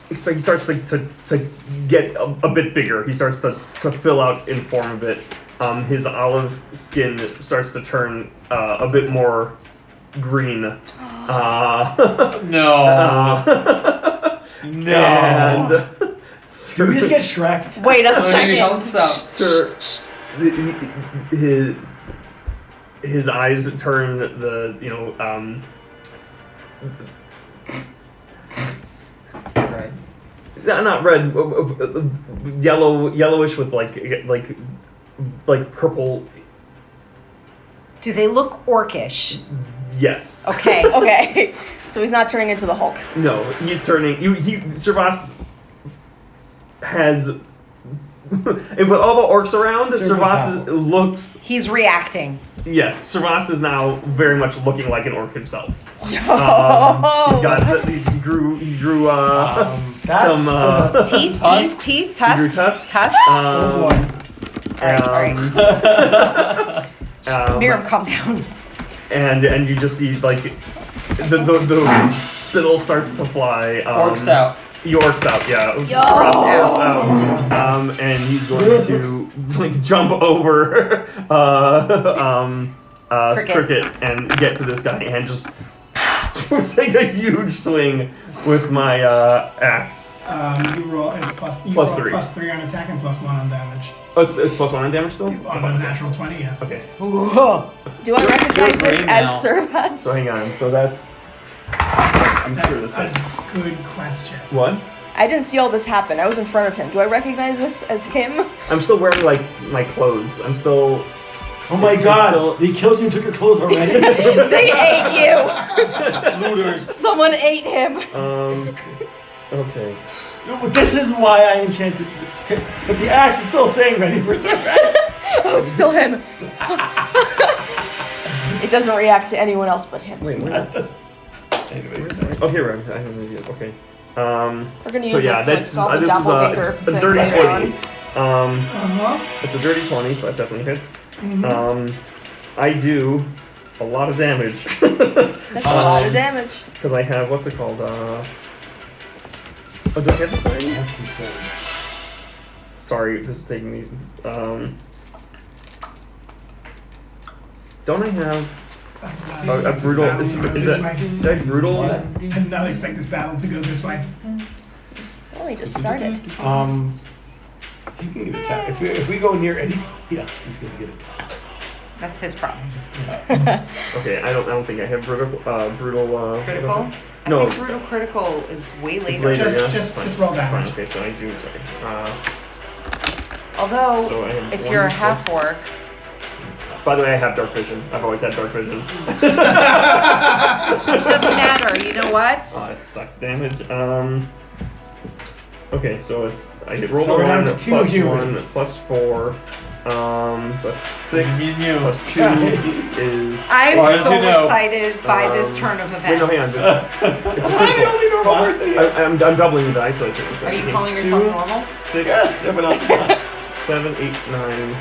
he starts to get a bit bigger. He starts to fill out in form a bit. His olive skin starts to turn a bit more green. No. No. And Do we just get Shrek? Wait a Oh, he second. helps out. Sir, his eyes turn Right. not red, yellowish with like purple. Do they look orcish? Yes. Okay. Okay, so he's not turning into the Hulk. No, he's turning. Servas has. And with all the orcs around, Servas looks. He's reacting. Yes, Servas is now very much looking like an orc himself. He's Oh. got. He grew. That's some. Teeth, Tusks? teeth, He grew tusks, tusks. Oh boy. Miriam, calm down. And you just see like the spittle starts to fly. Orcs out. York's out, yeah. Yo! York's out. And he's going to like jump over Cricket and get to this guy and just take a huge swing with my axe. You roll as plus Plus roll 3. plus 3 on attack and plus 1 on damage. Oh, it's +1 on damage still? On a natural 20, yeah. Okay, Do I recognize this great as now. Servus? so hang on. So that's I'm sure this That's hits. a good question. What? I didn't see all this happen. I was in front of him. Do I recognize this as him? I'm still wearing like my clothes. I'm still. Oh my God! They killed you and took your clothes already. They ate you. Looters. Someone ate him. Okay. This is why I enchanted. But the axe is still saying ready for surprise. Oh, it's still him. It doesn't react to anyone else but him. Wait, what? Oh, here, I have an idea. Okay. We're gonna So use yeah, this to like that's solve the this doppelganger is a thing dirty later on. 20. It's a dirty 20, so that definitely hits. I do a lot of damage. That's a lot of damage. Because I have what's it called? Oh, do I have this already? I have concerns. Sorry, this is taking me. Don't I have a brutal? Is that did I brutal? I did not expect this battle to go this way. Well, he just started. He's gonna get attacked. If we go near anybody else, he's gonna get attacked. That's his problem. Okay, I don't think I have brutal. Critical? No. I think brutal critical is way later. Later, Just- yeah. just- Fine. just roll damage. Fine, okay, so I do. Sorry. Although, So I have if you're a 1d6. half orc, By the way, I have dark vision. I've always had dark vision. it doesn't matter. You know what? It sucks damage. Okay, so it's I get roll So we're one down to 2 plus humans. 1 plus 4. So that's 6 Me and you. plus 2 is. I'm Far as so you know. excited by this turn of events. Wait, no, hang on. It's Am I the only normal What? person here? I'm doubling the dice. So Are you calling yourself normal? 6, Yes, everyone else is not. 7, 8, 9.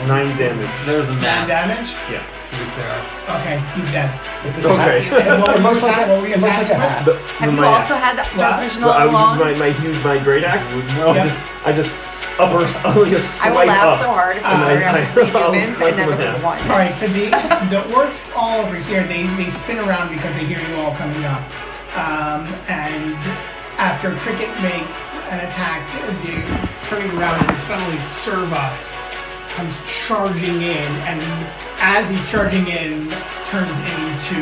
9 damage. There's a 9 mask. damage? Yeah. To be fair. Okay, he's dead. It's Okay. And what It were looks you like attack- a, what were you it looks like a attacking hat. The- Have you my also axe. had that What? dark vision Well, I all would along? use my huge great axe. Yep. I just upper like a I swipe will laugh up. so hard if you And start out with 3 I'll humans slice and then them in with half. 1. All right, so the orcs all over here, they spin around because they hear you all coming up. And after Cricket makes an attack, they're turning around and suddenly Servus comes charging in, and as he's charging in, turns into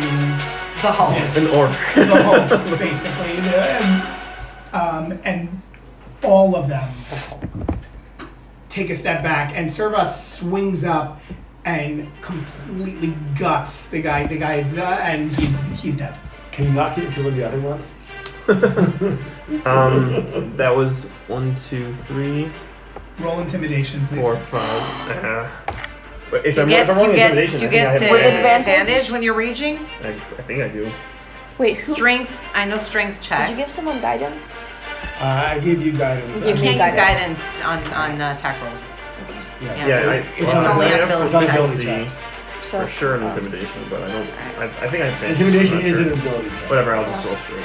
The Hulk. this, An orc. the Hulk, basically. And all of them take a step back, and Servus swings up and completely guts the guy. The guy's and he's dead. Can you not get into one of the other ones? That was 1, 2, 3, Roll intimidation, please. 4, 5. If Do I'm you get, if I'm do you rolling get, intimidation, do you I think get I have advantage? when you're raging? I think I do. Wait, who, Strength, I know strength checks. did you give someone guidance? I gave you guidance. You I mean, can't use guidance. guidance on attack rolls. Yeah, Yeah, it's only on ability ability. It's on checks. ability See, checks. So, for sure an intimidation, but I don't. I think I have Intimidation I'm not is sure. an ability check. Whatever, I'll just roll straight.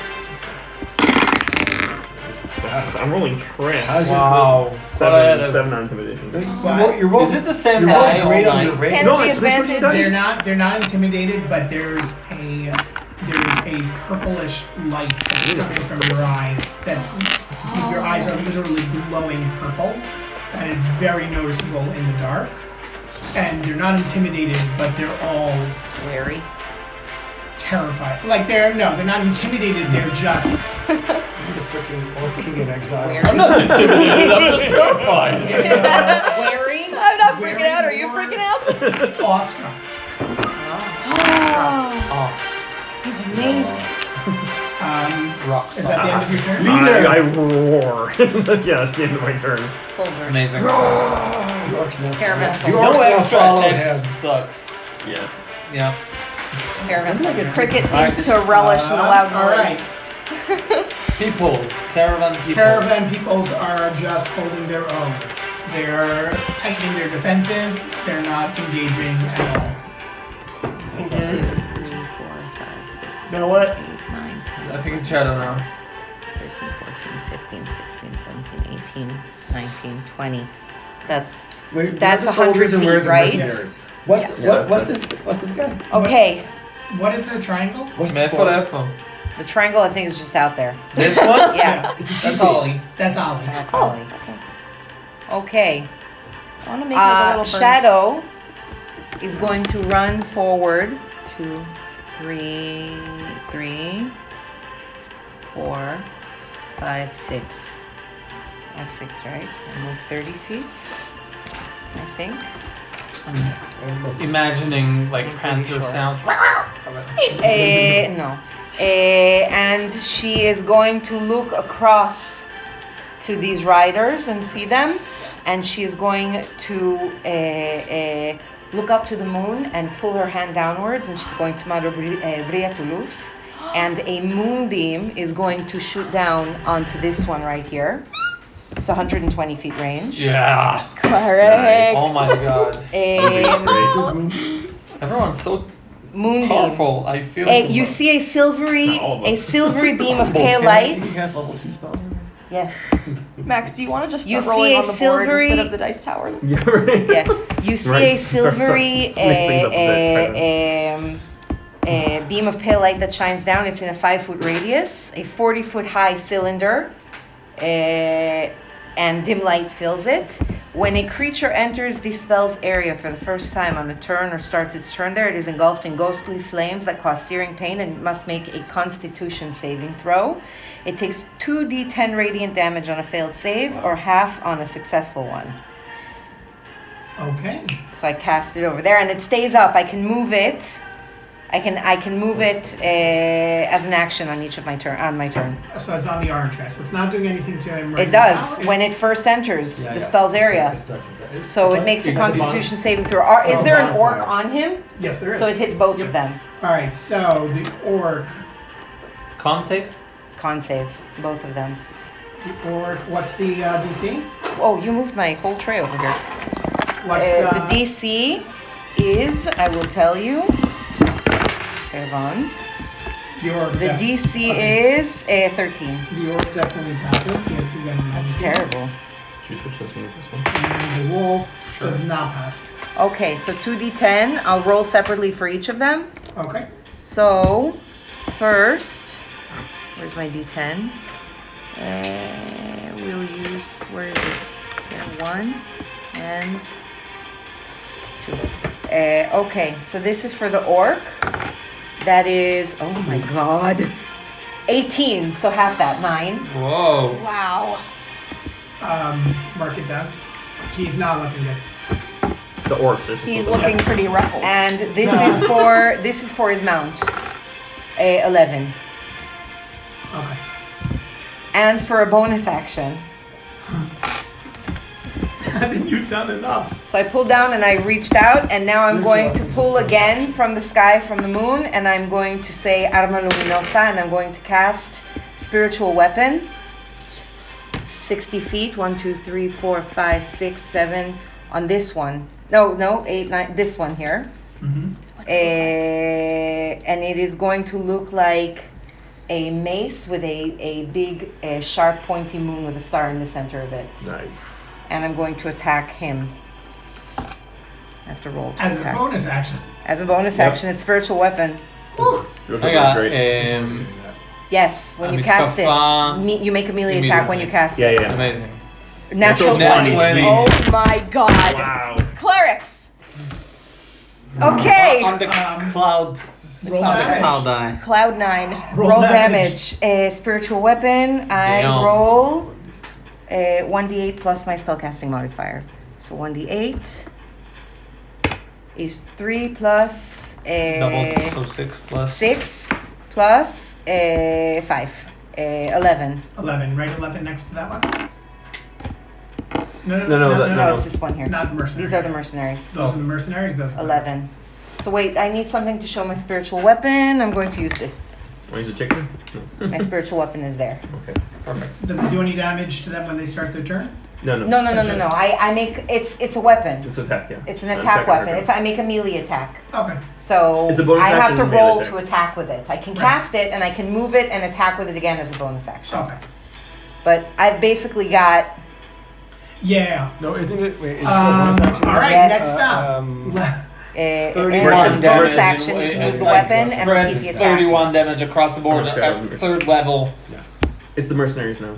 I'm rolling trash. How's your Wow. 7 on intimidation. What? You're rolling, Is it the same you're guy rolling great all on your night? range. Can No, the it's switching advantage? dice. They're not intimidated, but there's a purplish light that's coming from your eyes. Your eyes are literally glowing purple, and it's very noticeable in the dark. And they're not intimidated, but they're all Wary. terrified. Like they're not intimidated. They're just You're the freaking Orc King in exile. Wary. I'm not intimidated, I'm just terrified. Wary? I'm not freaking Wearing out. Are you more- freaking out? awestruck. Oh, He's amazing. rock Is that the end of your turn? I roar. Yeah, that's the end of my turn. Soldiers. Amazing. The orcs now Caravan the soldier. orcs No now extra follow text him. sucks. Yeah. Yeah. Caravan soldier. Cricket seems to relish in the loud all noise. Peoples. Caravan peoples. Caravan peoples are just holding their own. They're tightening their defenses. They're not engaging at all. 2, 3, 4, 5, 6, You know what? 8, 9, 10, I think it's Shadow now. 13, 14, 15, 16, 17, 18, 19, 20. That's Wait, That's where's the 100 soldiers and where's feet, the right? mercenaries? What's Yes. what's this guy? okay. What is the triangle? What's the Med for F. The triangle, I think, is just out there. This one? Yeah, It's a That's teepee. Ollie. That's Ollie. that's Oh, Ollie. okay. Okay. I want to make like a little bird. Shadow is going to run forward to 3, 4, 5, 6. I have 6, right? I move 30 feet, I think. Imagining like I'm pretty panther sure. sounds. No. And she is going to look across to these riders and see them. And she is going to look up to the moon and pull her hand downwards. And she's going to Madre Bria Toulouse. And a moonbeam is going to shoot down onto this one right here. It's 120 feet range. Yeah. Correct. Oh my god. Everyone's so Moonbeam. powerful. I feel. You see a silvery Not all of us. beam of pale You light. cast level 2 spells. Yes. Max, do you want to just You start rolling see a on the board silvery- instead of the dice tower? Yeah, right. Yeah. You see Right. a silvery Mix things up a bit, beam of pale light that shines down. It's in a 5-foot radius, a 40-foot high cylinder, and dim light fills it. When a creature enters the spell's area for the first time on a turn or starts its turn there, it is engulfed in ghostly flames that cause searing pain and must make a Constitution saving throw. It takes 2d10 radiant damage on a failed save or half on a successful one. Okay. So I cast it over there, and it stays up. I can move it. I can move it as an action on each of my turn. So it's on the orange guy. So it's not doing anything to him right It does now. when it first enters Yeah, the yeah. spell's area. It starts with that. So it makes a You got the Constitution saving throw. Is there an orc on him? Yes, there is. So it hits both Yep. of them. All right. So the orc. Con save. Con save, both of them. The orc. What's the DC? Oh, you moved my whole tray over here. What's The DC is, I will tell you. Hold on. The orc. The DC is 13. The orc definitely passes. He has to get an That's 19. terrible. Should we switch this one with this one? And the wolf Sure. does not pass. Okay, so 2d10. I'll roll separately for each of them. Okay. So, first, where's my d10? We'll use, where is it? Here, 1 and 2. Okay, so this is for the orc. That is, oh my god, 18, so half that, 9. Whoa. Wow. Mark it down. He's not looking good. The orc. There's He's just a- looking pretty ruffled. And this is for his mount, 11. Okay. And for a bonus action. I think you've done enough. So I pulled down and I reached out, and now I'm going to pull again from the sky, from the moon, and I'm going to say Arma Luminosa, and I'm going to cast Spiritual Weapon. 60 feet, 1, 2, 3, 4, 5, 6, 7, on this one. No, 8, 9, this one here. Mm-hmm. And it is going to look like a mace with a big, sharp, pointy moon with a star in the center of it. Nice. And I'm going to attack him. I have to roll to As attack. a bonus action. As a bonus Yep. action, it's spiritual weapon. Yours I looks got great. Yes, when you Amit cast it, Kafa. you make a melee attack when you cast Yeah, it. yeah. Amazing. Natural Natural 20. 20. Oh my god. Wow. Clerics. Okay. On the cloud. Roll On the damage. cloud die. Cloud 9. Roll damage. Spiritual weapon. I Damn. roll 1d8 plus my spellcasting modifier. So 1d8 is 3 plus Double, so 6 plus. 6 plus 5. 11. 11. Write 11 next to that one. No, No, it's this one here. Not the mercenaries. These are the mercenaries. Those are the mercenaries. Those are 11. So wait, I need something to show my spiritual weapon. I'm going to use this. Want to use a chicken? My spiritual weapon is there. Okay. Perfect. Does it do any damage to them when they start their turn? No. No. I make it's a weapon. It's attack, yeah. It's an attack on her weapon. turn. I make a melee attack. Okay. So It's a bonus I have action to and a melee roll attack. to attack with it. I can Right. cast it and I can move it and attack with it again as a bonus action. Okay. But I've basically got Yeah. No, isn't it? Wait, is it still a bonus action? All right. Yes. Next up. and 31 as damage. bonus action you can move the weapon and repeat the attack. 31 damage across the board Okay. at third level. Yes. It's the mercenaries now.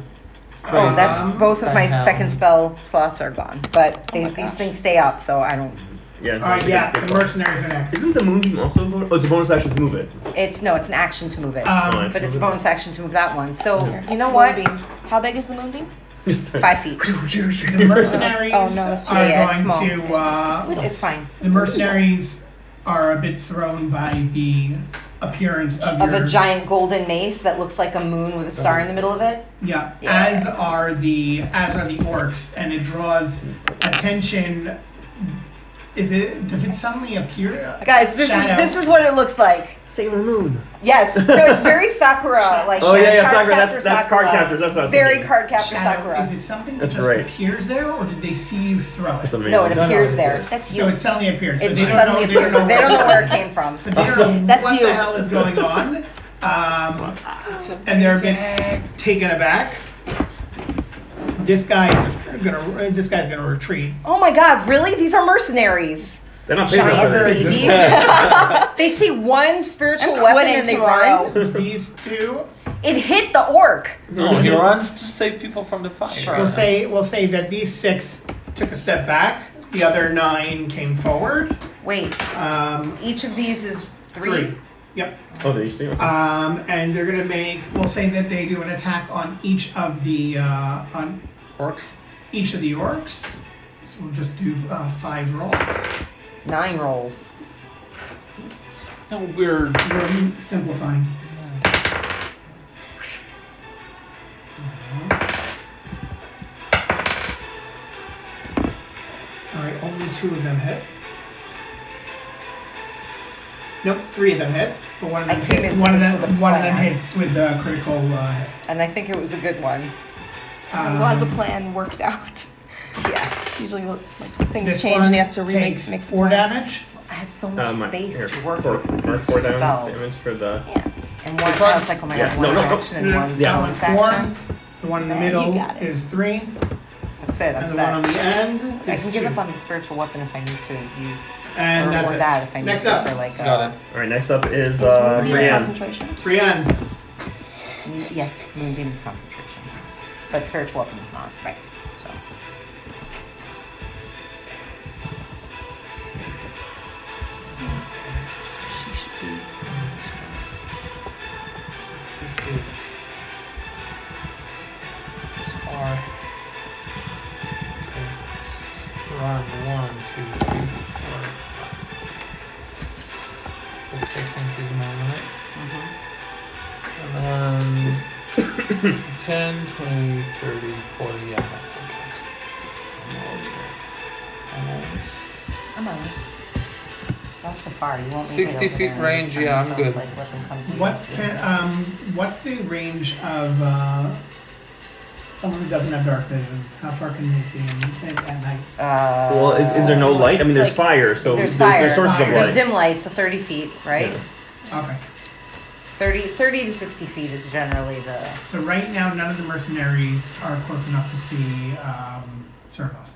Oh, that's both of my the hell. second spell slots are gone, but Oh my these gosh. things stay up, so I don't. Yeah. Yeah, the mercenaries are next. Isn't the moonbeam also? Oh, it's a bonus action to move it. It's no, it's an action to move it. Um, But it's a bonus action to move that one. So you know what? Moonbeam. How big is the moonbeam? 5 feet. The mercenaries Oh, no, that's- are yeah, it's going small. to. It's fine. The mercenaries are a bit thrown by the appearance of Of your. a giant golden mace that looks like a moon with a star in the middle of it. Yeah, Yeah. as are the orcs, and it draws attention. Does it suddenly appear? Guys, this Shadow. is what it looks like. Sailor Moon. Yes, no, it's very Sakura, like Oh yeah, card Sakura. captor That's card captors. That's what I was Very thinking. card captor Shadow, Sakura. is it something that That's just right. appears there, or did they see you throw it? That's amazing. No, it No, no, appears it's there. That's So you. it suddenly appeared. So It they just don't suddenly know, appears. They don't know where it came from. So they don't know That's what you. the hell is going on, and they're a bit taken aback. This guy's gonna retreat. Oh my God! Really? These are mercenaries. They're not big Giant enough. babies. They see one spiritual I'm weapon quitting and they tomorrow. run. These two, It hit the orc. No, he runs to save people from the fire. Sure. we'll say that these 6 took a step back. The other 9 came forward. Wait, each of these is 3. Yep. Oh, they used to. Okay. And they're gonna make. We'll say that they do an attack on each of the Orcs. orcs. So we'll just do 5 rolls. 9 rolls. No, weird. We're simplifying. All right, only 2 of them hit. Nope, 3 of them hit, but one of I them came hit. into One of this them, with a one of them plan. hits with a critical hit. And I think it was a good one. I'm glad the plan worked out. Yeah. Usually, like, things This change one and you have to remake takes make the 4 plan. damage. I have so much space here, to work four- with four- these four 2 damage spells. for the. And one, Which one? I was like, oh my Yeah, God, one's no, no, action and one's that bonus one's 4. action. The one in the Man, middle you got it. is 3, That's it, I'm and the one on set. the end I is can 2. give up on the spiritual weapon if I need to use, And or, that's or it. that if I need Next to up. for like Got it. All right. Next up is Is Moonbeam Brienne. concentration? Brienne. Yes, moonbeam is concentration, but spiritual weapon is not. Right. So. She should be. 50 feet. It's far. Let's run 1, 2, 3, 4, 5, 6. 6 I think is my limit. And then 10, 20, 30, 40. Yeah, that's okay. I'm on it. That was so far. You won't. 60 feet range, yeah, I'm good. Like, let them come to you. What what's the range of someone who doesn't have dark vision? How far can they see at night? Well, is there no light? I mean, it's there's like- fire, so There's fire. there's sources of Fire. There's light. dim light, so 30 feet, right? Yeah. Okay. 30 to 60 feet is generally the. So right now, none of the mercenaries are close enough to see Servos.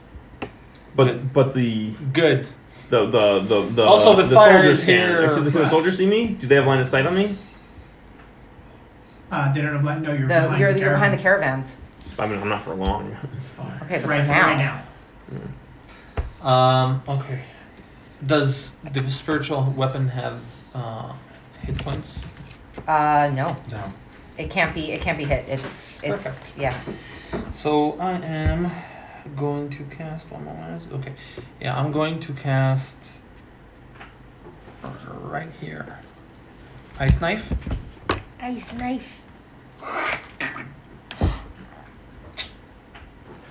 But the Good. also the fire soldiers is can. here. Do the soldiers see me? Do they have line of sight on me? They don't have no. You're The, behind you're the you're behind the caravan. caravans. I mean, I'm not for long. It's fine. Okay, but right, for now. right now. Okay. Does the spiritual weapon have hit points? No, No. it can't be hit. It's Perfect. yeah. So I am going to cast one more. Okay. Yeah, I'm going to cast right here. Ice knife. Ice knife.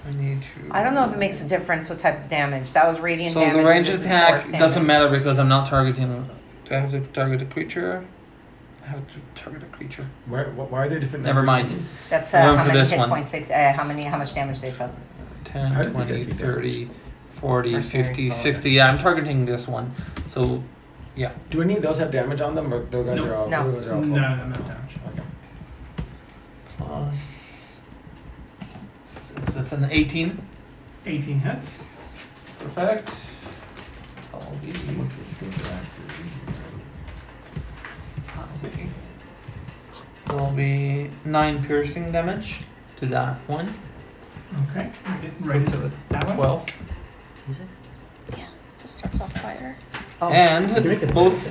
I need to. I don't know if it makes a difference what type of damage. That was radiant So damage. the and range this is attack force doesn't damage. matter because I'm not targeting. Do I have to target a creature? I have to target a creature. Why are there different? Never numbers? mind. That's I'm going how for many this hit one. points they. How much damage they took. 10, How did these 20, guys take 30, 40, Mercenary 50, soldier. 60. Yeah, I'm targeting this one. So, yeah. Do any of those have damage on them, or those guys Nope. are all? No. Those guys are all full? None of them have damage. Okay. Plus. So that's an 18. 18 hits. Perfect. I'll be. Let's go for that. Will be 9 piercing damage to that one. Okay. Right into that one. 12. Yeah. Just starts off fire. Oh. And You make it both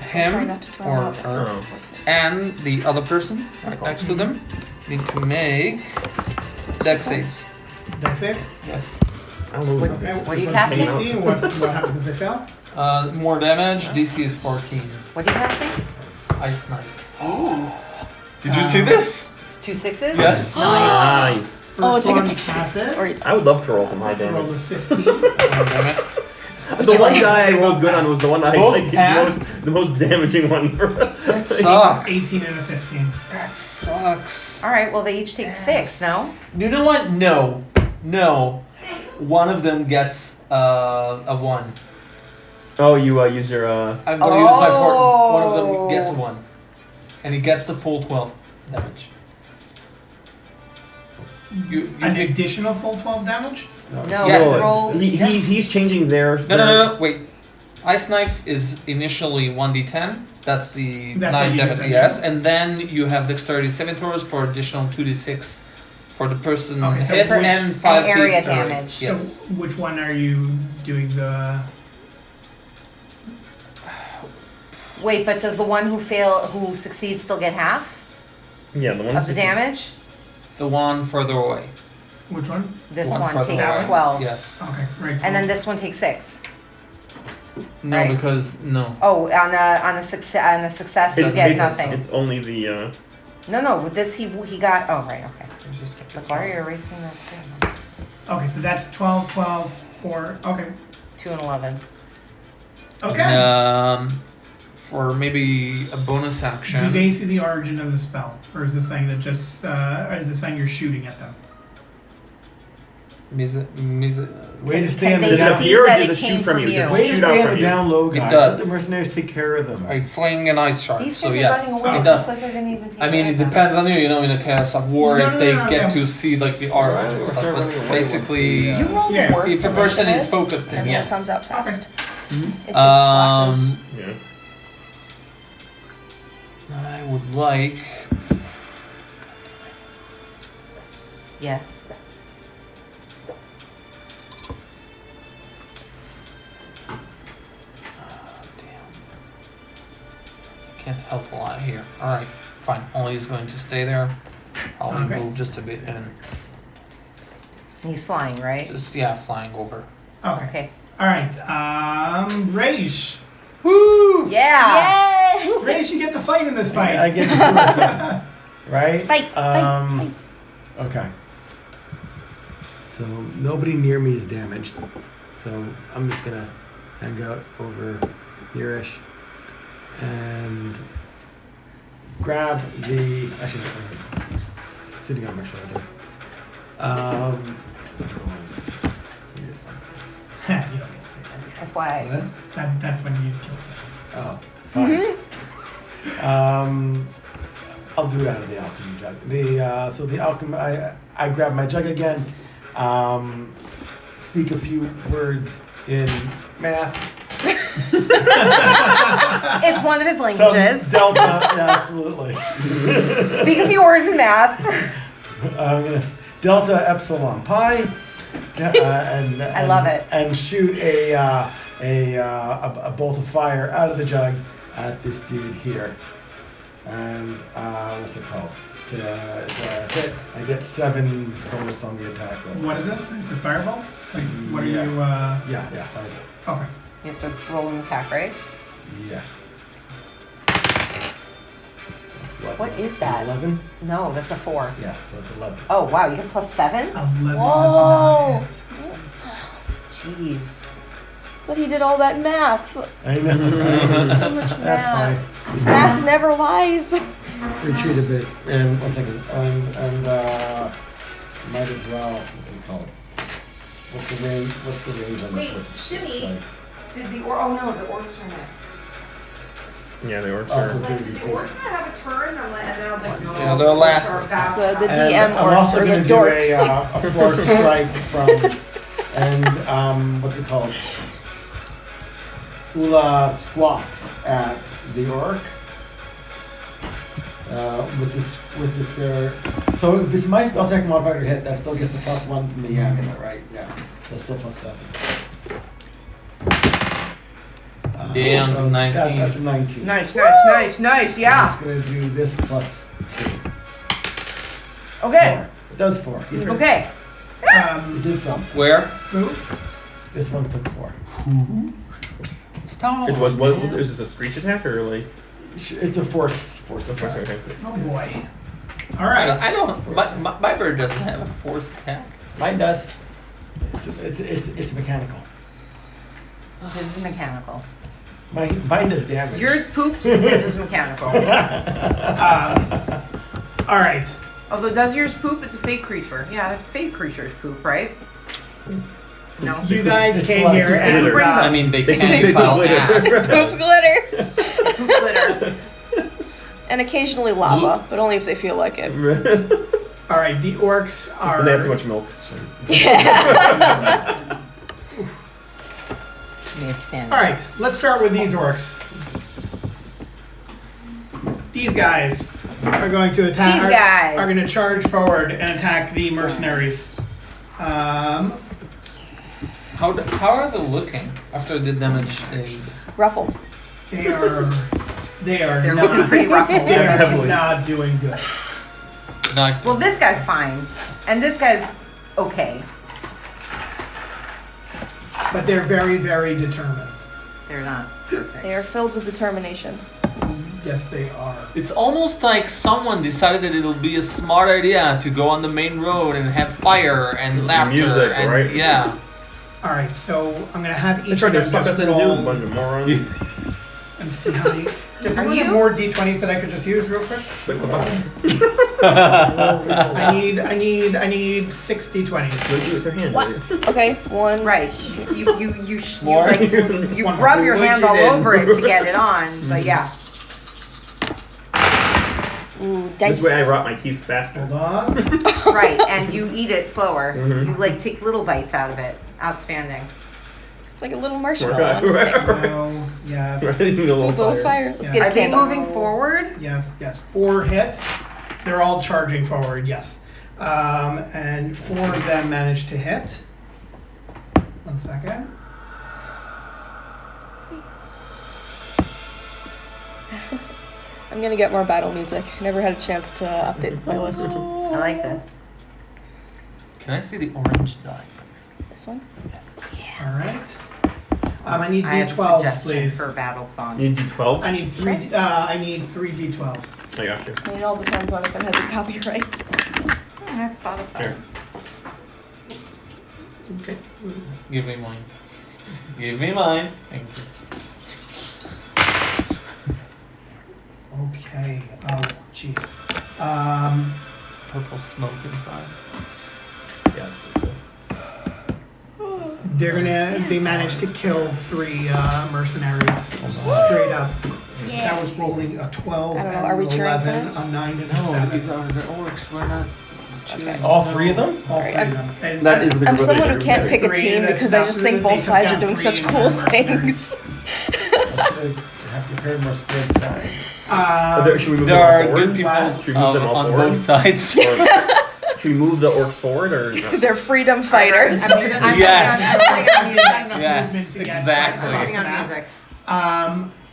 Try him not to draw or out her Oh. voices. and the other person right next to them need to make dex saves. Dex saves? Yes. I don't know. What- Okay. what are you so casting? DC, what happens if they fail? More damage. DC is 14. What are you casting? Ice knife. Did you see this? It's 2 6s? Yes. Nice. Nice. Oh, First take a one picture. passes. Or- I would love to roll some high Roll damage. a 15. Damn it. The one guy I rolled good on was the one I Both think is passed? the most damaging one. That sucks. 18 and a 15. That sucks. All right, well, they each take 6, no? You know what? No. One of them gets a 1. Oh, you use your I'm going to use my portent. One of them Oh. gets a 1. And he gets the full 12 damage. You An pick- additional full 12 damage? No, Yeah. roll. he's changing their. No, wait. Ice Knife is initially 1d10. That's the That's 9 what you damage, said, yes. yeah. And then you have Dexterity saving throws for additional 2d6 for the person's Okay, so hit which- and 5 And area feet damage. So Yes. which one are you doing the... Wait, but does the one who succeeds still get half Yeah, the one of the damage? The one further away. Which one? This One one further takes away. 12. Yes. Okay, right. And then this one takes 6. No, Right. because no. Oh, on the success he gets nothing. It's only the. No, with this he got. Oh, right, okay. There's just- So why are you erasing that too? Okay, so that's 12, 12, 4. Okay. 2 and 11. Okay. For maybe a bonus action. Do they see the origin of the spell? Or is this saying that just... or is this saying you're shooting at them? Way to stay on Can the they down. see Here or that does it it shoot came from from you? you? Does it Way to shoot out stay on from the you? down low, It guys. does. Let the mercenaries take care of them. I fling an ice shard. These So guys are yes, running away. it This does. lizard didn't even take I mean, care it of them. depends on you. You know, in a chaos of war, No, if no, they no, get no. to see like the aura Right, and or stuff. start But running away once basically, the, You rolled Yeah. the worst if a person is initiative. focused, then And then yes. it comes out fast. Mhm. It splashes. Yeah. I would like. Yeah. Can't help a lot here. All right, fine. Ollie's going to stay there. I'll Okay. move just a bit and He's flying, right? just flying over. Okay. Okay. All right. Raish. Woo! Yeah. Yay! Raish, you get to fight in this fight. I get to do it. Right? Fight, fight. Okay. So nobody near me is damaged. So I'm just gonna hang out over here-ish and grab the. Actually, it's sitting on my shoulder. You don't get to say that. FYI. That's when you kill someone. Oh, fine. I'll do it out of the alchemy jug. So the alchemy, I grab my jug again, speak a few words in math. It's one of his Some languages. delta, yeah, absolutely. Speak a few words in math. I'm gonna delta epsilon pi, and I love it. And shoot a bolt of fire out of the jug at this dude here. And what's it called? It's a hit. I get 7 bonus on the attack roll. What is this? Is this fireball? Like, what are Yeah. you? Yeah, fireball. Okay. You have to roll an attack, right? Yeah. That's What is that? 11? No, that's a 4. Yes, so it's 11. Oh, wow, you get +7? 11 does Whoa. not hit. Jeez. But he did all that math. I know. So much That's math. fine. Math never lies. Retreat a bit. And 1 second. And might as well. What's it called? What's the range? What's the range on Wait, this? Shimmy. Did the oh no, the orcs are next. Yeah, they were. Oh, Sure. so Like, 30 did the feet. orcs not have a turn? And then I was like, no. Yeah, they're last. orcs are fast. The And DM I'm orcs also or the going to do dorks. a floor strike from, and what's it called? Ula squawks at the orc. With the spare. So if it's my spell attack modifier to hit, that still gets the +1 from the amulet, right? Yeah. So it's still +7. Damn, So 19. that's a 19. Nice, yeah. It's gonna do this plus 2. Okay, 4. It does 4. He's okay. It did something. Where? Who? This one took 4. Stop. Is this a screech attack or like? It's a force attack. Okay. Oh boy. All right. I don't. My bird doesn't have a force attack. Mine does. It's mechanical. His is mechanical. Mine does damage. Yours poops and his is mechanical. All right. Although does yours poop? It's a fake creature. Yeah, fake creatures poop, right? No. You guys It's came like here and glitter. I mean, they They can poop file glitter. ass. Poop glitter. Poop glitter. And occasionally lava, but only if they feel like it. all right. The orcs are. When they have too much milk. Yeah. All right. Let's start with these orcs. These guys are going to attack. These guys. are going to charge forward and attack the mercenaries. How are they looking after the damage they... Ruffled. They are. They're not, looking pretty ruffled. They are Heavily. not doing good. Not Well, this guy's fine, and this guy's okay. But they're very, very determined. They're not perfect. They are filled with determination. Yes, they are. It's almost like someone decided that it'll be a smart idea to go on the main road and have fire and laughter Music, and right? yeah. All right. So I'm going to have They each tried of to them fuck us just into a roll bunch of morons. and see how many. Does Are anyone have you- more d20s that I could just use real quick? Click the button. I need 6 d20s. What do you do with your hands? What? Okay, 1. Right. More? You rub your hand all over it to get it on, but yeah. Ooh, dice. This way I rot my teeth faster. Hold on. Right, and you eat it slower. Mhm. You like take little bites out of it. Outstanding. It's like a little Smart marshmallow guy. on a stick. No. Yes. Right, you need a little Little fire. fire. Let's Yeah. get Are a they candle. moving forward? Yes. 4 hit. They're all charging forward. Yes. And 4 of them managed to hit. 1 second. I'm gonna get more battle music. Never had a chance to update the playlist. I like this. Can I see the orange die, please? This one? All right. I need I have a d12s, suggestion please. for a battle song. You need D12? I need 3. I need 3 d12s. I got you. I mean, it all depends on if it has a copyright. I have Spotify. Here. Okay. Give me mine. Give me mine. Thank you. Okay. Oh, jeez. Purple smoke inside. Yeah. They managed to kill 3 mercenaries straight up. That was rolling a 12 I don't know, and are we an cheering for 11, this? a 9 and a No, 7. these are the orcs. We're not. cheering. All 3 of them? All Sorry, 3 of I'm- them. And That is the I'm group someone who of can't the- pick a 3, team that's because I not just true. think They both took sides down are doing 3 such of cool their mercenaries. things. Have to prepare more scared time. Should we move There them all are forward? good people Should we move them all on forward? both sides. Or should we move the orcs forward or no? They're freedom fighters. I'm putting on Yes. music. Yes, movement to get exactly. I'm across putting the on map. music.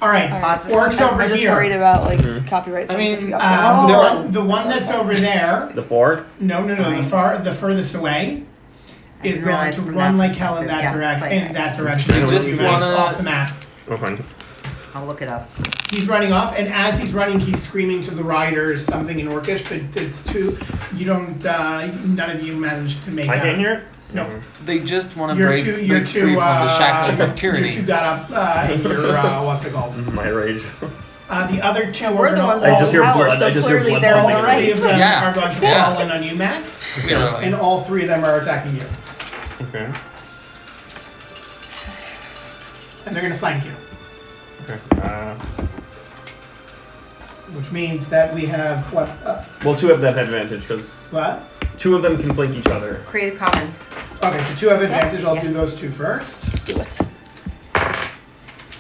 All right. Pause this Orcs one. over I'm just here. worried about like Mhm. copyright I things. if mean, you upload. The There one- the one that's over there. The 4? No. The furthest away I is didn't going realize to from run that like hell in perspective. that Yeah, direction. play In it. that direction. You Just just wanna... wanna- off the map. Okay. I'll look it up. He's running off, and as he's running, he's screaming to the riders something in Orcish, but it's too. You don't. None of you managed to make. I out. can't hear it? No. They just want to You're break, too. break You're free too. from the shackles of You tyranny. two got up in your. What's it called? My rage. The other 2 We're are the gonna ones I that all. just hear hold power, blood. so I just hear clearly blood they're All in the pumping. 3 of right. them Yeah. are going to Yeah. fall in on you, Max, Really. and all 3 of them are attacking you, Okay. and they're going to flank you, Okay. which means that we have what? Well, 2 of them have advantage because What? 2 of them can flank each other. Creative Commons. Okay, so 2 have advantage. I'll Yeah. do those 2 first. Do it.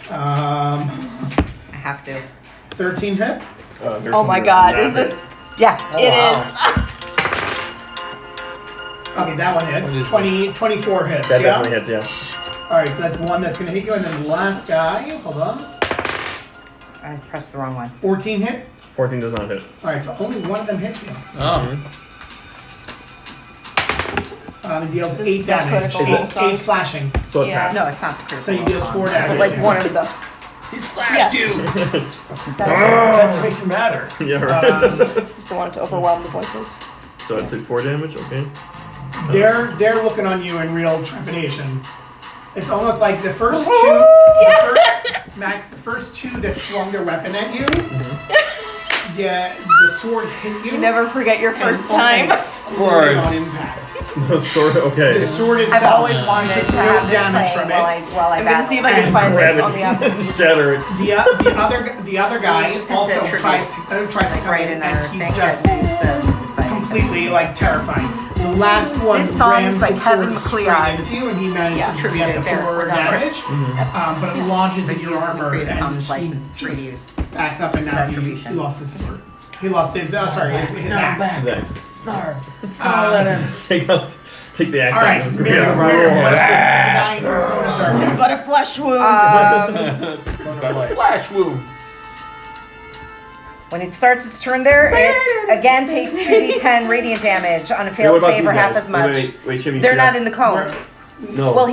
I have to. 13 hit. Oh my god, is this? Yeah, Oh, it wow. is. Okay, that one What hits. is 24 hits. That Yeah. definitely hits, yeah. Alright, so that's one that's gonna hit you, and then the last guy, hold on. I pressed the wrong one. 14 hit? 14 does not hit. Alright, so only one of them hits you. Oh. It deals This 8 is damage. critical 8 song. slashing. So it's half. No, it's not the critical. So you deal song. 4 damage. Like one of the. He slashed you. That makes you matter. Yeah, right. Just don't want it to overwhelm the voices. So I took 4 damage, okay. They're looking on you in real trepidation. It's almost like the first two, Max, the first two that swung their weapon at you, the sword hit you. You never forget your and first only time. exploded on impact. No sword, okay. The sword itself. I've always wanted to took no have this damage playing from while it. I I'm gonna see if I can And find this Grab on the app. it. Shatter it. The other guy just have also to tries attribute, to like come right in, in our and he's thing just that music by completely like terrifying. The last one This song rams is by the Kevin sword straight MacLeod. into you, and he managed Yeah, to attribute get it the there, 4 regardless. damage. But it lodges But in he your uses armor, Creative and Commons he license, it's free to just use. backs up, and It's now he retribution. lost his sword. He lost his his axe. Nice. Um, Take the axe all right, out. Miriam, what happens to the guy in your cone of darkness? But a flesh wound. Flash wound. When it starts its turn there, it again takes 2d10 radiant damage on a Wait, failed what about save these or half guys? as much. Wait, Jimmy. They're not in the cone. We're- No. Well,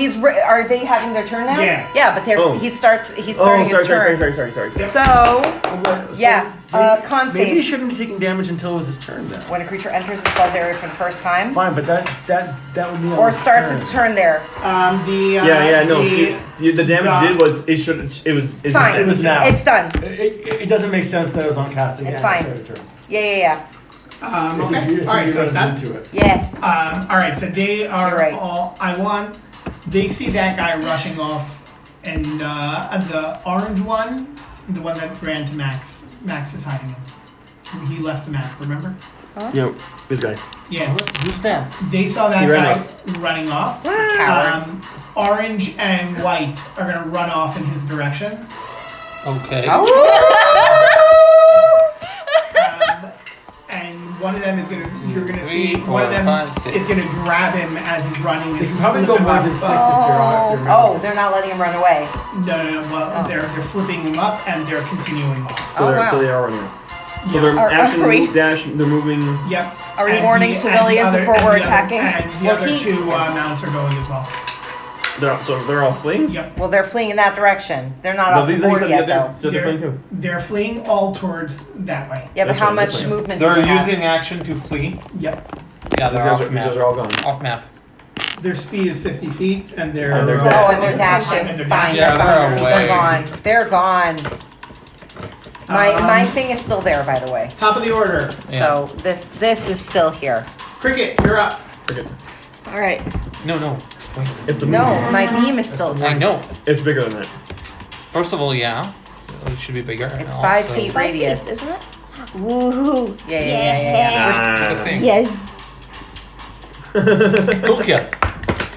are they having their turn now? Yeah. Yeah, but Oh. he's starting his turn. Sorry. So, yeah, con Maybe he save. shouldn't be taking damage until it was his turn then. When a creature enters the spell's area for the first time, Fine, but that would be on or his starts turn. its turn there. The damage is Fine. It was now. It's done. It doesn't make sense that it was on casting. It's and fine. started turn. Yeah. It's Okay. if you- All right, so it's runs done. into it. Yeah. All right, so they are You're right. all. They see that guy rushing off, and the orange one, the one that ran to Max. Max is hiding him. He left the map. Remember? Yep. This guy. Yeah. Who's that? They saw that He ran guy running off. Coward. Orange and white are gonna run off in his direction. Okay. And one of them is gonna. You're gonna Three, see four, one of them five, six. is gonna grab him as he's running. They and can probably flip go him more up. than 6 if you're Oh, they're not letting him run away. No. Well, Oh. they're flipping him up and they're continuing off. So Oh, they're wow. so they are running. So Yeah. they're Are action, we- move, dash, they're moving. Yep. Are we And warning the- and civilians the before other- we're and the other- attacking? And the Well, other he- two mounts are going as well. So they're all fleeing? Yep. Well, they're fleeing in that direction. They're not No, off the these board are yet, the though. other, so they're fleeing too. They're fleeing all towards that way. Yeah, but This how way, much this way. movement do They're they have? using action to flee. Yep. Yeah, These they're guys off are, these map. guys are all gone. Off map. Their speed is 50 feet and they're. And they're Oh, dashing. and they're dashing. And they're Fine, dashing. Yeah, that's they're fine. away. They're gone. My Um, thing is still there, by the way. Top of the order. So this is still here. Cricket, you're up. All right. No. Wait. It's the No, movie. my beam is still. I know. It's bigger than that. First of all, yeah. It should be bigger. It's and 5 also- feet radius. Isn't it? Woohoo. Yeah. Good Nah. thing. Yes. Cool kill.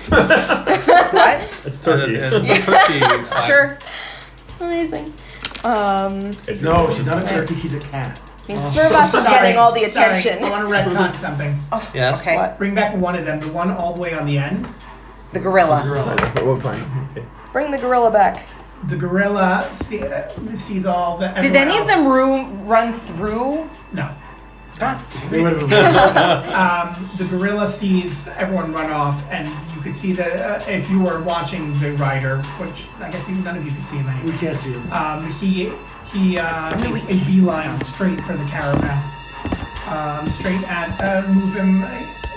What? It's turkey. Turkey. Sure. Amazing. No, she's not a turkey. She's a cat. I mean, Servas is getting all the attention. I want to retcon something. Yes. Okay. What? Bring back one of them, the one all the way on the end. The gorilla. We're fine. Okay. Bring the gorilla back. The gorilla sees all the. Did everyone any of else. them run through? No. They would have. The gorilla sees everyone run off, and you could see that if you were watching the rider, which I guess none of you could see him anyway. We can't see him. He makes a beeline straight for the caravan. Straight at move him.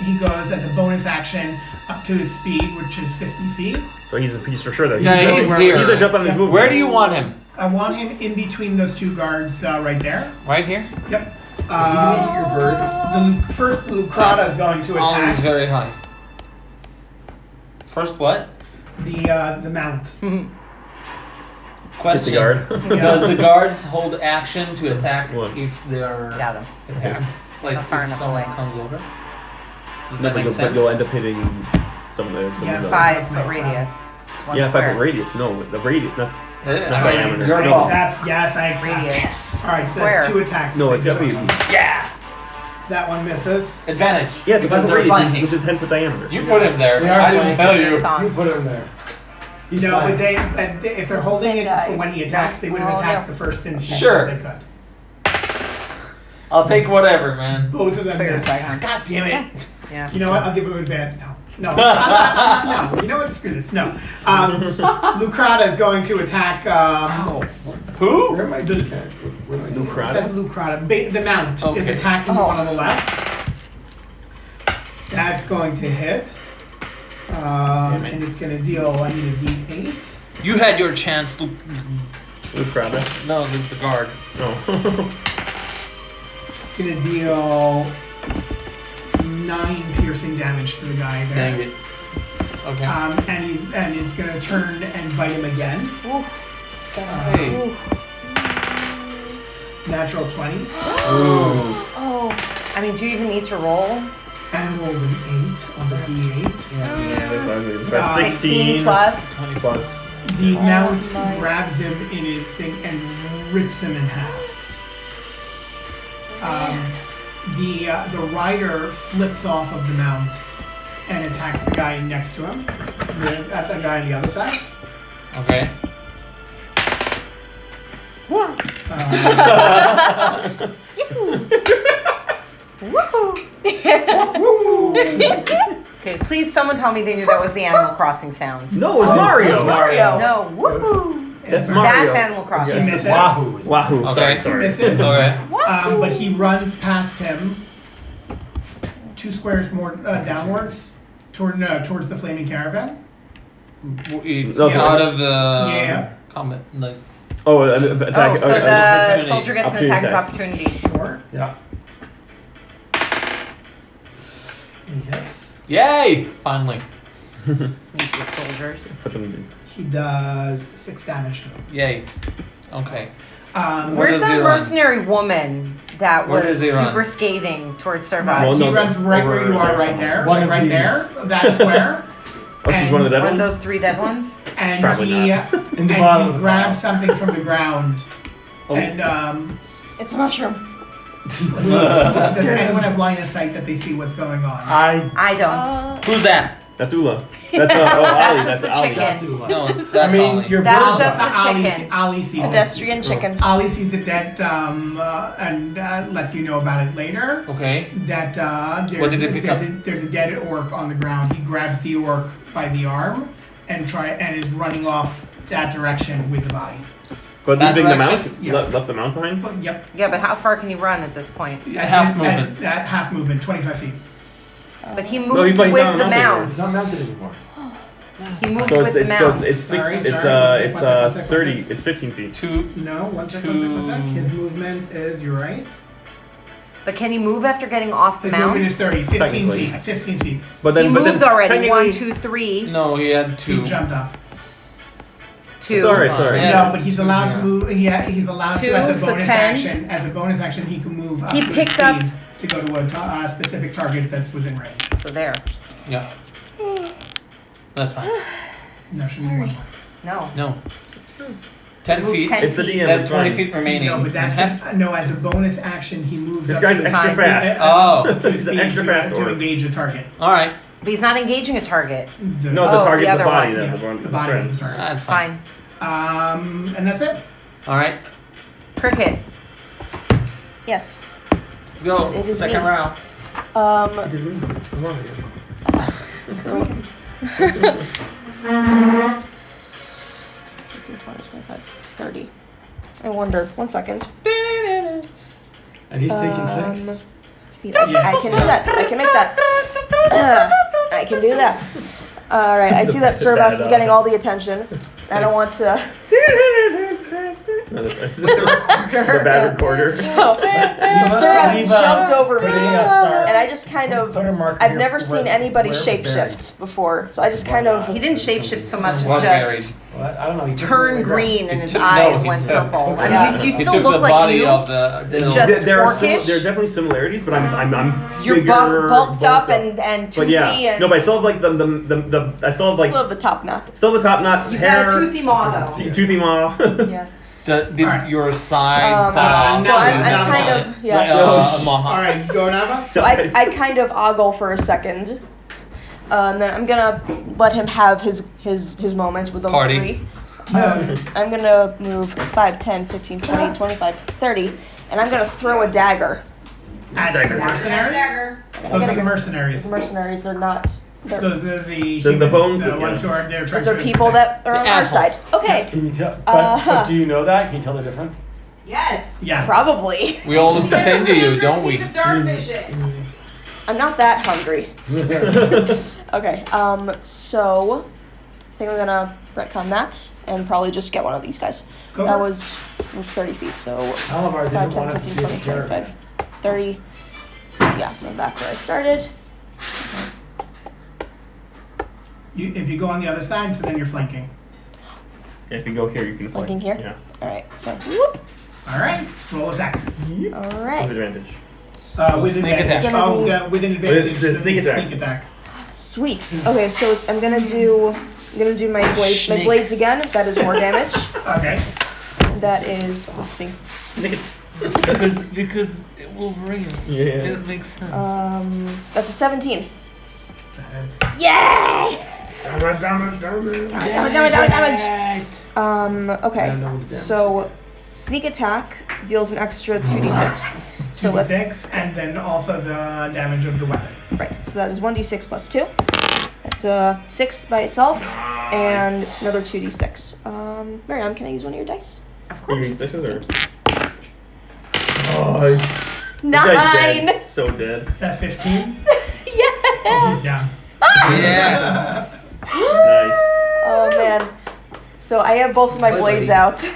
He goes as a bonus action up to his speed, which is 50 feet. So he's for sure there. Yeah, he's here. He's just on his movement. Where do you want him? I want him in between those two guards right there. Right here? Yep. Is he gonna eat your bird? The first Lucrata is going to Oh, he's attack very high. First what? the mount. Hit Question. the guard. Does the guards hold action to attack What? if they're Got him. attacked? Like not far if enough someone away. comes over? Does No, that but make you'll, sense? you'll end up hitting some of the. Yeah, of the 5 foot radius. It's 1 Yeah, 5 square. foot radius. No, the radius. Not Yeah, Not I mean, diameter. your I call. accept. Yes, I accept. Radius. All right, so Square. that's 2 attacks. no. It's got to be. Yeah! That one misses. Advantage. Yeah, it's a 5 because foot they're radius, flanking. which is 10 foot diameter. You put him there. They are I didn't flanking. tell you. Song. You put him there. He's No, fine. but if they're It's the holding same it guy. for when he attacks, they would have Oh, attacked no. the first instance Sure. that they could. I'll take whatever, man. Both of them Figure miss. it out. God damn it. Yeah. You know what? I'll give him advantage. No. No. You know what? Screw this. No. Lucrata is going to attack. Who? Where am I? Where am I? It Lucrata? says Lucrata. The mount is Okay. attacking the Oh. one on the left. That's going to hit. And it's going to deal, I need a d8. You had your chance, Luke. Lucrata. No, the guard. Oh. It's going to deal 9 piercing damage to the guy there. Dang it. Okay. And he's going to turn and bite him again. Hey. Natural 20. Ooh. Oh. I mean, do you even need to roll? And rolled an 8 on the d8. Yeah, that's 16 16 plus. 20 plus. The mount my- grabs him in its thing and rips him in half. The rider flips off of the mount and attacks the guy next to him. That's the guy on the other side. Okay. Okay, please someone tell me they knew that was the Animal Crossing sound. No, it's Mario. Mario. No, woohoo! That's Mario. Mario. That's Animal He Crossing. misses. Wahoo. Wahoo. Okay. Sorry. Misses. Okay. But he runs past him 2 squares more downwards towards the flaming caravan. It's Okay. out of the Yeah. combat. Like, Oh, attack. Oh, so okay. the opportunity. soldier gets an attack of opportunity. Sure. Yeah. He hits. yay! Finally. Use the soldiers. Put them He does 6 damage to him. Yay. Okay. Where Where Where's does that he run? mercenary woman that Where was does he run? super scathing towards he Well, Servaz? no, runs right where over you are, there right somewhere. there, One like of right these. there, that square. Oh, she's one of the dead One of ones? those 3 dead ones? And Probably he not. In the and bottom he of the grabs pile. something from the ground. Oh. And It's a mushroom. does anyone have line of sight that they see what's going on? I don't. Who's that? That's Ula. That's That's Ali. just That's a Ali. chicken. That's too much. No, it's I mean, Ollie. you're That's both just right. a Ali, chicken. Ali sees it. Pedestrian chicken. Ali sees it that and lets you know about it later. Okay. That What did he pick up? there's a dead orc on the ground. He grabs the orc by the arm and is running off that direction with the body. But That leaving the direction? mount? Yeah. Left the mount behind? But, yep. Yeah, but how far can you run at this point? Half movement. That half movement, 25 feet. But he No, moved he's not with mounted the anymore. mount. It's not mounted anymore. He moved So with the mount. it's six. Sorry, It's sorry, it's one sec. 30. It's 15 feet. Two. No, one sec. His movement is, you're right. But can he move after getting off the His movement mount? is 30, 15 Technically. feet. 15 feet. But then He but moved then already. technically- 1, 2, 3, No, he had He 2. jumped off. 2. It's alright, it's alright. Yeah. No, but he's allowed to move. Yeah, he's allowed Two, to as a so bonus 10. action. As a bonus action, he can move up He to his picked up- speed to go to a specific target that's within range. So there. Yeah. That's fine. No, should be more. No. No. 10 Move feet. 10 It's the feet. DM. That's it's 20 fine. feet remaining. No, but that's Half- no. As a bonus action, he moves. This up guy's to his extra speed- fast. Oh. to his He's an speed extra fast to orc. engage a target. All right. But he's not engaging a target. No, Oh, the the target, the other body, one. then, Yeah, the one, the body friend. is the target. That's fine. Fine. And that's it. All right. Cricket. Yes. Let's go. It is Second me. round. It is me. Come on, again. So. 15, 20, 25, 30. I wonder. 1 second. And he's taking 6. I can do that. I can make that. I can do that. All right. I see that Servas is getting all the attention. I don't want to. No, the bad recorder. So Servas jumped over me, Putting a star- and I just kind of. Put a marker I've here never for seen where- anybody where it was buried. shapeshift before, so I just kind of. He didn't shapeshift so much as What buried? just Well, I don't know. he took it turn on the ground. green and his took- eyes no, went he took- purple. I Yeah. mean, do you He still took look the like body you? of the. Just There are orcish? there are definitely similarities, but I'm You're bigger, bulked up and But toothy yeah, and no, but I still have like the I still have like Still have the top knot. still the top knot you've hair, got a toothy maw though. toothy maw. Yeah. Did Alright. your side fall off? So I'm no, kind no. of yeah. Maha. All right, go Nava. So I kind of ogle for a second, And then I'm gonna let him have his moments with those Party. 3. I'm gonna move 5, 10, 15, 20, 25, 30, and I'm gonna throw a dagger. At the mercenary? Those are the mercenaries. The mercenaries are not. Those are the The humans, bones, the yeah. ones who are there trying Those to are people that are on our assholes. side. Okay. Can you tell? But do you know that? Can you tell the difference? Yes. Yes. Probably. We all look the same to you, don't we? Of dark vision. I'm not that hungry. Okay. So I think I'm gonna retcon that and probably just get one of these guys. Go That for it. was 30 feet, so Alabar 5, didn't 10, want us to 15, take 20, care of 25, it. 30. Yeah, so I'm back where I started. If you go on the other side, so then you're flanking. If you go here, you can flank. Flanking here? Yeah. Alright, so whoop. All right, roll attack. With Alright. advantage. With Sneak advantage. attack. Oh, with an advantage. It's the sneak attack. Sneak attack. Sweet. Okay, so I'm gonna do my blades again. That is more damage. Okay. That is, let's see. Because it will ring. Yeah. It makes sense. That's a 17. That's Yay! damage. Okay. I know what the damage So, sneak attack deals an extra 2d6. So let's 2d6, and then also the damage of the weapon. right. So that is 1d6 plus 2. That's a 6 by itself, and another 2d6. Mariam, can I use one of your dice? Of This course. is her. Oh, this guy's 9. dead. So dead. Is that 15? Yeah. Oh, he's down. Yes. Nice. Oh man. So I have both of my Bye, blades buddy. out.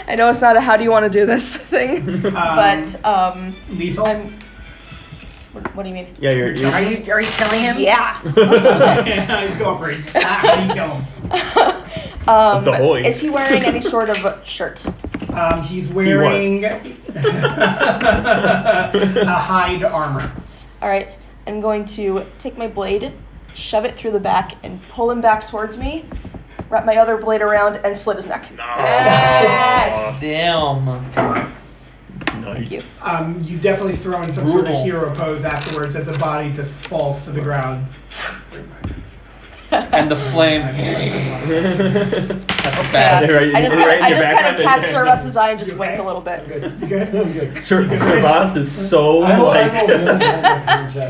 I know it's not a how do you want to do this thing, but Lethal? I'm. What do you mean? Yeah, you're Are you killing him? Yeah. Go for it. How do you kill him? The hoy. Is he wearing any sort of shirt? He's wearing a hide armor. All right. I'm going to take my blade, shove it through the back, and pull him back towards me. Wrap my other blade around and slit his neck. Yes. Damn. Nice. you. You definitely throw in some sort of Brutal. hero pose afterwards as the body just falls to the ground. And the flame. Yeah. Right, I just right in kind your of background. catch Servius's eye and just You wink okay? a little bit. I'm good. You good? I'm good. Servas is so I like rolled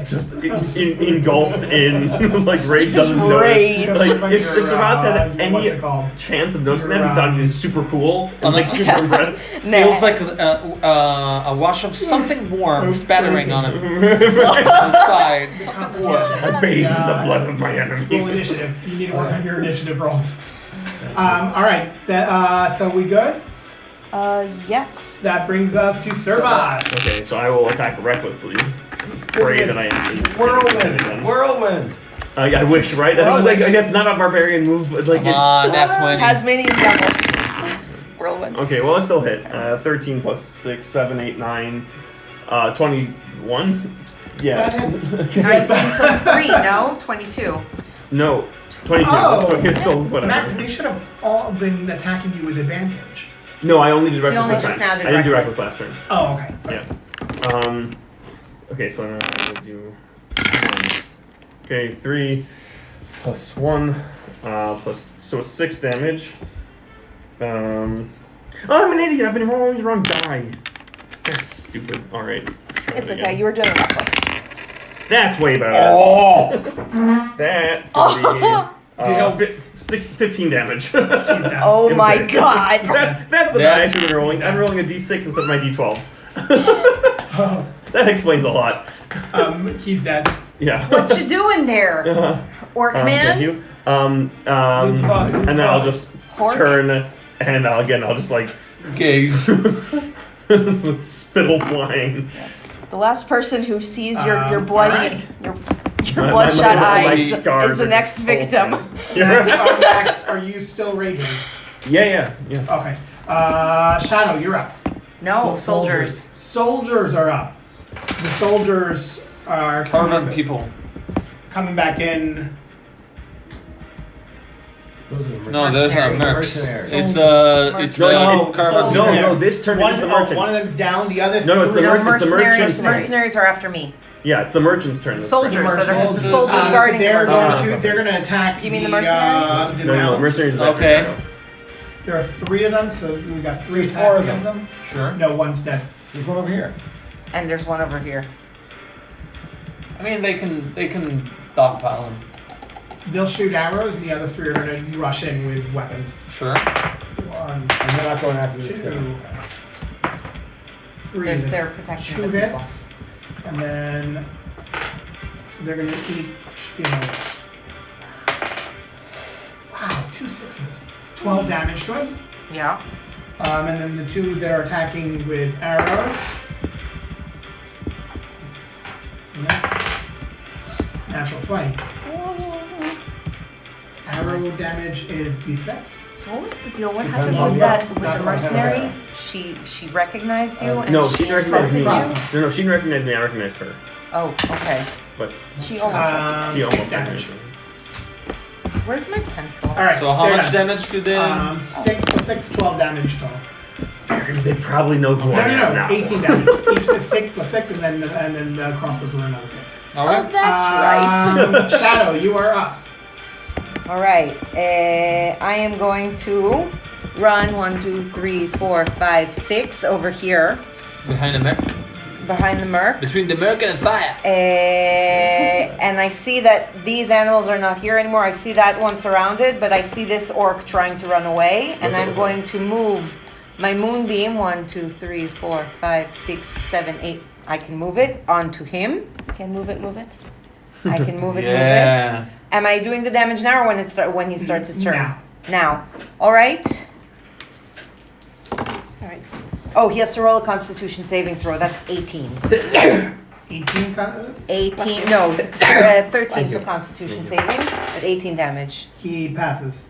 just engulfed in like Raid doesn't know. Rage. Like if Servas had what's any it called? chance of noticing Your, that, he thought he was super cool and like super Yeah. impressed. Feels like a wash of something warm spattering on it. On Right. the side. Something warm. I bathe in the blood of my enemy. Roll initiative. You need to work on your initiative rolls. All right. So we good? Yes. That brings us to Servas. Okay, so I will attack recklessly. Pray that I actually Whirlwind. Whirlwind. I wish, right? Like, I guess not a barbarian move, but like Come on, nat 20. Tasmanian devil. Whirlwind. Okay, well, it still hit. 13 plus 6, 7, 8, 9, 21? Yeah. That hits. 19 plus 3, no? 22. No, 22. Oh, so here's still whatever. Max, they should have all been attacking you with advantage. No, I only did reckless only last just time. now did I didn't do reckless. reckless last turn. Oh, okay. Yeah. Okay, so now I will do. Okay, 3 plus 1 plus so it's 6 damage. Oh, I'm an idiot. I've been rolling the wrong die. That's stupid. All right. let's try It's that okay. again. You were doing reckless. That's way better. Oh! That's gonna be Damn. 15 damage. She's down. Oh It my was- god. That's the That- die I should have been rolling. I'm rolling a d6 instead of my d12s. Oh, That explains a lot. he's dead. Yeah. What you doing there? Uh-huh. Orc Thank man? you. Lead the bug, lead the And then I'll bug. just Hork? turn, and I'll just like Gaze. spittle flying. The last person who sees your Alright. bloody your My- bloodshot my eyes scars is the are next just victim. pulsing. Max, Yeah. Max, are you still raging? Yeah. Okay. Shadow, you're up. No, soldiers. Soldiers are up. The soldiers are Carbon people. coming back in. Those are the No, those are mercenaries. mercs. It's No, carbon. no, Yes. this turn One, is the oh, merchants. one of them's down. The other No, it's the three. No, merc- it's the mercenaries. merchants. Mercenaries are after me. Yeah, it's the merchant's turn. Soldiers that are the Mercenaries. soldiers guarding the they're merchant. they're going to attack. Do you mean the mercenaries? The No, mounds. mercenaries is Okay. after Shadow. There are 3 of them, so we got 3 There's attacks 4 of against them. them. Sure. No, one's dead. There's one over here. And there's one over here. I mean, they can dogpile him. They'll shoot arrows, and the other 3 are going to rush in with weapons. Sure. 1, And they're not going after this 2, guy. 3. They're That's protecting 2 the people. hits, and then so they're going to each, wow, 2 6s, 12 damage to him. Yeah. And then the 2 that are attacking with arrows. Miss. Natural 20. Arrow damage is d6. So what was the deal? What Depends happened on with the- that with not the on mercenary? the- She recognized you and No, she she didn't recognize insulted me. you? No, she didn't recognize me. I recognized her. Oh, okay. But She almost recognized. she 6 almost damage. recognized me. Where's my pencil? All right. So how they're much done. damage do they? 6 plus 6, 12 damage total. They probably know who No, I am no, now. 18 damage. Each is 6 plus 6, and then the crossbows were another 6. Oh, Okay. that's right. Shadow, you are up. All right. I am going to run 1, 2, 3, 4, 5, 6 over here Behind the merc. behind the merc. Between the merc and the fire. And I see that these animals are not here anymore. I see that one surrounded, but I see this orc trying to run away, and I'm going to move my moonbeam 1, 2, 3, 4, 5, 6, 7, 8. I can move it onto him. Okay, move it, move it. I can move it, Yeah. move it. Am I doing the damage now or when he starts his turn? Now. Now. All right. All right. Oh, he has to roll a Constitution saving throw. That's 18. 18 18. No, 13 for Constitution saving, but 18 damage. he passes.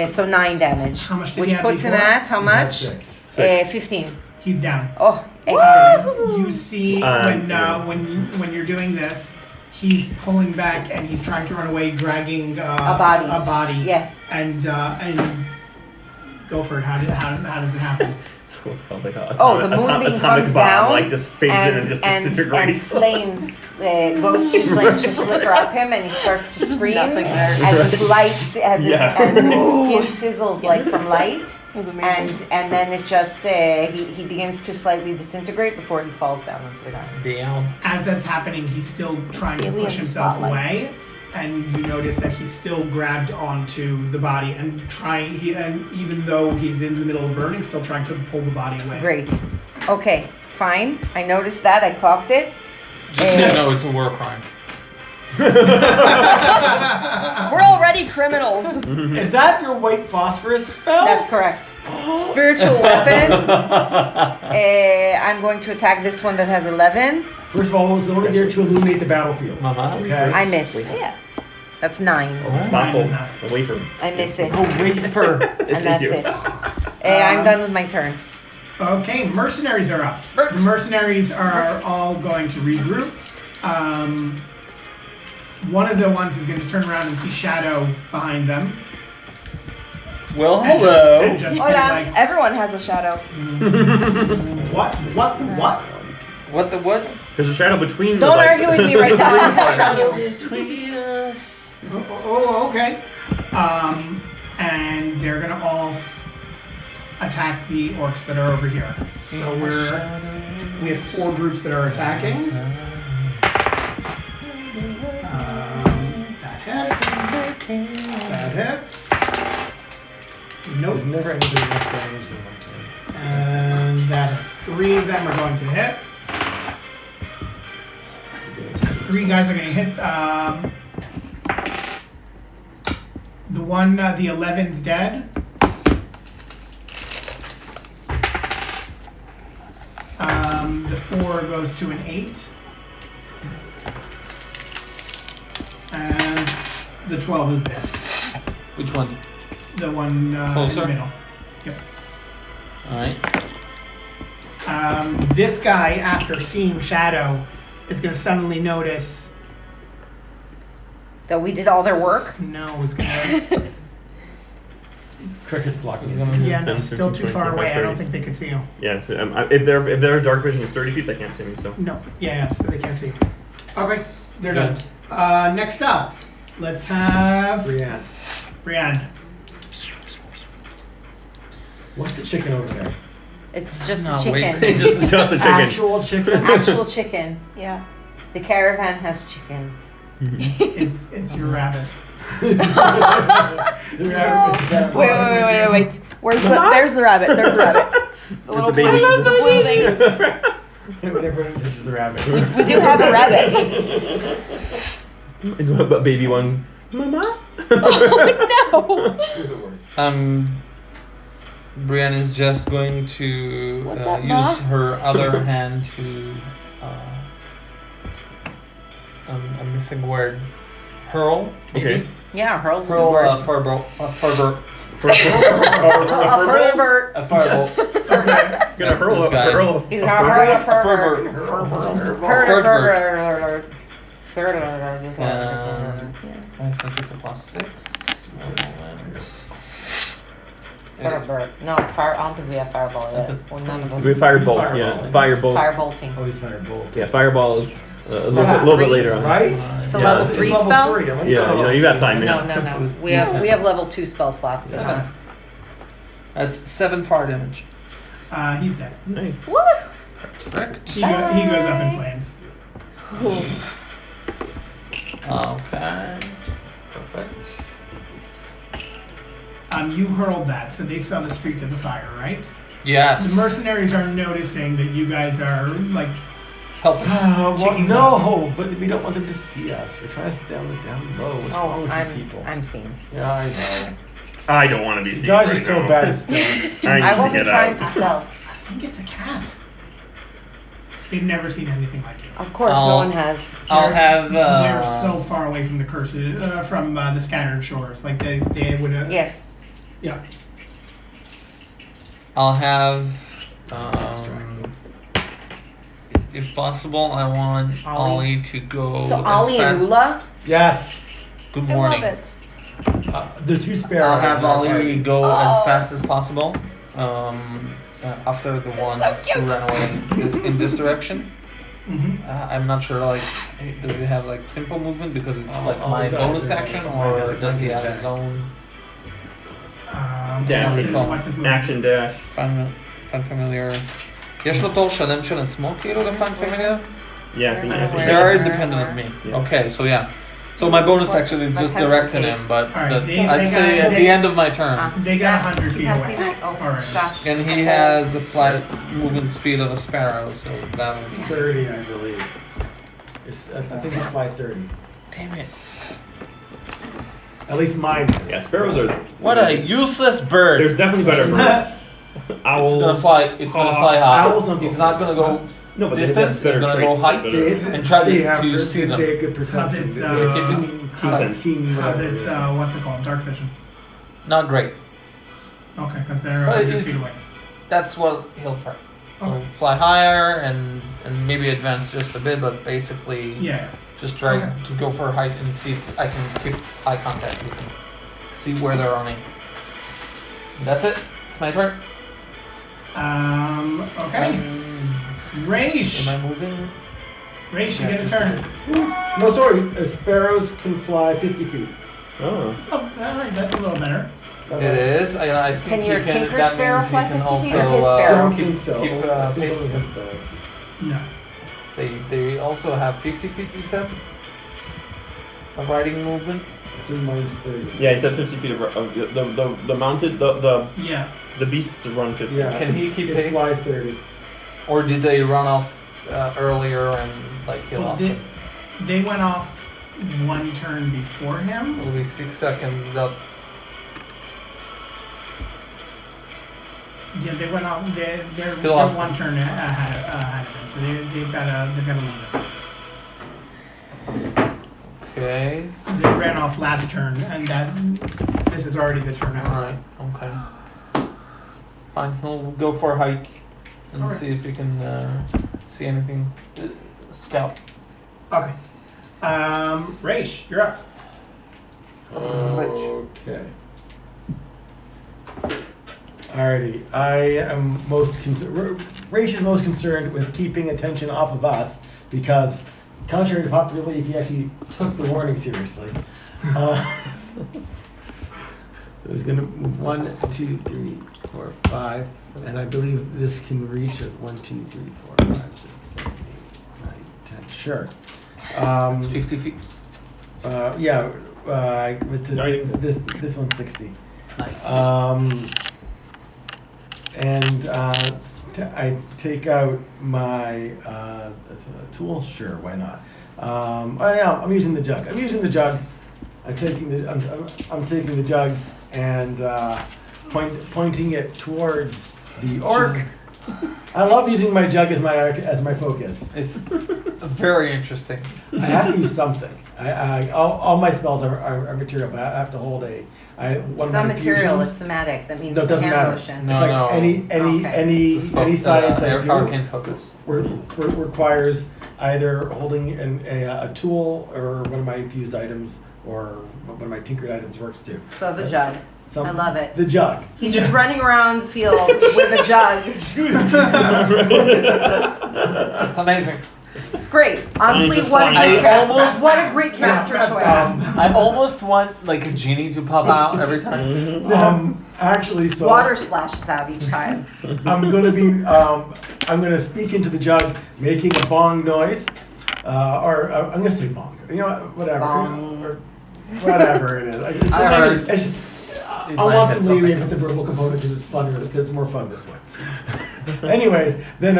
So 9 damage. How much did he Which have puts him before? at how much? 6. 15. He's down. Oh, excellent. You see when you're doing this, he's pulling back and he's trying to run away, dragging A body. A body. Yeah. And go for it. How does it happen? So what's called like a Oh, the moonbeam atomic comes bomb, down like just phases in and just and disintegrates. flames goes through flames just flicker up him, and he starts to scream nothing there. as his light, as Yeah. his skin sizzles like from light, That was amazing. and then it just he begins to slightly disintegrate before he falls down onto the ground. Damn. As that's happening, he's still trying to Alien push himself spotlight. away, and you notice that he's still grabbed onto the body and even though he's in the middle of burning, still trying to pull the body away. Great. Okay, fine. I noticed that. I clocked it. Just so you know, it's a war crime. We're already criminals. Is that your white phosphorus spell? That's correct. Spiritual weapon. I'm going to attack this one that has 11. First of all, it was only there to illuminate the battlefield. Uh-huh. Okay. I miss. Yeah. That's 9. Waffle, Mine is a wafer. I miss it. Oh, wafer. And that's it. I'm done with my turn. Okay, mercenaries are up. The mercenaries are all going to regroup. One of the ones is going to turn around and see Shadow behind them. Well, And hello. just be Hola. like, Everyone has a shadow. what? What the what? There's a shadow between Don't the argue with me right now. Between us. Oh, okay. And they're going to all attack the orcs that are over here. So we have 4 groups that are attacking. That hits. That hits. Nope. There's never anything enough damage in my turn. And that hits. 3 of them are going to hit. So 3 guys are going to hit. The one, the 11's dead. The 4 goes to an 8. And the 12 is dead. Which one? The one in the Closer? middle. Yep. Alright. This guy, after seeing Shadow, is going to suddenly notice. That we did all their work. No, is going to. Cricket's blocking. He's it. gonna- Yeah, no, 10, still 15, too far 20, away. I don't 30. think they can see you. Yeah, if their dark vision is 30 feet, they can't see me. So No. Yeah, so they can't see you. Okay, they're done. Next up, let's have Brienne. What's the chicken over there? It's just No, a chicken. wait. Just a chicken. Actual chicken. Actual chicken. Yeah. The caravan has chickens. It's your rabbit. Wait. Where's the? There's the rabbit. There's the rabbit. The little baby. blue, the blue things. Whenever it touches the rabbit. We do have a rabbit. It's about baby ones. Mama. Oh Brienne is just going to What's up, Ma? use her other hand to. I'm missing a word. Hurl. Maybe? Okay. Yeah, hurl's a good Hurl word. a fireball. A fireball. A A fireball. Gonna hurl This guy. hurl. He's gonna hurl a further. I think it's a +6. No, fire. I don't think we have fireball yet. That's Well, none of us. We firebolt, Fireball. yeah. Firebolt. Firebolting. Oh, he's firebolt. Yeah, fireball is a Yeah. little bit later on. Right? It's a Yeah, level it's 3 level spell. 3. I'm like, Yeah, you know, you got time No, now. no, no. We have level 2 spell slots. But not. That's 7 fire damage. He's dead. Nice. Woo! Correct. He goes up in flames. Okay. Perfect. You hurled that, so they saw the streak of the fire, right? Yes. The mercenaries are noticing that you guys are like Helping. Well, Chicken no, but we don't want them to see us. We're trying to stay down low. What's wrong Oh, with you people? I'm seeing. Yeah, I know. I don't want to be You seen guys right are so now. bad at stealth. I need I to wasn't get trying out. to stealth. I think it's a cat. They've never seen anything like it. Of course, no I'll- one has. I'll have. They're so far away from the curses, from the scattered shores. Like they would have. Yes. Yeah. I'll have. If possible, I want Ollie. Ollie to go. So as Ollie and fast- Ula. Yes. Good I morning. love it. The two sparrows. I'll have in our Ollie party. go Oh. as fast as possible. After the ones so who cute. ran away in this direction. hmm I'm not sure. Like, does he have like simple movement because it's Oh, like oh, my he's bonus actually- action, oh, or that's a does he great have attack. his own? Dash. what's his movement? Action dash. Fan familiar. יש לו תור שלם של עצמו כאילו לפן familiar? Yeah, I think They're I think They are Where- independent of me. Yeah. Okay, so yeah. So my bonus action is What just has directing pace? him, but Alright, that's, they I'd say got- at the end of my turn. They got 100 feet Has away. to be- oh, Alright. gosh. And he has a flight movement speed of a sparrow, so that would be 30, I believe. I think it's 530. Damn it. At least mine is. Yeah, sparrows are. What a useless bird. There's definitely better birds. Owls. It's gonna fly high. Owls don't go It's not gonna go No, but distance, they have it's gonna better go traits, height. better- And try to- they have to per- see them. They have good perception. How's its, They have keen- how's sense. keen How's whatever, its yeah. what's it called? Dark vision. Not great. Okay, because they're But 100 it's- feet away. That's what he'll try. He'll Okay. fly higher and maybe advance just a bit, but basically Yeah. just try Okay. to go for height and see if I can keep eye contact with them. See where they're running. That's it. It's my turn. Okay. Raish. Am I moving? Raish, you get a turn. No, sorry. Sparrows can fly 50 feet. Oh. So, alright, that's a little better. It is. I think Can your he can. tinkered That sparrow means he fly can 50 feet also or his sparrow? Don't think so. keep I think pace only with his him. does. No. They also have 50 feet. You said. Of riding movement. I think mine's 30. Yeah, he said 50 feet of the mounted Yeah. the beasts run 50. Yeah. Can he keep It's pace? fly 30. Or did they run off earlier and like he Well, lost they, him? they went off one turn before him. It'll be 6 seconds. That's Yeah, they went off. They're He lost one him. turn ahead of him, so they've got to lead him. okay. 'Cause they ran off last turn, and this is already the turn after. Alright, okay. Fine, he'll go for a hike and Alright. see if he can see anything. Scout. Okay. Raish, you're up. Okay. Alrighty. I am most concerned. Raish is most concerned with keeping attention off of us because contrary to popular belief, he actually took the warning seriously. So he's going to move 1, 2, 3, 4, 5, and I believe this can reach at 1, 2, 3, 4, 5, 6, 7, 8, 9, 10. Sure. It's 50 feet. Yeah, but this one's 60. Nice. And I take out my tool. Sure, why not? I'm using the jug. I'm taking the jug and pointing it towards the orc. I love using my jug as my focus. It's very interesting. I have to use something. All my spells are material, but I have to hold one It's of not my material, infusions. it's somatic. That means No, it doesn't hand matter. motion. No, In fact, no. any science I do arcane focus. requires either holding a tool or one of my infused items or one of my tinkered items works too. So the jug. I love it. The jug. He's just running around the field with a jug. It's amazing. It's great. Honestly, Science is what a fun. great I character. almost- What a great character choice. I almost want like a genie to pop out every time. Actually, so Water splashes out each time. I'm gonna speak into the jug, making a bong noise, or I'm gonna say bong. You know, whatever. Bong. Or whatever it is. I heard. I In want my head to leave something. with the verbal component because it's funnier. Because it's more fun this way. Anyways, then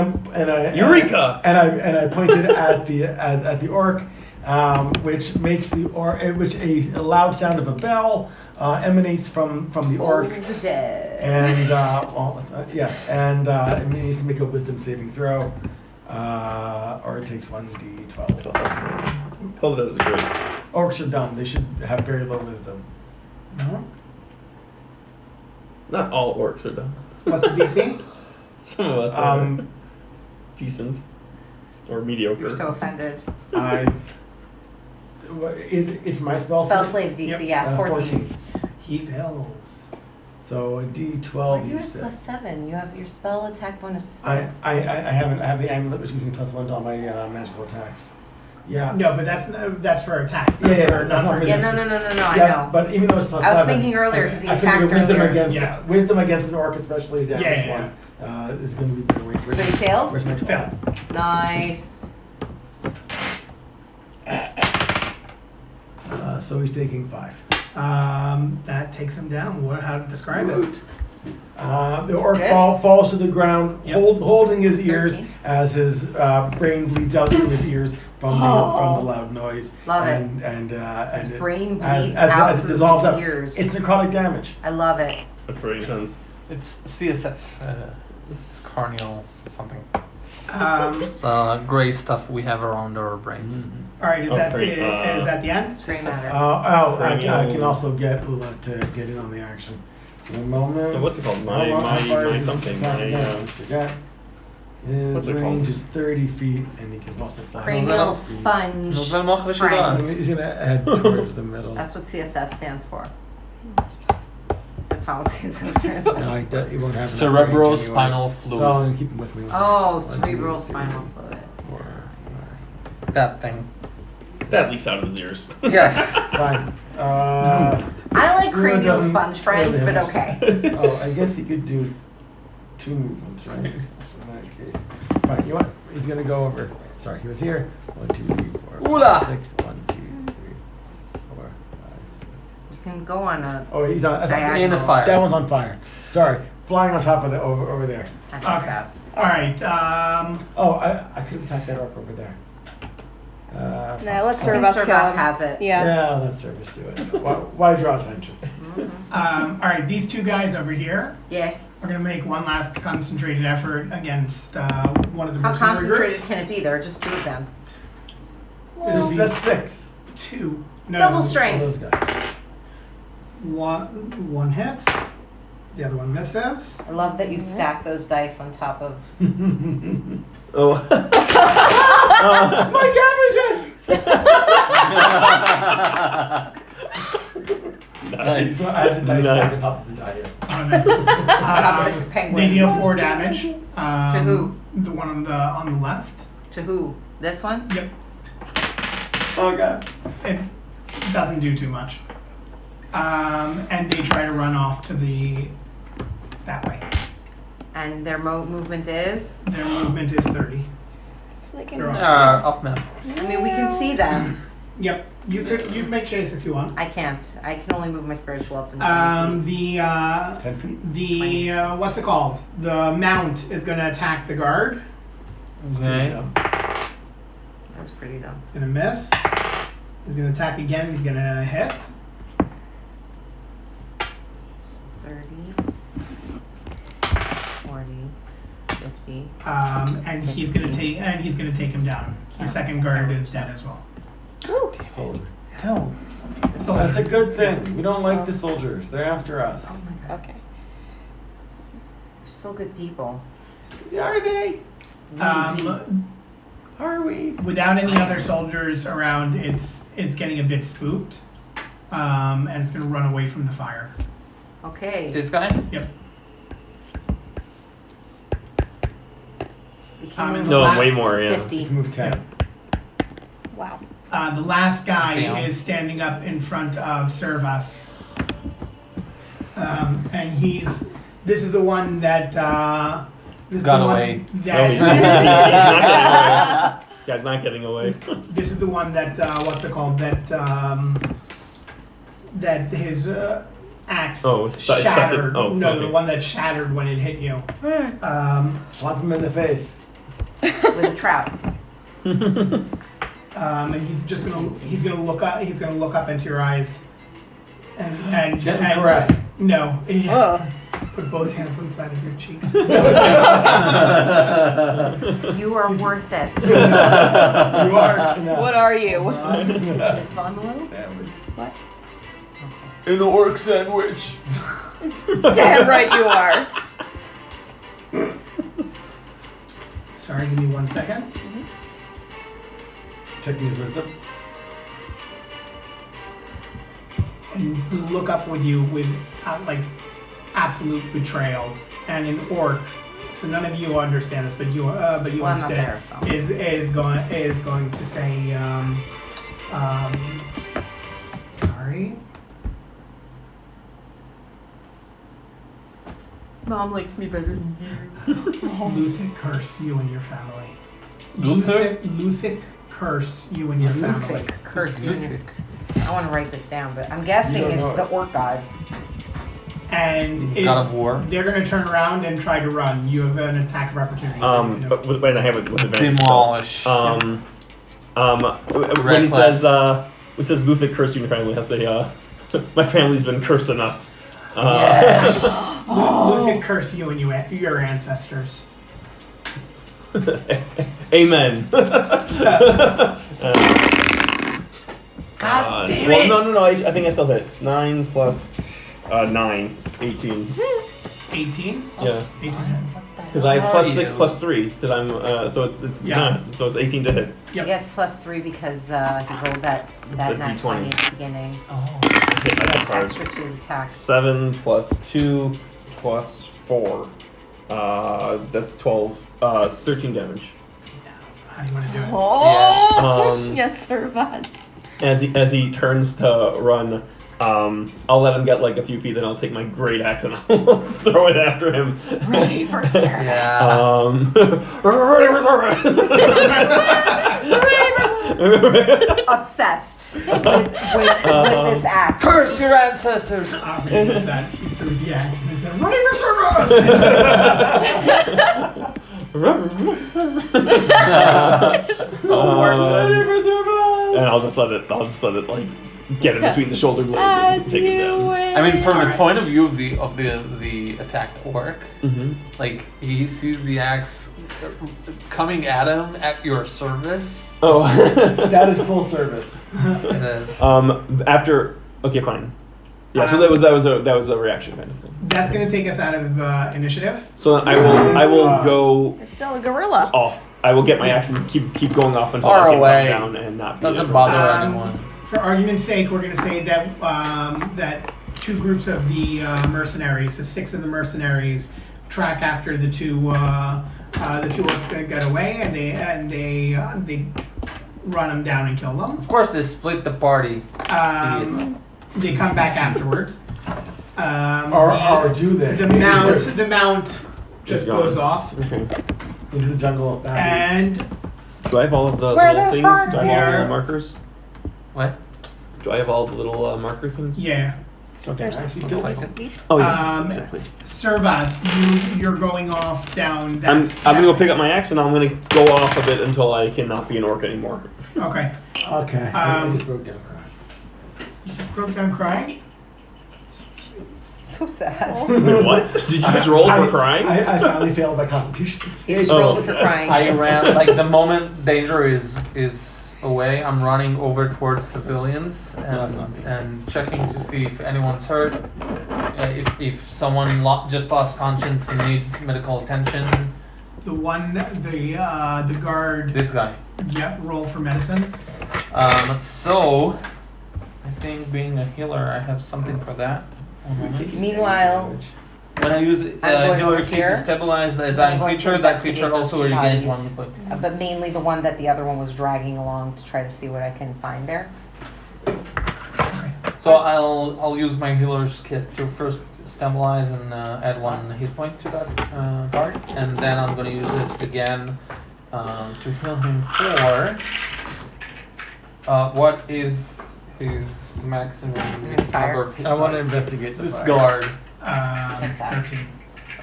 Eureka! And I pointed at the orc, which makes which a loud sound of a bell emanates from the orc. Oh, the dead. And yes, and it needs to make a wisdom saving throw, or it takes 1d12. Oh, that was great. Orcs are dumb; they should have very low wisdom. No? Not all orcs are dumb. What's the DC? Some of us are decent or mediocre. You're so offended. It's my spell. Spell slave DC, Yep. yeah, 14. He fails. So a Why d12. do you You have said. +7? You have your spell attack bonus 6. I have the amulet which gives me +1 to all my magical attacks. Yeah. No, but that's for attacks. Yeah, not that's not for for Yeah, this. no, I Yeah, know. but even though it's +7. I was thinking earlier 'cause he I figured attacked wisdom earlier. against Yeah. wisdom against an orc, especially a damaged Yeah. one, is going to be better. So you failed? Where's my 12? Fail. Nice. So he's taking 5. That takes him down. How to describe it? The orc This? falls to the ground, Yep. holding his ears 13. as his brain bleeds out through his ears from the loud noise. Love it. And His it- brain as bleeds out it through dissolves his out. ears. It's necrotic damage. I love it. That's pretty intense. It's CSF. It's cranial something. All It's gray stuff we have around our brains. right, is that Okay, is that the end? Gray matter. I Cranial. can also get Ula to get in on the action. One moment. What's it called? How far My is his something. attack My, again? Forget. His what's it range called? is 30 feet, and he can also fly. Cranial Speed. sponge. Nos vemos, Frank. He's gonna head towards the middle. That's what CSS stands for. That's not what CSS No, stands he won't have enough range Cerebrospinal anyways. fluid. So I'm gonna keep him with me. Oh, 1, 2, cerebral 3, spinal fluid. 4, That thing. That leaks out of his ears. Yes. 5. I like Ula cranial doesn't sponge friends, really but have- okay. Oh, I guess he could do 2 movements, right? So in that case, fine. You know what? He's gonna go over. Sorry, he was here. 1, 2, 3, 4, Ula. 5, 6. 1, 2, 3, 4, 5, 6. You can go on a Oh, he's on. diagonal. In a fire. That one's on fire. Sorry, flying on top of the over there. That checks Okay. out. All right. Oh, I could attack that orc over there. No, let's I serve think us Sir kill Boss him. has it. Yeah. Yeah, let service do it. Why draw attention? All right. These two guys over here Yeah. are gonna make one last concentrated effort against one of the How mercenary concentrated groups. can it be? There are just 2 of them. That's 6. 2. No, Double All strength. those guys. One hits. The other one misses. I love that you stack those dice on top of. Oh. Nice. So I had the dice Nice. at the top of the die here. Like the penguin. They deal 4 damage. To who? The one on the left. To who? This one? Yep. Okay. It doesn't do too much. And they try to run off to that way. And their movement is? Their movement is 30. So they can. They're off. Off map. I mean, we can see them. Yep. You can make chase if you want. I can't. I can only move my spiritual up and down. 10 feet. What's it called? The mount is gonna attack the guard. Okay. That's pretty dumb. It's gonna miss. He's gonna attack again. He's gonna hit. 30, 40, 50. And he's gonna take him down. The second guard is dead as well. Soldier. No. So That's a good thing. We don't like the soldiers. They're after us. Oh my god. Okay. They're so good people. Are they? Are we? Without any other soldiers around, it's getting a bit spooked, and it's gonna run away from the fire. Okay. This guy? Yep. You can move the No, last way more, yeah. 50. You can move 10. Wow. The last guy Damn. is standing up in front of Servas, and this is the one that this is Got the one away. that- Guy's not getting away. This is the one that what's it called? That his axe Stuck shattered. it. Oh, no, okay. the one that shattered when it hit you. Slap him in the face. With a trap. And he's gonna look up. He's gonna look up into your eyes, and Gently caress. No. Oh. Put both hands on the side of your cheeks. You are worth it. You are. What are you? Is Vaughn the little? What? An orc sandwich. Damn right you are. Sorry, give me 1 second. Checking his wisdom. And look up with you with like absolute betrayal and an orc. So none of you understand this, but you Well, I'm not understand. there, so. Is going to say sorry. Mom likes me better than you. Luthic curse you and your family. Luther? Luthic curse you and your family. Curse you. I want to write this down, but I'm guessing don't it's know the it. orc god. And God of War. they're going to turn around and try to run. You have an attack of opportunity. But when I have it with advantage. Demolish. When he Reckless. says Luther cursed you in your family, I say, my family's been cursed enough. Luthic curse you and your ancestors. Amen. God damn well, it! no. I think I still hit. 9 plus 9, 18. 18? Yeah. 18. Because I have plus are 6 you? plus 3. Because I'm so it's Yeah. 9. So it's 18 to hit. Yep. He gets +3 because he rolled that The nat 20 D20. at the beginning. Oh. Hit my That's card. extra to his attack. 7 plus 2 plus 4. That's 12. 13 damage. How do you want to do it? Oh. Yes, sir, Buzz. As he turns to run, I'll let him get like a few feet, then I'll take my great axe and I'll throw it after him. Ready for service. Yeah. Ready for service. Obsessed with this act. Curse your ancestors. Operating that he threw the axe and said, "Ready for service!" And I'll just let it like get in between the shoulder blades and As take it you down. wish. I mean, from the Alright. point of view of the attacked orc, Mm-hmm. like he sees the axe coming at him at your service. Oh. That is full service. It is. After okay, fine. Yeah, so that was a reaction kind of thing. That's going to take us out of initiative. So then I will go There's still a gorilla. off. I will get my axe and keep going off until Far I can away. come down and not be Doesn't able- bother anyone. For argument's sake, we're going to say that that two groups of the mercenaries, the 6 of the mercenaries, track after the two orcs that got away, and they run them down and kill them. Of course, they split the party. They come back afterwards. Or do they? The mount just It's gone. goes off. Okay. Into the jungle of Babby. And Do I have all of the Where little those things? Do I have all the are- little markers? What? Do I have all the little marker things? yeah, Okay. Actually, Looks don't. like it. Oh yeah, Um, exactly. Servas, you're going off down. I'm That, gonna go pick up my axe and I'm gonna go off a bit until I cannot be an orc anymore. Okay. Okay. I Um, just broke down crying. You just broke down crying? So sad. Wait, what? Did you just roll for crying? I finally failed my constitution. He just Oh. rolled for crying. I ran like the moment danger is away. I'm running over towards civilians that's not me. and checking to see if anyone's hurt. If someone just lost conscience and needs medical attention. The guard. This guy. Yep. Roll for medicine. So I think being a healer, I have something for that. One moment. Meanwhile, When I use going healer over key here. to stabilize the I'm dying going to creature, that creature investigate also those two regains bodies. 1 point. but mainly the one that the other one was dragging along to try to see what I can find there. So I'll use my healer's kit to first stabilize and add 1 hit point to that part, and then I'm gonna use it again to heal him for. What is his maximum Fire. number of hit I want to points? investigate the This fire. guard. What's that? 13.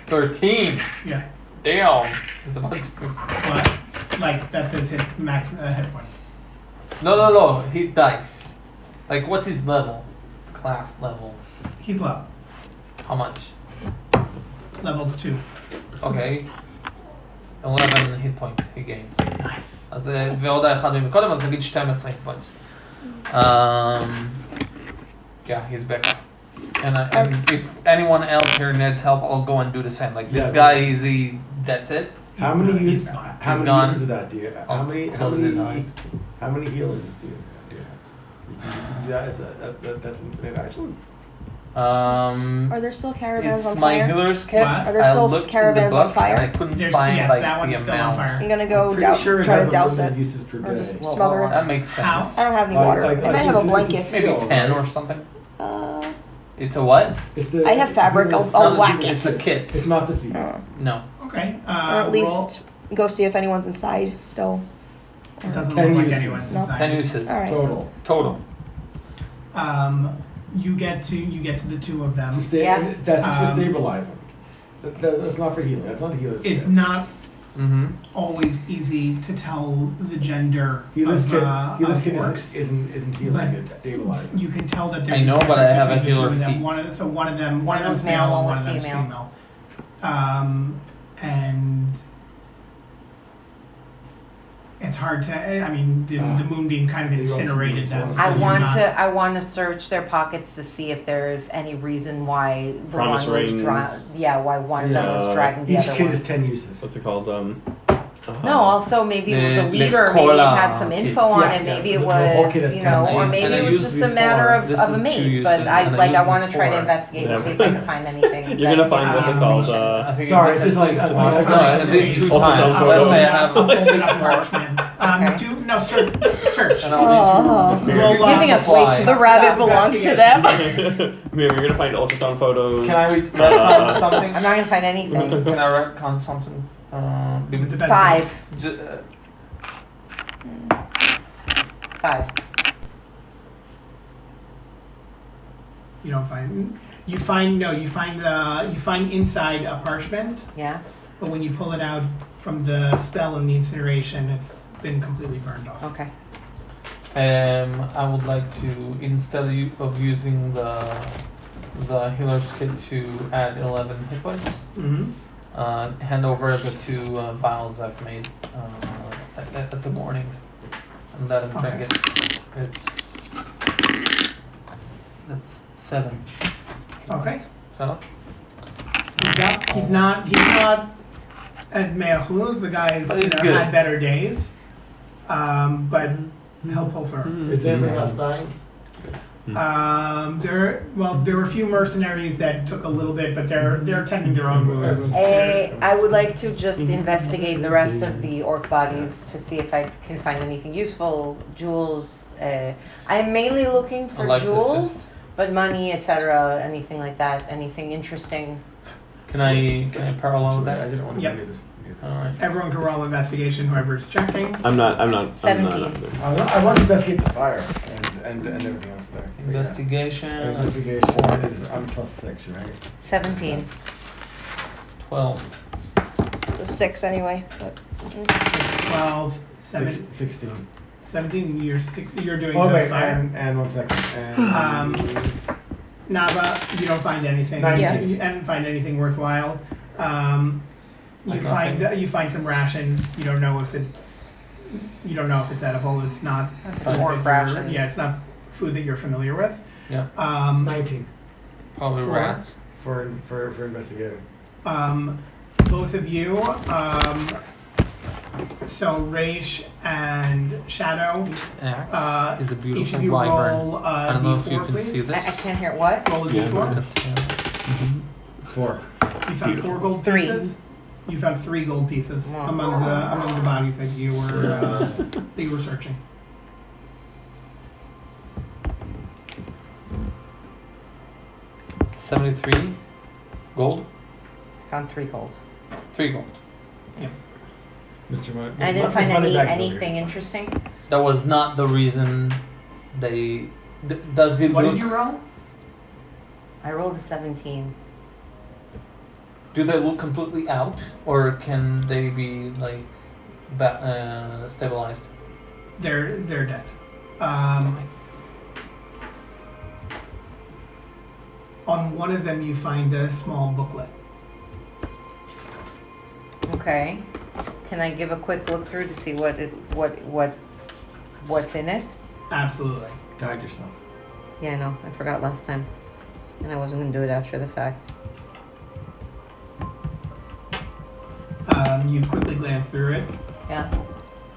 13. Yeah. Damn. He's about to. What? Like that says hit max hit points. No. Hit dice. Like, what's his level? Class level. He's low. How much? Level 2. Okay. 11 hit points he gains. Nice. אז ועוד האחד מקודם, אז נגיד 12 hit points. Yeah, he's back up. And if anyone else here needs help, I'll go and do the same. Like, this Yeah, guy, yeah. that's it. How many He's use? gone. How He's many gone. uses of that do you? How I'll many? How close his many? eyes. How many healers do you have? Yeah, that's infinite actions. Are there still caravans It's on my fire? healer's kit. What? Are there I still looked caravans in the on book fire? and I couldn't There's find yes, like that one's the still on amount. fire. I'm gonna go Pretty sure it try has to a douse limited it. uses per Or day. just smother That it. makes How? sense. I don't have any Like- water. like- I might like have a it's a blanket. Maybe skill, 10 or right? something. Uh, It's a what? It's the, I have fabric, it's I'll not whack the- it. It's a kit. It's not the feet. No. Okay. or at Roll. least go see if anyone's inside still. It doesn't 10 look like uses. anyone's No. inside. 10 uses. All right. Total. You get to the two of them. To stay, Yeah. that's just for Um, stabilizing. That's not for healing. That's not a healer's It's kit. not Mm-hmm. always easy to tell the gender Healer's of, kit. of Healer's kit orcs. isn't healing. But It's stabilizing. you can tell that there's I know, but I difference have a between the two healer of them. feat. One of them, One one of was them's male, male, one and one was of them's female. female. And it's hard to. I mean, the moonbeam kind of You also incinerated need them. to- so I you're want not- to. I want to search their pockets to see if there's any reason why the Promise one was rings. why one of them was Yeah. dragging the Each other kit one. is 10 uses. What's it called? No, also maybe it was a The leader, maybe it had some cola info kit. on Yeah, it, maybe yeah, it the whole was, kit has you 10 know, uses. or And maybe I it was used just a before. matter of This a is 2 mate. But uses, I and I like I used want to try to before. investigate and Yeah. see if I can find anything. You're that gonna find gives what's me it called? information. I think Sorry, it it's just like It's I worth no, at least 2 Ultrasound times. photos. Let's say I have I'll a hold it up parchment. Okay. No, search. and I'll need to Roll, You're giving us way too supply. much The rabbit stuff. belongs to them. You're gonna find ultrasound photos. Can I retcon something? I'm not gonna find anything. Can I retcon something? Depends. 5. J- 5. You don't find. You find inside a parchment, Yeah. but when you pull it out from the spell and the incineration, it's been completely burned off. Okay. I would like to, instead of using the healer's kit to add 11 hit points, Mm-hmm. hand over the 2 vials I've made at the morning, and let him drink it. That's 7. hit Okay. points. 7? He's not at Me'achuz. The guy's But he's good. had better days, but he'll pull through. Is there anything else dying? There were a few mercenaries that took a little bit, but they're tending their own wounds. I would like to just investigate the rest of the orc bodies to see if I can find anything useful, jewels. I'm mainly looking for I'd like to jewels, assist. but money, etc., anything like that, anything interesting. Can I parallel I this? didn't want to Yep. do this. Alright. Everyone can roll investigation, whoever's checking. I'm not. 17. I want to investigate the fire and everything else there. Investigation. Investigation is I'm +6, right? 17. 12. It's a 6 anyway. But 12, 16. 17, you're doing Oh the wait, fire. and 1 second. And Nava, you don't find anything. 19. You didn't find anything worthwhile. Like You find some rations. You don't know if it's edible. It's not. That's food orc that rations. Yeah, it's not food that you're familiar with. Yeah. 19 Probably Four. rats. for investigating. Both of you. So Raish and Shadow. This axe is a Each beautiful of you wyvern. roll I don't know if d4, you can please. see this. I can't hear what? Roll a Yeah, d4. 4. You found 4 gold 3. pieces. You found 3 gold pieces Wow. among the bodies that you were searching. $73 gold. Found 3 gold. 3 gold. Mr. Mon- I Mr. didn't find Moneybags over anything here. interesting. That was not the reason they. Does it What look? did you roll? I rolled a 17. Do they look completely out, or can they be like stabilized? They're dead. On one of them, you find a small booklet. Okay. Can I give a quick look through to see what's in it? Absolutely. Guide yourself. Yeah, I know. I forgot last time. And I wasn't going to do it after the fact. You quickly glance through it, Yeah.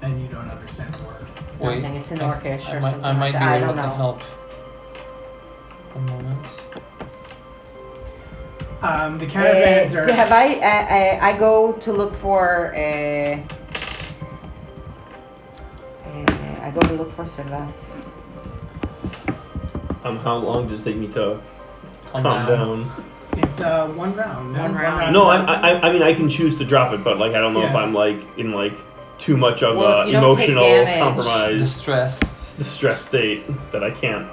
and you don't understand the word. Wait, Nothing. It's in I- Orcish or something I might like be that. I able don't to know. help. A moment. The caravans are. Have I go to look for I go to look for Sylvas. How long does it take me to Calm calm down. down? It's one round. One round. No, I mean I can choose to drop it, but like I don't know if Yeah. I'm like in like too much of Well, a if you don't take emotional damage- compromised Distress. distress state that I can't.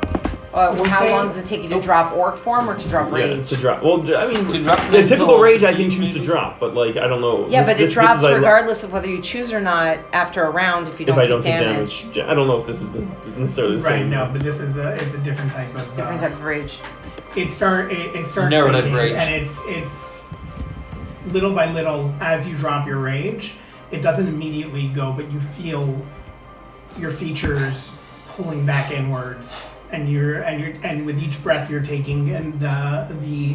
How long does it take you to drop orc form or to drop Yeah, rage? to drop. Well, I mean, To drop the typical mental rage I can fatigue, choose to maybe? drop, but like I don't know. Yeah, but it drops is, like, regardless of whether you choose or not after a round if you If don't I take don't take damage. damage, I don't know if this is necessarily the Right. same. No, but this is it's a different type of. Different type of rage. It starts Narrative fading, rage. and it's little by little as you drop your rage. It doesn't immediately go, but you feel your features pulling back inwards, and with each breath you're taking, and the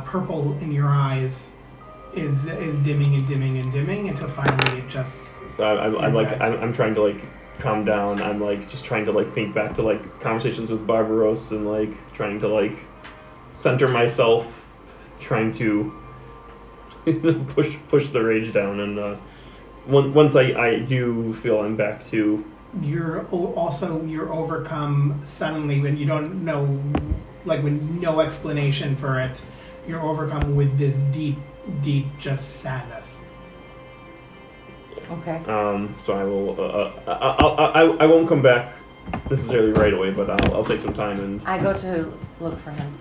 purple in your eyes is dimming and dimming and dimming until finally it just. So I'm trying to like calm down. I'm like just trying to like think back to like conversations with Barbaros and like trying to like center myself, trying to push the rage down. And once I do feel I'm back to. You're overcome suddenly when you don't know, like when no explanation for it. You're overcome with this deep just sadness. Okay. So I will. I won't come back necessarily right away, but I'll take some time and. I go to look for him.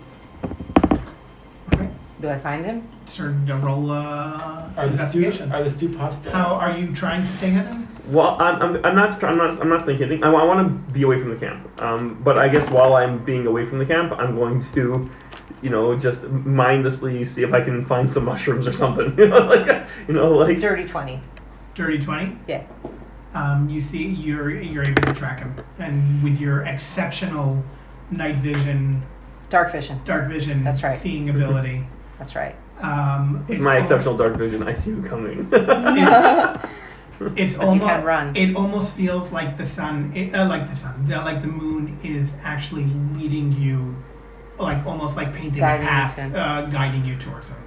Okay. Do I find him? Turn to roll Are the investigation. stew pots still? How are you trying to stay hidden? Well, I'm not staying hidden. I want to be away from the camp. But I guess while I'm being away from the camp, I'm going to, just mindlessly see if I can find some mushrooms or something. like. Dirty 20. Dirty 20. Yeah. You see, you're able to track him, and with your exceptional night vision, Dark vision. That's right. seeing ability. That's right. It's My exceptional dark vision. I see you coming. It's But you almost. can't run. It almost feels like the sun, like the moon is actually leading you, like almost like painting Guiding a you path, to- guiding you towards him.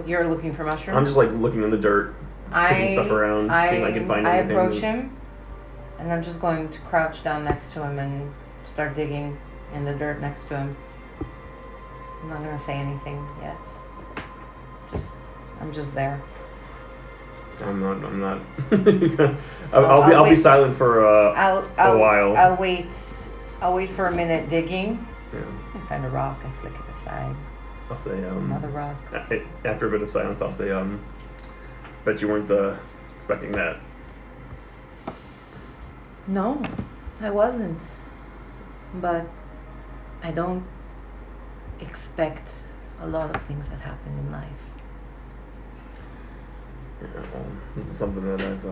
You're looking for mushrooms? I'm just like looking in the dirt, kicking stuff around, seeing if I can find I anything. approach him, and I'm just going to crouch down next to him and start digging in the dirt next to him. I'm not gonna say anything yet. I'm just there. I'm not. I'll be wait. silent for a while. I'll wait for a minute digging. Yeah. I find a rock. I flick it aside. I'll say Another rock. after a bit of silence, I'll say bet you weren't expecting that. No, I wasn't. But I don't expect a lot of things that happen in life. Yeah, this is something that I've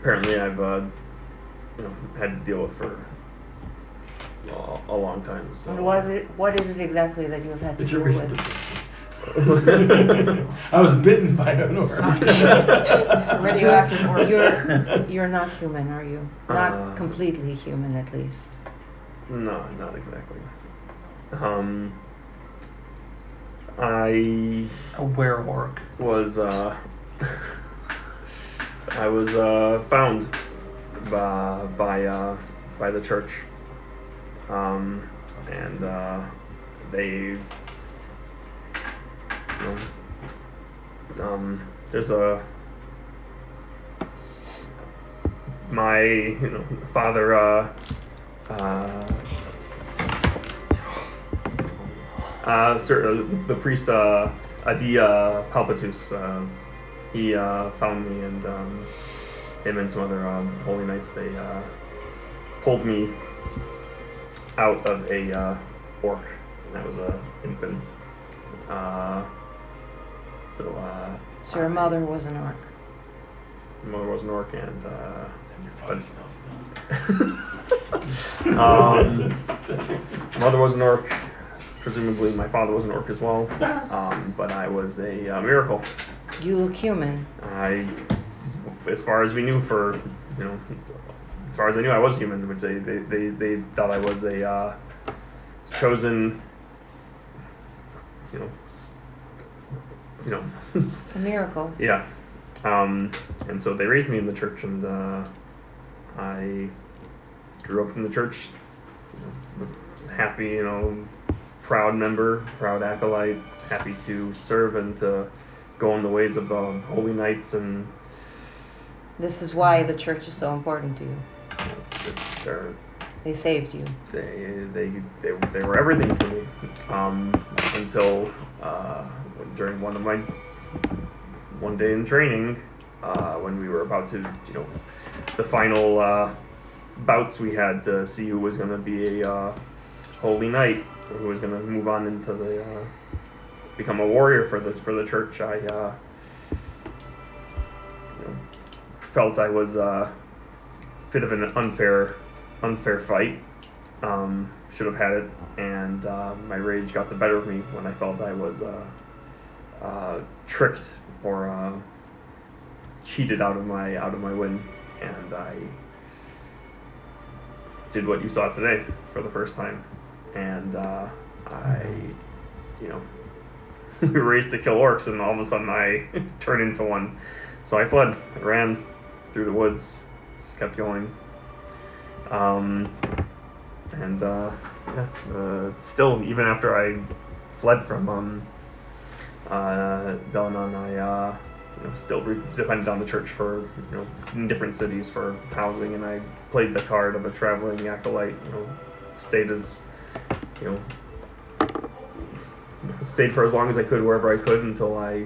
apparently I've had to deal with for a long time. So. What is it exactly that you have had to It's deal a with? I was bitten by an orc. Radioactive orc. You're not human, are you? Not completely human, at least. No, not exactly. I A werewolf. was I was found by the church, and they there's my father the priest Adi Palpatus, he found me, and him and some other holy knights, they pulled me out of a orc, and I was a infant. So your mother was an orc. My mother was an orc, and And your father smells mother was an orc. Presumably, my father was an orc as well. But I was a miracle. You look human. As far as we knew, as far as I knew, I was human. Which they thought I was a chosen, A miracle. yeah. And so they raised me in the church, and I grew up in the church. Happy, proud member, proud acolyte, happy to serve and to go in the ways of the holy knights, and This is why the church is so important to you. They saved you. they were everything for me, until during one day in training, when we were about to, the final bouts we had to see who was going to be a holy knight, or who was going to move on into the become a warrior for the church. I felt I was a bit of an unfair fight. Should have had it, and my rage got the better of me when I felt I was tricked or cheated out of my win, and I did what you saw today for the first time, and we were raised to kill orcs, and all of a sudden I turned into one. So I fled. I ran through the woods, just kept going. Still, even after I fled from Delanon, I still depended on the church for in different cities for housing, and I played the card of a traveling acolyte. Stayed as stayed for as long as I could wherever I could until I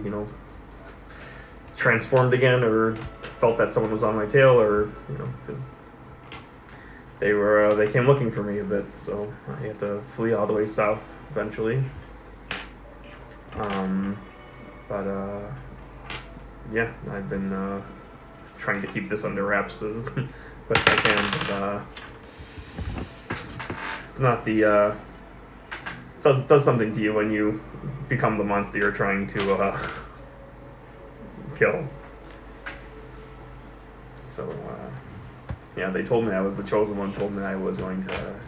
transformed again, or felt that someone was on my tail, or because they came looking for me a bit, so I had to flee all the way south eventually. Yeah, I've been trying to keep this under wraps as best I can, but it's not the does something to you when you become the monster you're trying to kill. So, yeah, they told me I was the chosen one, told me I was going to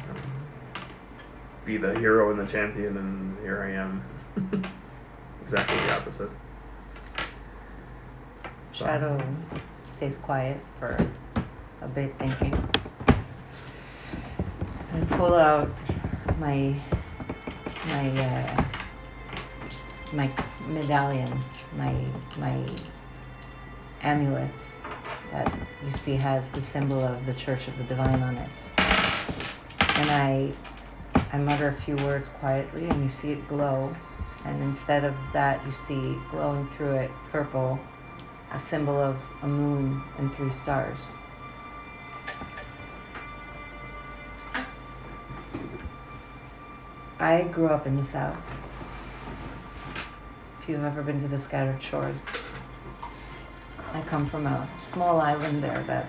be the hero and the champion, and here I am. Exactly the opposite. So, Shadow stays quiet for a bit, thinking. I pull out my medallion, my amulet that you see has the symbol of the Church of the Divine on it. And I mutter a few words quietly, and you see it glow. And instead of that, you see glowing through it, purple, a symbol of a moon and 3 stars. I grew up in the South. If you've ever been to the Scattered Shores, I come from a small island there that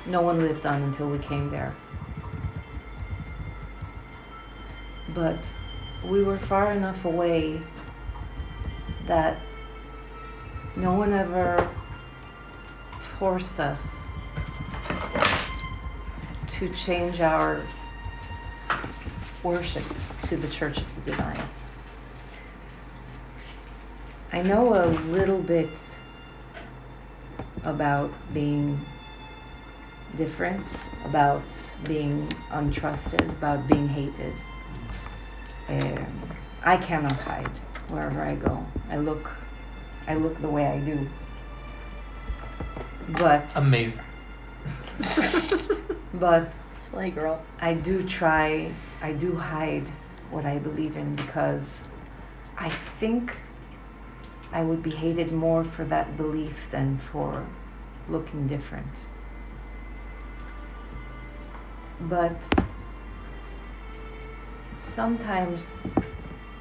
no one lived on until we came there. But we were far enough away that no one ever forced us to change our worship to the Church of the Divine. I know a little bit about being different, about being untrusted, about being hated. I cannot hide wherever I go. I look the way I do. But Amazing. but Slay girl. I do hide what I believe in, because I think I would be hated more for that belief than for looking different. But sometimes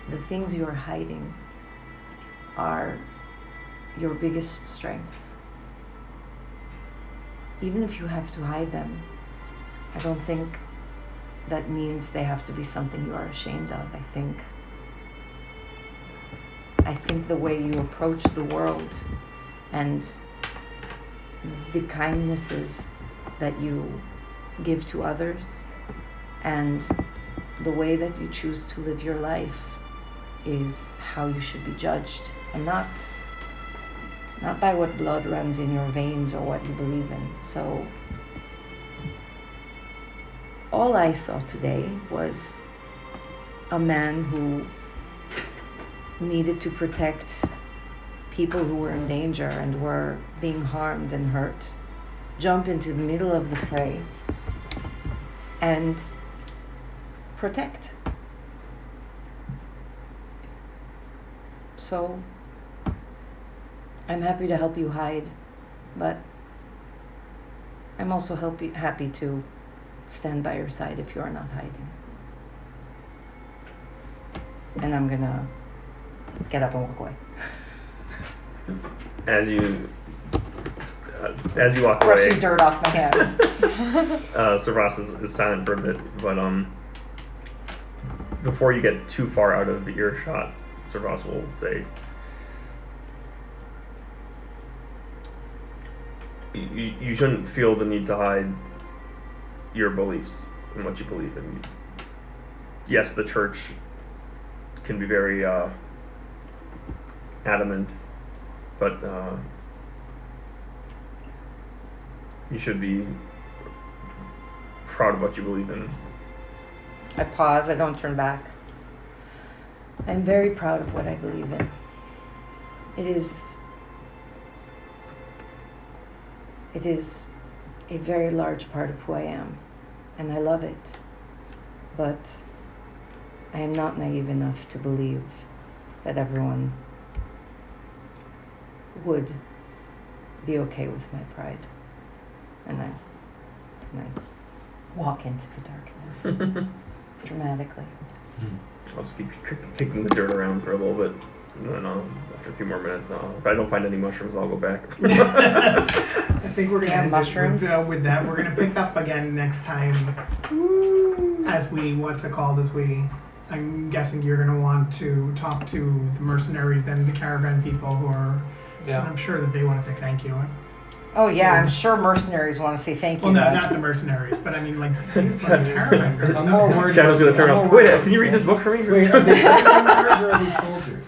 the things you're hiding are your biggest strengths. Even if you have to hide them, I don't think that means they have to be something you are ashamed of. I think the way you approach the world and the kindnesses that you give to others and the way that you choose to live your life is how you should be judged, and not by what blood runs in your veins or what you believe in. So all I saw today was a man who needed to protect people who were in danger and were being harmed and hurt, jump into the middle of the fray and protect. So I'm happy to help you hide, but I'm also happy to stand by your side if you're not hiding. And I'm gonna get up and walk away. As you walk Brushing away, dirt off my hands. Servas is silent for a bit, but before you get too far out of earshot, Servas will say, you shouldn't feel the need to hide your beliefs and what you believe in. Yes, the church can be very adamant, but you should be proud of what you believe in. I pause, I don't turn back. I'm very proud of what I believe in. It is a very large part of who I am, and I love it. But I am not naive enough to believe that everyone would be okay with my pride. And I walk into the darkness dramatically. I'll just keep kicking the dirt around for a little bit, and then after a few more minutes, if I don't find any mushrooms, I'll go back. I think we're gonna Damn end mushrooms. with that. We're gonna pick up again next time. As I'm guessing you're gonna want to talk to the mercenaries and the caravan people who are And I'm sure that they want to say thank you. Oh yeah, I'm sure mercenaries want to say thank you. Well, no, to us. not the mercenaries, but I mean, like, the caravan girls. I'm more worried Shadow's gonna turn I'm up. more Wait, worried can you read about this book for me? Wait, are these soldiers?